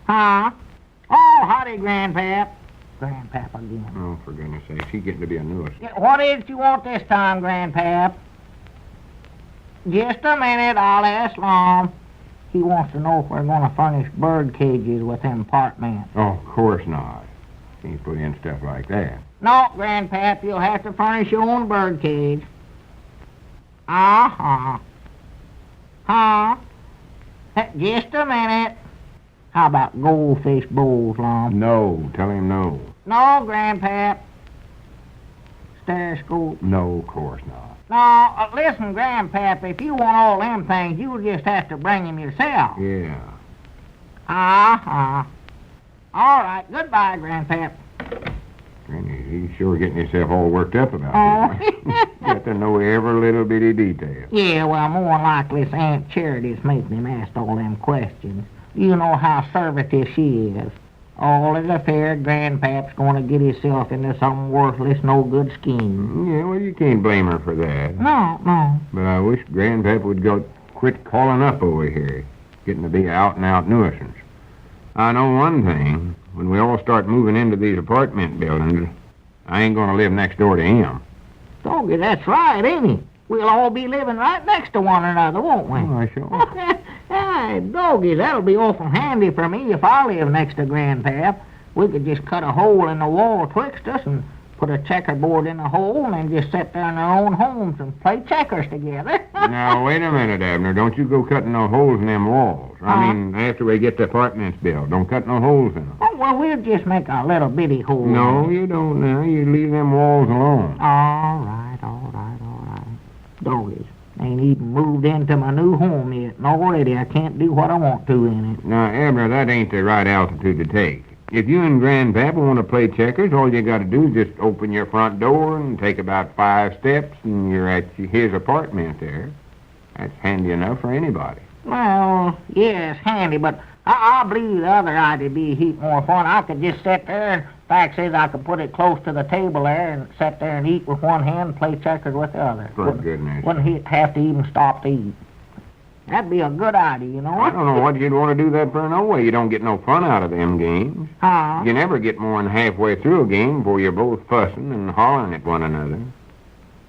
Huh? Oh, howdy, Grandpap. Grandpap again. Oh, for goodness sakes, he's getting to be a nuisance. Yeah, what is it you want this time, Grandpap? Just a minute, I'll ask Lum. He wants to know if we're going to furnish bird cages with them apartments. Oh, of course not. Can't put in stuff like that. No, Grandpap, you'll have to furnish your own bird cage. Uh-huh. Huh? Just a minute. How about goldfish bowls, Lum? No, tell him no. No, Grandpap. Stereoscope? No, of course not. No, listen, Grandpap, if you want all them things, you'll just have to bring them yourself. Yeah. Uh-huh. All right, goodbye, Grandpap. He's sure getting himself all worked up about this. Got to know every little bitty detail. Yeah, well, more likely it's Aunt Charity's making him ask all them questions. You know how servitive she is. All is affair Grandpap's going to get himself into some worthless, no-good scheme. Yeah, well, you can't blame her for that. No. But I wish Grandpap would quit calling up over here, getting to be an out-and-out nuisance. I know one thing. When we all start moving into these apartment buildings, I ain't going to live next door to him. Doggy, that's right, ain't he? We'll all be living right next to one another, won't we? Oh, sure. Hey, doggy, that'll be awful handy for me if I live next to Grandpap. We could just cut a hole in the wall twixt us and put a checkerboard in the hole and then just sit there in our own homes and play checkers together. Now, wait a minute, Abner. Don't you go cutting no holes in them walls. I mean, after we get the apartments built, don't cut no holes in them. Oh, well, we'll just make a little bitty hole. No, you don't now. You leave them walls alone. All right. Doggies, ain't even moved into my new home yet, and already I can't do what I want to in it. Now, Abner, that ain't the right altitude to take. If you and Grandpapa want to play checkers, all you got to do is just open your front door and take about 5 steps, and you're at his apartment there. That's handy enough for anybody. Well, yeah, it's handy, but I believe the other idea'd be a heap more fun. I could just sit there, and fact is I could put it close to the table there and sit there and eat with one hand and play checkers with the other. For goodness. Wouldn't have to even stop to eat. That'd be a good idea, you know. I don't know what you'd want to do that for no way. You don't get no fun out of them games. Huh? You never get more than halfway through a game before you're both fussing and hollering at one another.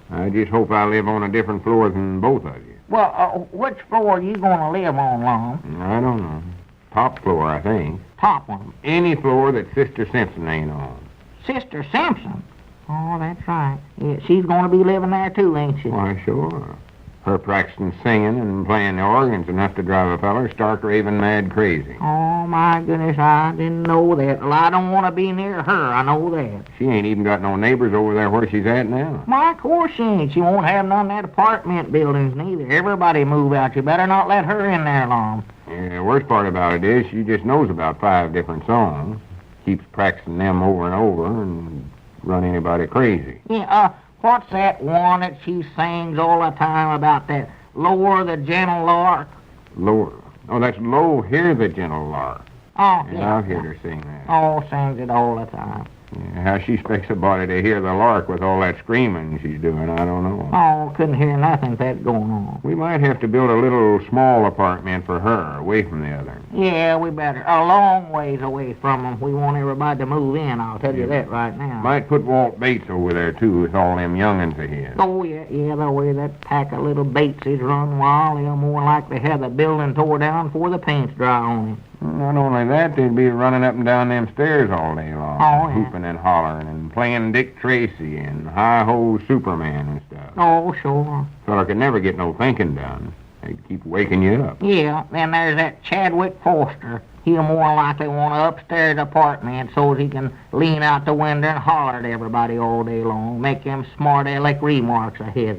I just hope I live on a different floor than both of you. Well, which floor are you going to live on, Lon? I don't know. Top floor, I think. Top one? Any floor that Sister Simpson ain't on. Sister Simpson? Oh, that's right. Yeah, she's going to be living there too, ain't she? Why, sure. Her practicing singing and playing the organ's enough to drive a feller stark raving mad crazy. Oh, my goodness, I didn't know that. Well, I don't want to be near her, I know that. She ain't even got no neighbors over there where she's at now. Why, of course she ain't. She won't have none of that apartment buildings neither. Everybody move out. You better not let her in there long. Yeah, the worst part about it is she just knows about 5 different songs. Keeps practicing them over and over and run anybody crazy. Yeah, what's that one that she sings all the time about that lower the gentle lark? Lower. Oh, that's low, hear the gentle lark. Oh, yeah. I've heard her sing that. Oh, sings it all the time. Yeah, how she expects a body to hear the lark with all that screaming she's doing, I don't know. Oh, couldn't hear nothing that's going on. We might have to build a little small apartment for her, away from the other. Yeah, we better. A long ways away from them. We want everybody to move in, I'll tell you that right now. Might put Walt Bates over there, too, with all them young'uns of his. Oh, yeah, the way that pack of little Bateses run wild, they'll more likely have the building tore down before the paint's dry on it. Not only that, they'd be running up and down them stairs all day long, hooping and hollering and playing Dick Tracy and Hi-Ho Superman and stuff. Oh, sure. Fella could never get no thinking done. They'd keep waking you up. Yeah, then there's that Chadwick Foster. He'll more likely want an upstairs apartment so he can lean out the window and holler at everybody all day long, make them smart-aleck remarks of his.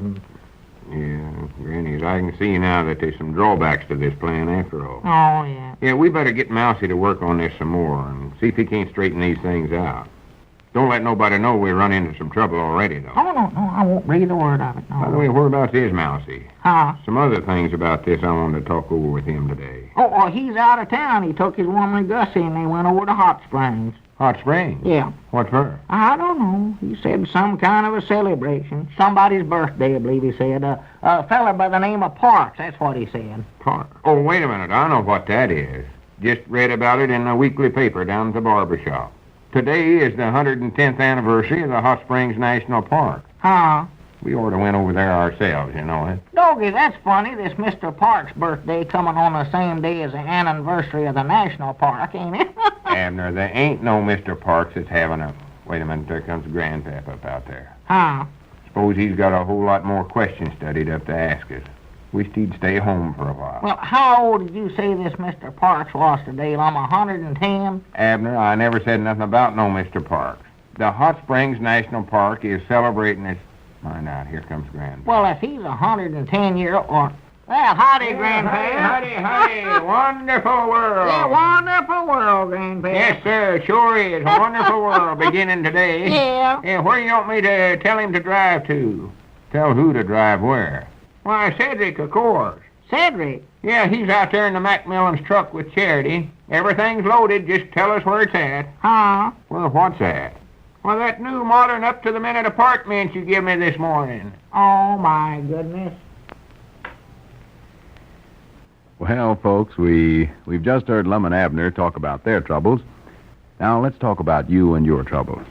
Yeah, Grannies, I can see now that there's some drawbacks to this plan after all. Oh, yeah. Yeah, we better get Mousy to work on this some more and see if he can't straighten these things out. Don't let nobody know we run into some trouble already, though. Oh, no, I won't read a word of it, no. By the way, whereabouts is Mousy? Huh? Some other things about this I wanted to talk over with him today. Oh, he's out of town. He took his woman and Gussie and they went over to Hot Springs. Hot Springs? Yeah. What for? I don't know. He said some kind of a celebration. Somebody's birthday, I believe he said. A fella by the name of Parks, that's what he said. Parks? Oh, wait a minute. I know what that is. Just read about it in a weekly paper down at the barber shop. Today is the 110th anniversary of the Hot Springs National Park. Huh? We ought to went over there ourselves, you know it. Doggy, that's funny. This Mr. Park's birthday coming on the same day as the anniversary of the National Park, ain't it? Abner, there ain't no Mr. Parks that's having a... Wait a minute, there comes Grandpap up out there. Huh? Suppose he's got a whole lot more questions studied up to ask us. Wished he'd stay home for a while. Well, how old did you say this Mr. Parks was today? I'm 110? Abner, I never said nothing about no Mr. Parks. The Hot Springs National Park is celebrating its... Find out, here comes Grandpa. Well, if he's 110-year-old... Well, howdy, Grandpa. Howdy. Wonderful world. Yeah, wonderful world, Grandpa. Yes, sir, sure is. Wonderful world beginning today. Yeah. Yeah, where you want me to tell him to drive to? Tell who to drive where? Why, Cedric, of course. Cedric? Yeah, he's out there in the Macmillan's truck with Charity. Everything's loaded. Just tell us where it's at. Huh? Well, what's that? Well, that new modern up-to-the-minute apartment you gave me this morning. Oh, my goodness. Well, folks, we've just heard Lum and Abner talk about their troubles. Now, let's talk about you and your troubles.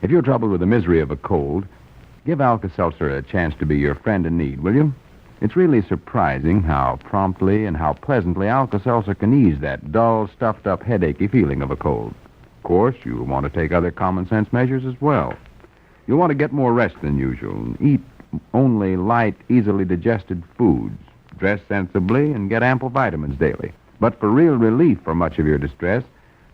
If you're troubled with the misery of a cold, give Alka-Seltzer a chance to be your friend in need, will you? It's really surprising how promptly and how pleasantly Alka-Seltzer can ease that dull, stuffed-up, headachy feeling of a cold. Of course, you'll want to take other common-sense measures as well. You'll want to get more rest than usual and eat only light, easily digested foods, dress sensibly, and get ample vitamins daily. But for real relief for much of your distress,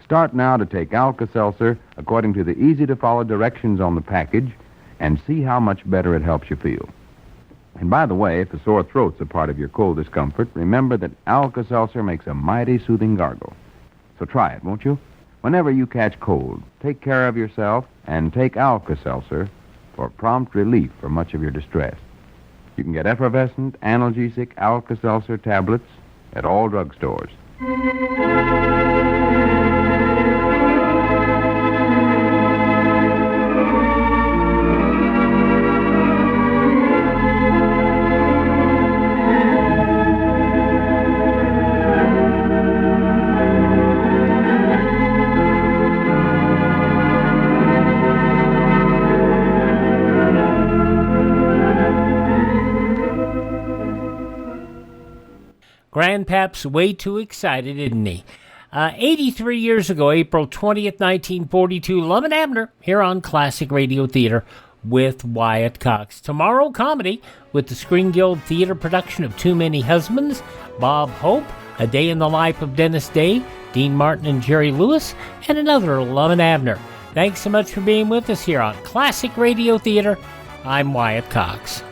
start now to take Alka-Seltzer according to the easy-to-follow directions on the package and see how much better it helps you feel. And by the way, if a sore throat's a part of your cold discomfort, remember that Alka-Seltzer makes a mighty soothing gargle. So try it, won't you? Whenever you catch cold, take care of yourself and take Alka-Seltzer for prompt relief for much of your distress. You can get effervescent, analgesic Alka-Seltzer tablets at all drugstores. Grandpap's way too excited, isn't he? 83 years ago, April 20th, 1942, Lum and Abner here on Classic Radio Theater with Wyatt Cox. Tomorrow, comedy with the Screen Guild Theater production of Too Many Husbands, Bob Hope, A Day in the Life of Dennis Day, Dean Martin and Jerry Lewis, and another Lum and Abner. Thanks so much for being with us here on Classic Radio Theater. I'm Wyatt Cox.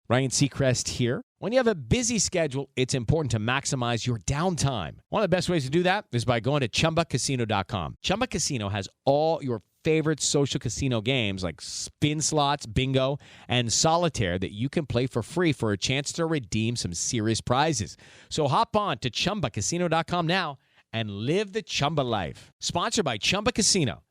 Ryan Seacrest here. When you have a busy schedule, it's important to maximize your downtime. One of the best ways to do that is by going to ChumbaCasino.com. Chumba Casino has all your favorite social casino games like spin slots, bingo, and solitaire that you can play for free for a chance to redeem some serious prizes. So hop on to ChumbaCasino.com now and live the Chumba life. Sponsored by Chumba Casino.